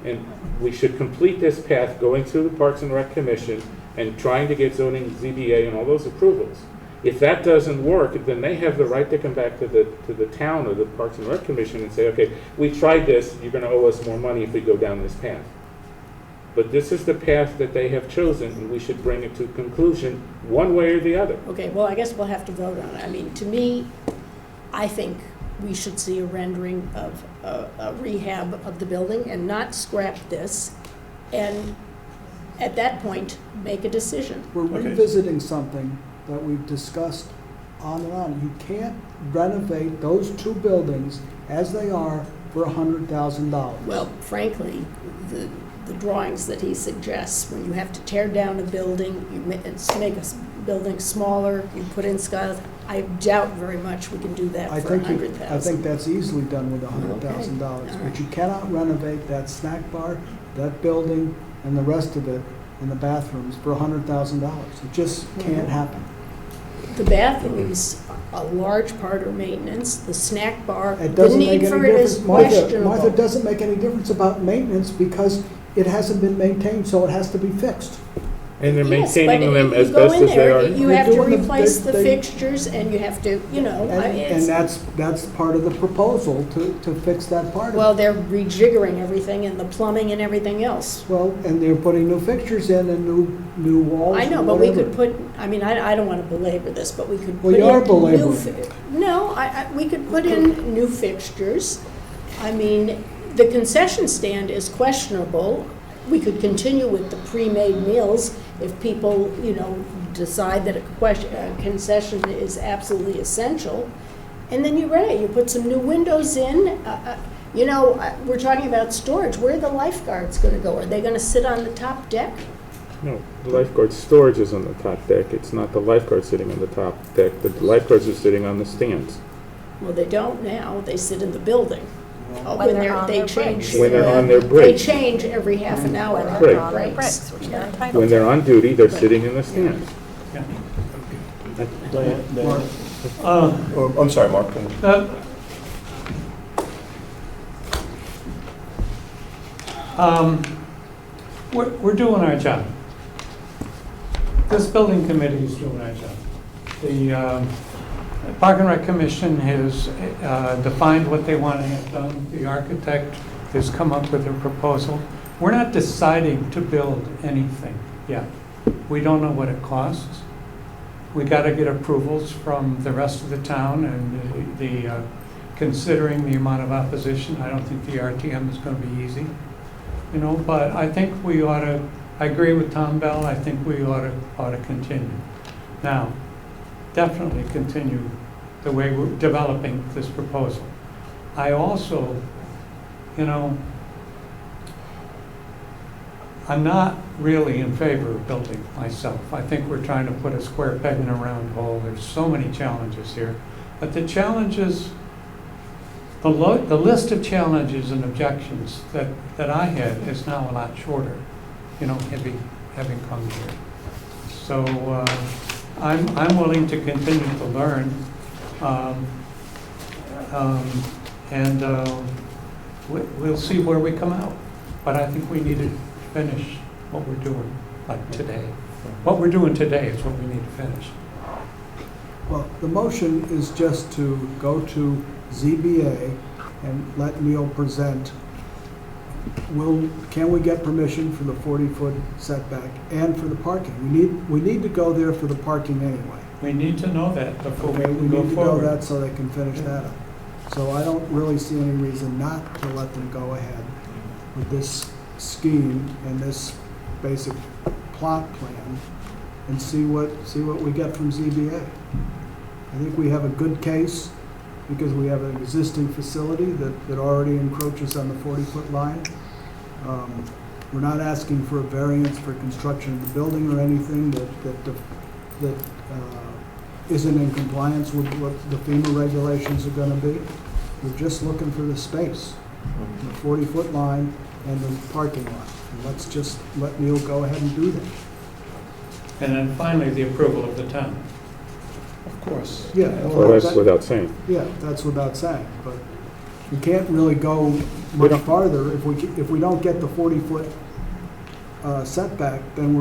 and we should complete this path going through the Parks and Rec Commission and trying to get zoning, ZBA, and all those approvals. If that doesn't work, then they have the right to come back to the town or the Parks and Rec Commission and say, okay, we tried this, you're gonna owe us more money if we go down this path. But this is the path that they have chosen, and we should bring it to conclusion one way or the other. Okay, well, I guess we'll have to vote on it. I mean, to me, I think we should see a rendering of a rehab of the building and not scrap this, and at that point, make a decision. We're revisiting something that we've discussed on and on. You can't renovate those two buildings as they are for $100,000. Well, frankly, the drawings that he suggests, when you have to tear down a building, you make a building smaller, you put in skies, I doubt very much we can do that for $100,000. I think that's easily done with $100,000. Okay. But you cannot renovate that snack bar, that building, and the rest of it, and the bathrooms for $100,000. It just can't happen. The bathrooms, a large part are maintenance, the snack bar, It the doesn't make need any for it is difference. Martha, questionable. Martha, it doesn't make any difference about maintenance because it hasn't been maintained, so it has to be fixed. And they're Yes, maintaining but them you as go best in as they there, are. You have to They're doing replace the they- fixtures and you have to, you know, I mean, And it's, that's part of the proposal to fix that part of it. well, they're rejiggering everything and the plumbing and everything else. Well, and they're putting new fixtures in and new walls. I know, and but we whatever. could put, I mean, I don't want to belabor this, but we could Well, put you are in new. belaboring it. No, we could put in new fixtures. I mean, the concession stand is questionable. We could continue with the pre-made meals if people, you know, decide that a concession is absolutely essential. And then you're right, you put some new windows in. You know, we're talking about storage. Where are the lifeguards going to go? Are they going to sit on the top deck? No, the lifeguard storage is on the top deck. It's not the lifeguard sitting on the top deck. The lifeguards are sitting on the stands. Well, they don't now. They sit in the building. When they're on they their change. breaks. When they're on their They breaks. change every half an hour When on they're their on their breaks. breaks, which they're entitled When they're to. on duty, they're sitting in the stands. I'm sorry, Mark. We're doing our job. This building committee is doing our job. The Park and Rec Commission has defined what they want to have done. The architect has come up with a proposal. We're not deciding to build anything yet. We don't know what it costs. We got to get approvals from the rest of the town, and considering the amount of opposition, I don't think the RTM is going to be easy. You know, but I think we ought to, I agree with Tom Bell, I think we ought to continue. Now, definitely continue the way we're developing this proposal. I also, you know, I'm not really in favor of building myself. I think we're trying to put a square peg in a round hole. There's so many challenges here. But the challenges, the list of challenges and objections that I had is now a lot shorter, you know, having come here. So I'm willing to continue to learn, and we'll see where we come out. But I think we need to finish what we're doing, like today. What we're doing today is what we need to finish. Well, the motion is just to go to ZBA and let Neil present. Can we get permission for the 40-foot setback and for the parking? We need to go there for the parking anyway. We need to know that before we Okay, can go need to know forward. that so they can finish that up. So I don't really see any reason not to let them go ahead with this scheme and this basic plot plan and see what we get from ZBA. I think we have a good case because we have an existing facility that already encroaches on the 40-foot line. We're not asking for a variance for construction of the building or anything that isn't in compliance with what the FEMA regulations are going to be. We're just looking for the space, the 40-foot line and the parking lot. And let's just let Neil go ahead and do that. And then finally, the approval of the town. Of course. Yeah. Well, that's without saying. Yeah, that's without saying, but we can't really go much farther. If we don't get the 40-foot setback, then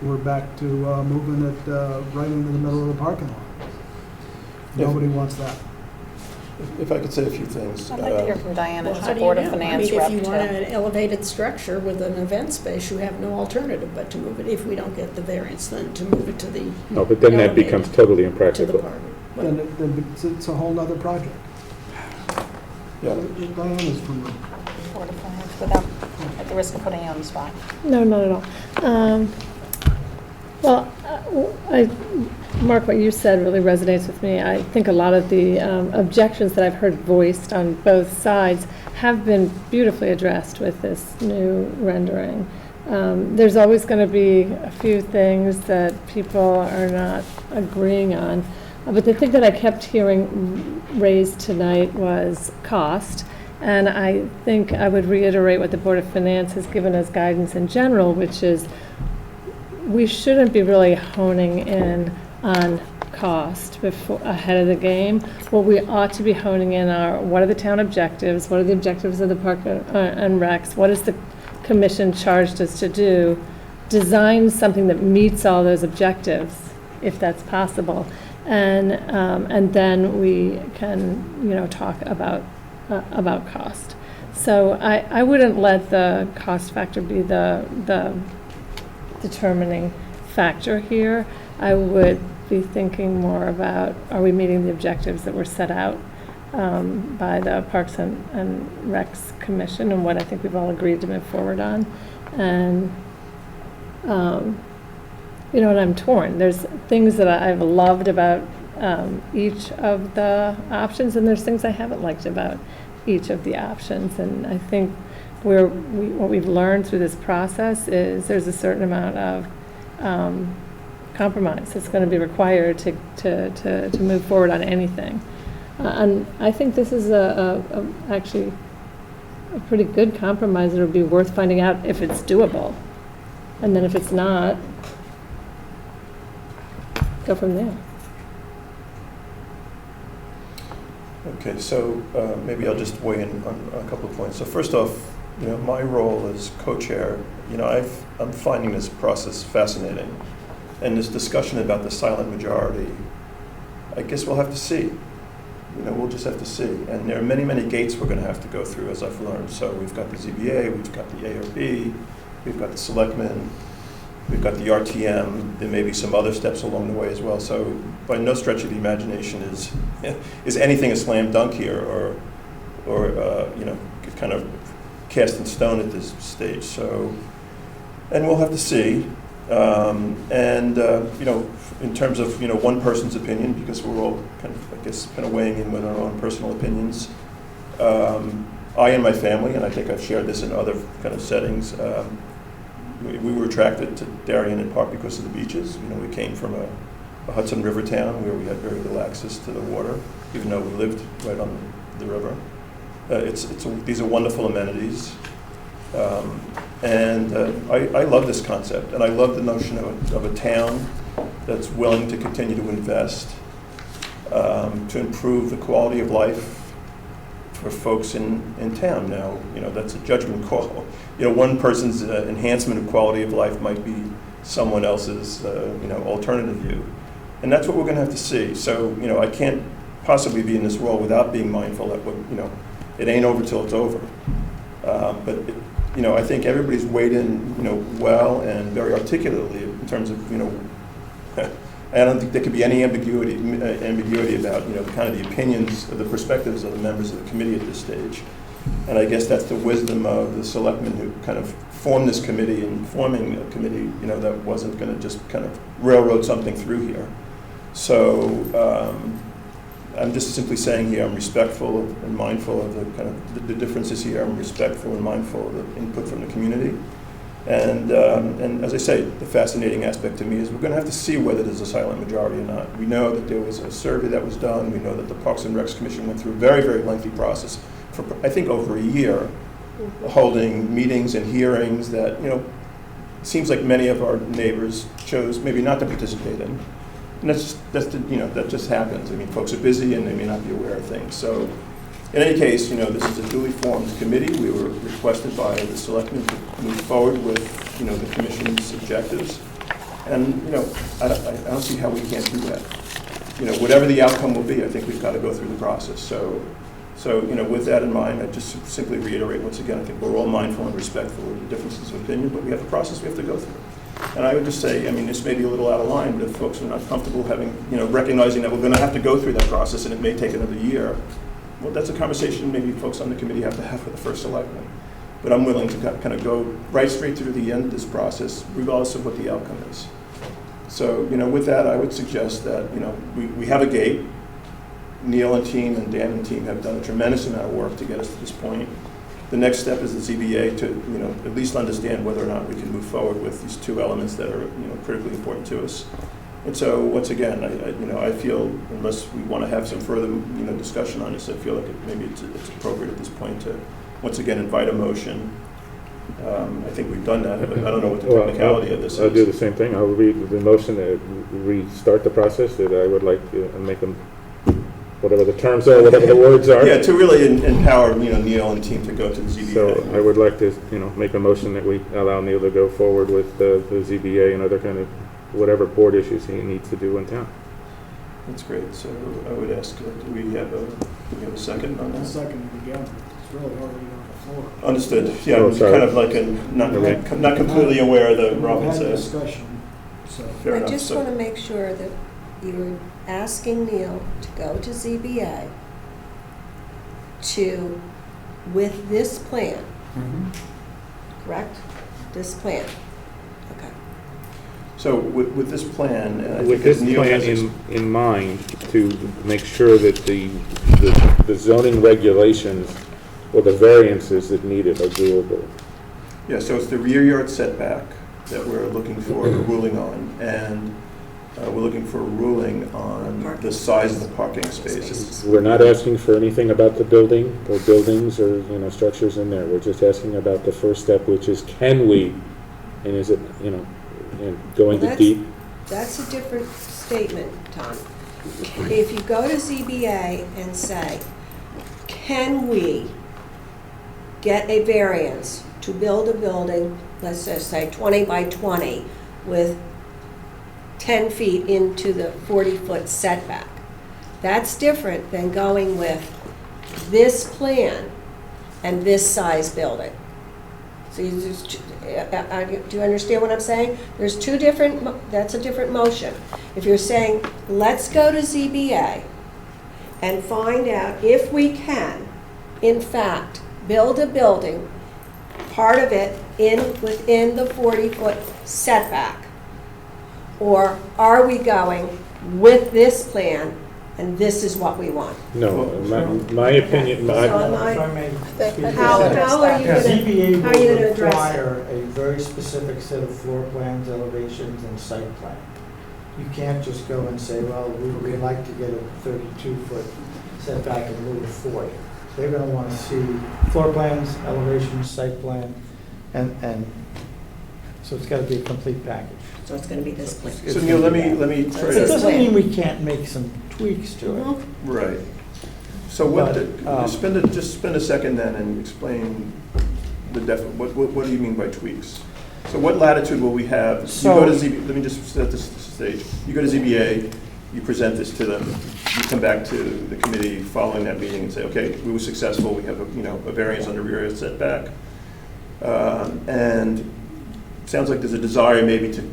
we're back to moving it right into the middle of the parking lot. Nobody wants that. If I could say a few things. I'd like to hear from Diana, Well, as how a do you Board of know? Finance I rep. mean, if you want too. an elevated structure with an event space, you have no alternative but to move it, if we don't get the variance, then to move it to the. No, but then that elevated becomes totally To the impractical. park. Then it's a whole other project. Yeah. Diana's from the Board of Finance, without, at the risk of putting you on the spot. No, not at all. Well, Mark, what you said really resonates with me. I think a lot of the objections that I've heard voiced on both sides have been beautifully addressed with this new rendering. There's always going to be a few things that people are not agreeing on. But the thing that I kept hearing raised tonight was cost. And I think I would reiterate what the Board of Finance has given us guidance in general, which is we shouldn't be really honing in on cost ahead of the game. What we ought to be honing in are, what are the town objectives? What are the objectives of the park and recs? What is the commission charged us to do? Design something that meets all those objectives, if that's possible. And then we can, talk about cost. So I wouldn't let the cost factor be the determining factor here. I would be thinking more about, are we meeting the objectives that were set out by the Parks and Recs Commission, and what I think we've all agreed to move forward on. And, and I'm torn. There's things that I've loved about each of the options, and there's things I haven't liked about each of the options. And I think what we've learned through this process is there's a certain amount of compromise that's going to be required to move forward on anything. And I think this is actually a pretty good compromise. It'll be worth finding out if it's doable. And then if it's not, go from there. Okay, so maybe I'll just weigh in on a couple of points. So first off, my role as co-chair, I'm finding this process fascinating. And this discussion about the silent majority, I guess we'll have to see. We'll just have to see. And there are many, many gates we're going to have to go through, as I've learned. So we've got the ZBA, we've got the ARB, we've got the selectmen, we've got the RTM. There may be some other steps along the way as well. So by no stretch of the imagination is anything a slam dunk here, or kind of cast in stone at this stage. So, and we'll have to see. In terms of one person's opinion, because we're all kind of weighing in with our own personal opinions. I and my family, and I think I've shared this in other kind of settings, we were attracted to Darien in part because of the beaches. We came from a Hudson River town where we had very little access to the water, even though we lived right on the river. These are wonderful amenities. I love this concept, and I love the notion of a town that's willing to continue to invest to improve the quality of life for folks in town. Now, that's a judgment call. One person's enhancement of quality of life might be someone else's, alternative view. And that's what we're going to have to see. So, I can't possibly be in this role without being mindful that, it ain't over till it's over. I think everybody's weighed in, well and very articulately in terms of, I don't think there could be any ambiguity about, kind of the opinions, the perspectives of the members of the committee at this stage. And I guess that's the wisdom of the selectmen who kind of formed this committee, and forming a committee, that wasn't going to just kind of railroad something through here. So I'm just simply saying here, I'm respectful and mindful of the kind of the differences here. I'm respectful and mindful of the input from the community. And as I say, the fascinating aspect to me is we're going to have to see whether there's a silent majority or not. We know that there was a survey that was done. We know that the Parks and Recs Commission went through a very, very lengthy process for, I think, over a year, holding meetings and hearings that, seems like many of our neighbors chose maybe not to participate in. And that just happens. I mean, folks are busy and they may not be aware of things. So in any case, this is a duly formed committee. We were requested by the selectmen to move forward with, the commission's objectives. And, I don't see how we can't do that. whatever the outcome will be, I think we've got to go through the process. So, with that in mind, I just simply reiterate once again, I think we're all mindful and respectful of the differences of opinion, but we have a process we have to go through. And I would just say, this may be a little out of line, but if folks are not comfortable having, recognizing that we're going to have to go through that process and it may take another year, well, that's a conversation maybe folks on the committee have to have with the first selectman. But I'm willing to kind of go right straight through the end of this process, regardless of what the outcome is. So, with that, I would suggest that, we have a gate. Neil and team and Dan and team have done a tremendous amount of work to get us to this point. The next step is the ZBA to, at least understand whether or not we can move forward with these two elements that are, critically important to us. And so, once again, I feel, unless we want to have some further, discussion on this, I feel like maybe it's appropriate at this point to, once again, invite a motion. I think we've done that, but I don't know what the technicality of this is. I'll do the same thing. I'll read the motion to restart the process, that I would like to make them, whatever the terms are, whatever the words are. Yeah, to really empower, Neil and team to go to the ZBA. So I would like to, make a motion that we allow Neil to go forward with the ZBA and other kind of whatever board issues he needs to do in town. That's great. So I would ask, do we have a second on that? Second again. It's really already on the floor. Understood. Yeah, Oh, I'm sorry. kind of like not completely aware of the Robin We've had says. discussion, so. Fair I enough. just So- want to make sure that you're asking Neil to go to ZBA with this plan, correct? This plan. Okay. So with this plan, and I With think this as Neil plan has in mind, to make sure that the zoning regulations or the variances that needed are doable. Yeah, so it's the rear yard setback that we're looking for a ruling on, and we're looking for a ruling on the size of the parking spaces. We're not asking for anything about the building or buildings or, structures in there. We're just asking about the first step, which is, can we, and is it, and going to deep. That's a different statement, Tom. If you go to ZBA and say, can we get a variance to build a building, let's just say 20 by 20, with 10 feet into the 40-foot setback. That's different than going with this plan and this size building. So do you understand what I'm saying? There's two different, that's a different motion. If you're saying, let's go to ZBA and find out if we can, in fact, build a building, part of it within the 40-foot setback, or are we going with this plan and this is what we want? No, my opinion, So am If I I- may speak How to that. are you gonna- ZBA how are you will gonna address it? require a very specific set of floor plans, elevations, and site plan. You can't just go and say, well, we'd like to get a 32-foot setback and move to 40. They're gonna wanna see floor plans, elevations, site plan, and so it's gotta be a complete package. So it's going to be this plan. So Neil, let me try It to. doesn't mean we can't make some tweaks to it. Right. So just spend a second then and explain what do you mean by tweaks? So what latitude will we have? You go to ZBA, let me just set this stage. You go to ZBA, you present this to them, you come back to the committee following that meeting and say, okay, we were successful, we have a variance on the rear yard setback. And it sounds like there's a desire maybe to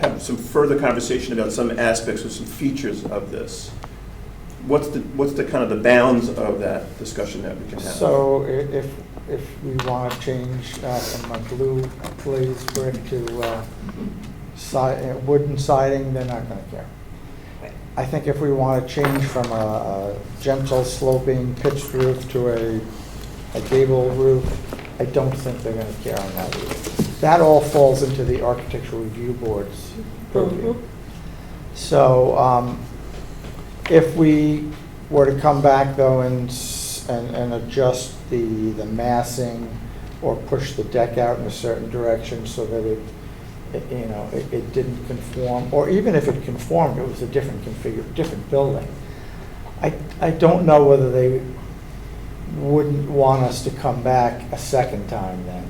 have some further conversation about some aspects or some features of this. What's the kind of the bounds of that discussion that we can have? So if we want to change from a blue glazed brick to wooden siding, they're not going to care. I think if we want to change from a gentle sloping pitched roof to a gable roof, I don't think they're going to care on that either. That all falls into the Architectural Review Board's purview. So if we were to come back though and adjust the massing or push the deck out in a certain direction so that it didn't conform, or even if it conformed, it was a different building. I don't know whether they wouldn't want us to come back a second time then.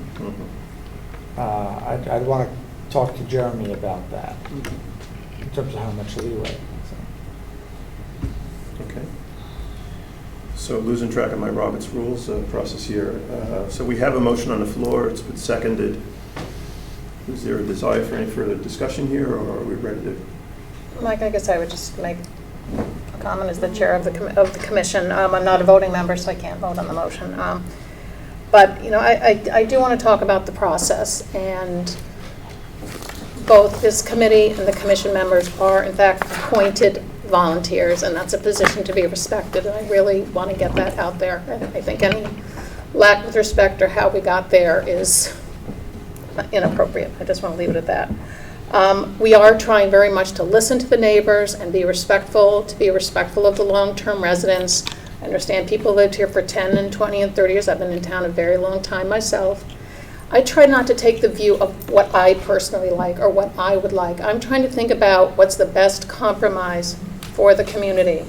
I'd want to talk to Jeremy about that in terms of how much leeway. So losing track of my Robert's Rules process here. So we have a motion on the floor. It's been seconded. Is there a desire for any further discussion here, or are we ready to? Mike, I guess I would just make a comment as the chair of the commission. I'm not a voting member, so I can't vote on the motion. But, you know, I do want to talk about the process, and both this committee and the commission members are, in fact, appointed volunteers, and that's a position to be respected, and I really want to get that out there. And I think any lack of respect or how we got there is inappropriate. I just want to leave it at that. We are trying very much to listen to the neighbors and be respectful of the long-term residents. I understand people lived here for 10 and 20 and 30 years. I've been in town a very long time myself. I try not to take the view of what I personally like or what I would like. I'm trying to think about what's the best compromise for the community.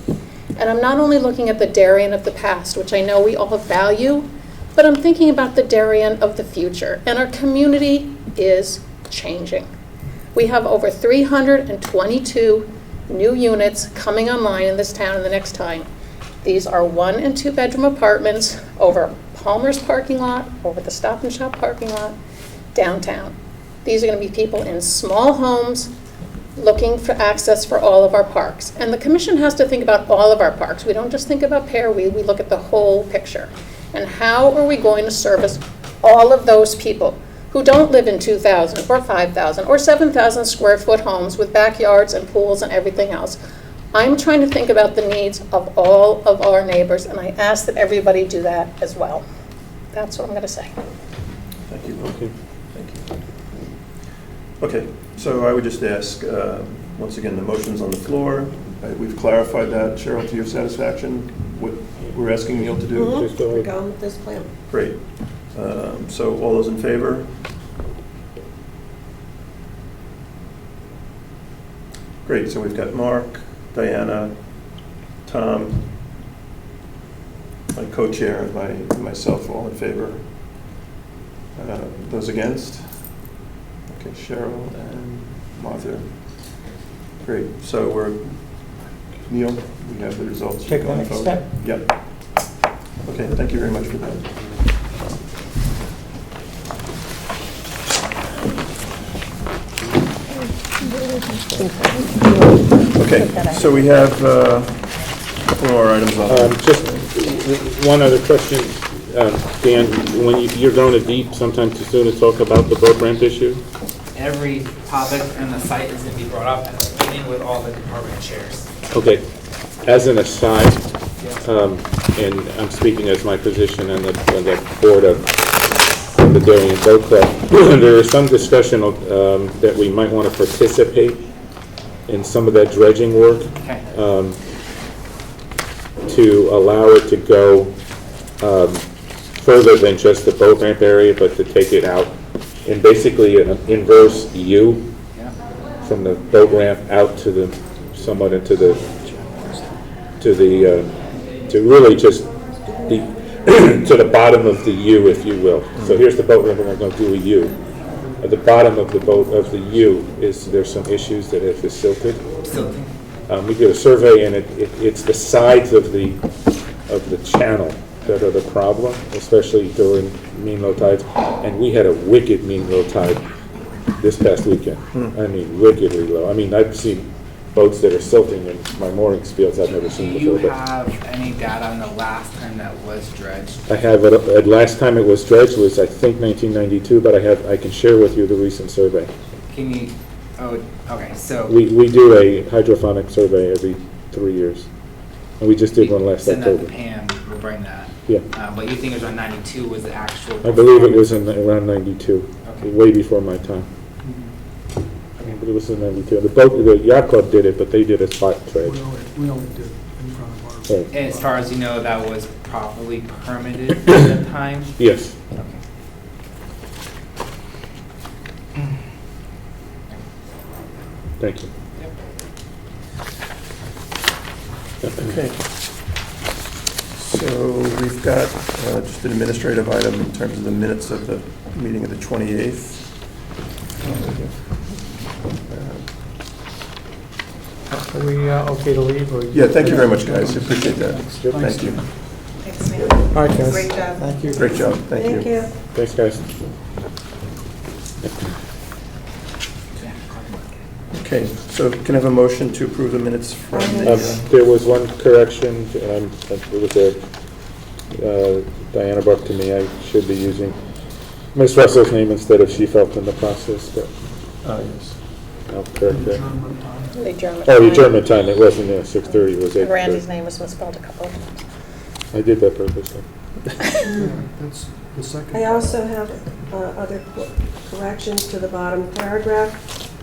And I'm not only looking at the Darien of the past, which I know we all value, but I'm thinking about the Darien of the future. And our community is changing. We have over 322 new units coming online in this town in the next time. These are 1- and 2-bedroom apartments over Palmer's parking lot, over the Stop and Shop parking lot, downtown. These are going to be people in small homes looking for access for all of our parks. And the commission has to think about all of our parks. We don't just think about Pear, we look at the whole picture. And how are we going to service all of those people who don't live in 2,000 or 5,000 or 7,000 square foot homes with backyards and pools and everything else? I'm trying to think about the needs of all of our neighbors, and I ask that everybody do that as well. That's what I'm going to say. Thank you. Okay. Thank you. Okay, so I would just ask, once again, the motion's on the floor. We've clarified that. Cheryl, to your satisfaction, what we're asking Neil to do? We're going with this plan. Great. So all those in favor? Great, so we've got Mark, Diana, Tom, my co-chair, and myself, all in favor. Those against? Okay, Cheryl and Martha. Great, so Neil, we have the results. Take the next step. Yep. Okay, thank you very much for that. Okay, so we have a couple more items on. Just one other question, Dan, when you're going to deep sometime too soon to talk about the boat ramp issue? Every topic in the site is going to be brought up at the beginning with all the department chairs. Okay, as an aside, and I'm speaking as my position on the board of the Darien Boat Club, there is some discussion that we might want to participate in some of that dredging work to allow it to go further than just the boat ramp area, but to take it out in basically an inverse U from the boat ramp out to the somewhat into the to really just the to the bottom of the U, if you will. So here's the boat ramp, and we're going to do a U. At the bottom of the U there's some issues that have been silted. We did a survey, and it's the sides of the channel that are the problem, especially during mean low tides. And we had a wicked mean low tide this past weekend. I mean, wickedly low. I mean, I've seen boats that are silting in my moorings fields I've never seen before. Do you have any data on the last time that was dredged? I have it. Last time it was dredged was, I think, 1992, but I can share with you the recent survey. Can you? Oh, okay. So we do a hydrophonic survey every 3 years, and we just did one last October. Send that to Pam. We'll bring that. Yeah. But you think it was around 92 was the actual? I believe it was around 92, way before my time. But it was in 92. The yacht club did it, but they did a spot trade. We only did in front of our. Right. And as far as you know, that was properly permitted at the time? Yes. Thank you. Okay. So we've got just an administrative item in terms of the minutes of the meeting of the 28th. Are we okay to leave? Or Yeah, thank you very much, guys. Appreciate that. Thank you. All right, guys. Great job. Thank you. Great job, thank you. Thanks, guys. Okay, so can I have a motion to approve the minutes from the, There was one correction, it was Diana brought to me, I should be using Ms. Russell's name instead of she felt in the process, but yes. I'll correct that. The German. Oh, the German time, it wasn't 6:30, it was 8:30. Randy's name was misspelled a couple of times. I did that purposely. That's the second. I also have other corrections to the bottom paragraph.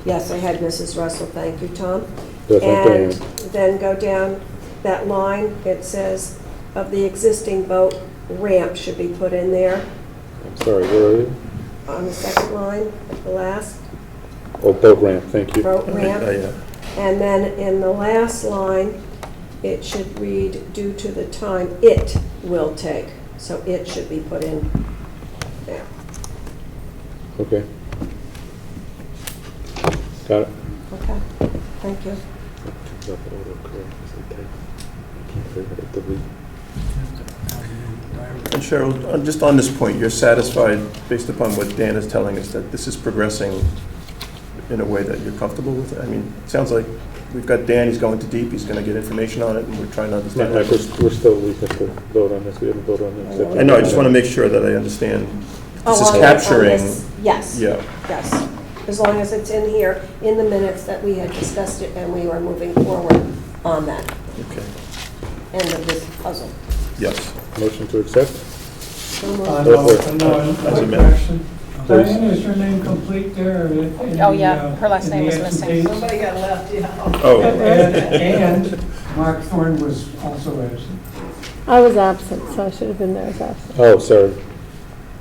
Yes, I had Mrs. Russell, thank you, Tom. Yes, thank And you. then go down that line, it says, of the existing boat ramp should be put in there I'm sorry, where are you? on the second line, at the last, Oh, boat ramp, thank you. boat ramp. Yeah. And then in the last line, it should read, due to the time it will take. So it should be put in there. Okay. Got it. Okay, thank you. And Cheryl, just on this point, you're satisfied, based upon what Dan is telling us, that this is progressing in a way that you're comfortable with? I mean, it sounds like we've got Dan, he's going too deep, he's going to get information on it, and we're trying to understand. We have to vote on this, we haven't voted on this. I know, I just want to make sure that I understand. This is On capturing. this, yes. Yeah. Yes, as long as it's in here, in the minutes that we had discussed it and we were moving forward on that Okay, end of this puzzle. yes. Motion to accept? No, As amended. correction. Diana, is your name complete there? Oh, yeah, her last name was missing. Somebody got left, yeah. Oh, And Mark Thorne was also absent. I was absent, so I should have been there as absent. Oh, sorry.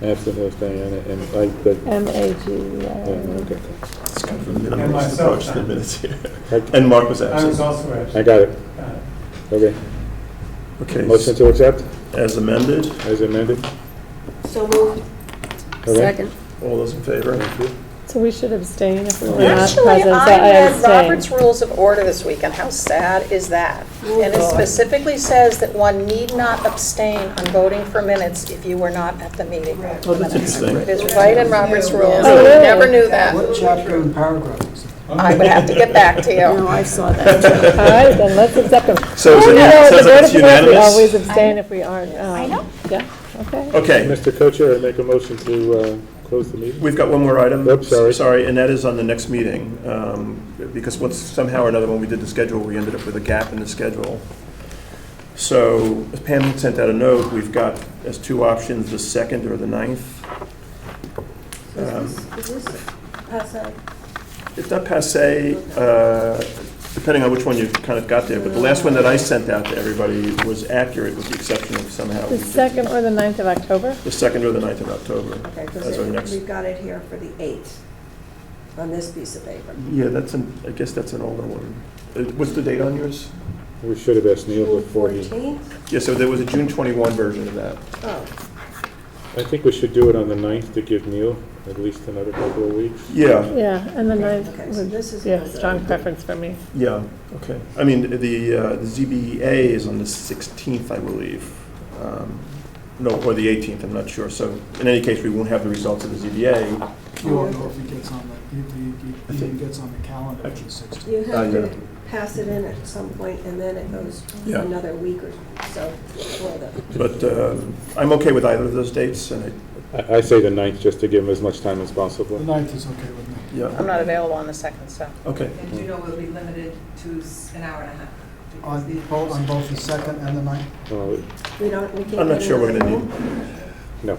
Absent was Diana, and I, but, M-A-G, yeah, okay. it's kind of a And minimalist myself. approach to the minutes here. And Mark was I was absent. also absent. I got it. Okay. Okay, Motion to accept, as amended, as amended? So moved. Okay. Second. all those in favor? Thank you. So we should abstain if we were not Actually, present, so I I read abstain. Robert's Rules of Order this week, and how sad is that? And it specifically says that one need not abstain on voting for minutes if you were not at the meeting. Oh, that's interesting. It is right in Robert's Rules. Oh, really? I never knew that. What chapter and paragraph is it? I would have to get back to you. No, I saw that too. All right, then let's accept them. So is Oh, it- you know, so the is Board it of Appeals, we unanimous? always abstain if we aren't. I know. Yeah, okay. Okay, Mr. Co-Chair, I make a motion to close the meeting? we've got one more item. Oops, sorry. Sorry, and that is on the next meeting, because once, somehow or another, when we did the schedule, we ended up with a gap in the schedule. So as Pam sent out a note, we've got as two options, the 2nd or the 9th. Is this passé? It's not passé, depending on which one you kind of got there, but the last one that I sent out to everybody was accurate, with the exception of somehow. The 2nd or the 9th of October? The 2nd or the 9th of October. Okay, As our next. because we've got it here for the 8th on this piece of paper. Yeah, I guess that's an older one. What's the date on yours? We should have asked Neil June before he... 14th? Yeah, so there was a June 21 version of that. Oh, I think we should do it on the 9th to give Neil at least another couple of weeks. Yeah, Yeah, and the 9th okay, so would, this is. yeah, strong preference for me. yeah, okay. I mean, the ZBA is on the 16th, I believe. No, or the 18th, I'm not sure. So in any case, we won't have the results of the ZBA. You won't know if he gets on the, he gets on the calendar for the 16th. You have yeah. to pass it in at some point, and then it goes Yeah. another week or so for the. But I'm okay with either of those dates, and I say the 9th just to give him as much time as The possible. 9th is okay with me. yeah, I'm not available on the 2nd, so. okay. And you know we'll be limited to an hour and a half. On both the 2nd and the 9th? We can't. I'm not get sure we're another going to vote? need. No.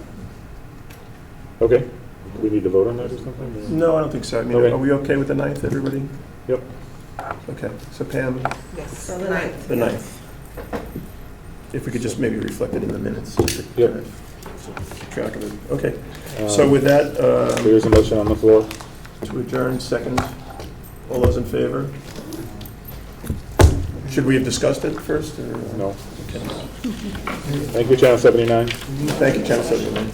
Okay. Do we need to vote on that or something? or- No, I don't think so. I mean, Okay. are we okay with the 9th, everybody? Yep. Okay, so Pam, Yes. So the 9th. the 9th. If we could just maybe reflect it in the minutes. Just to Yep. kind of keep track of it. Okay, so with that, There is a motion on the floor. to adjourn, second. All those in favor? Should we have discussed it first, or? No. Okay. Thank you, Channel 79. Thank you, Channel 79.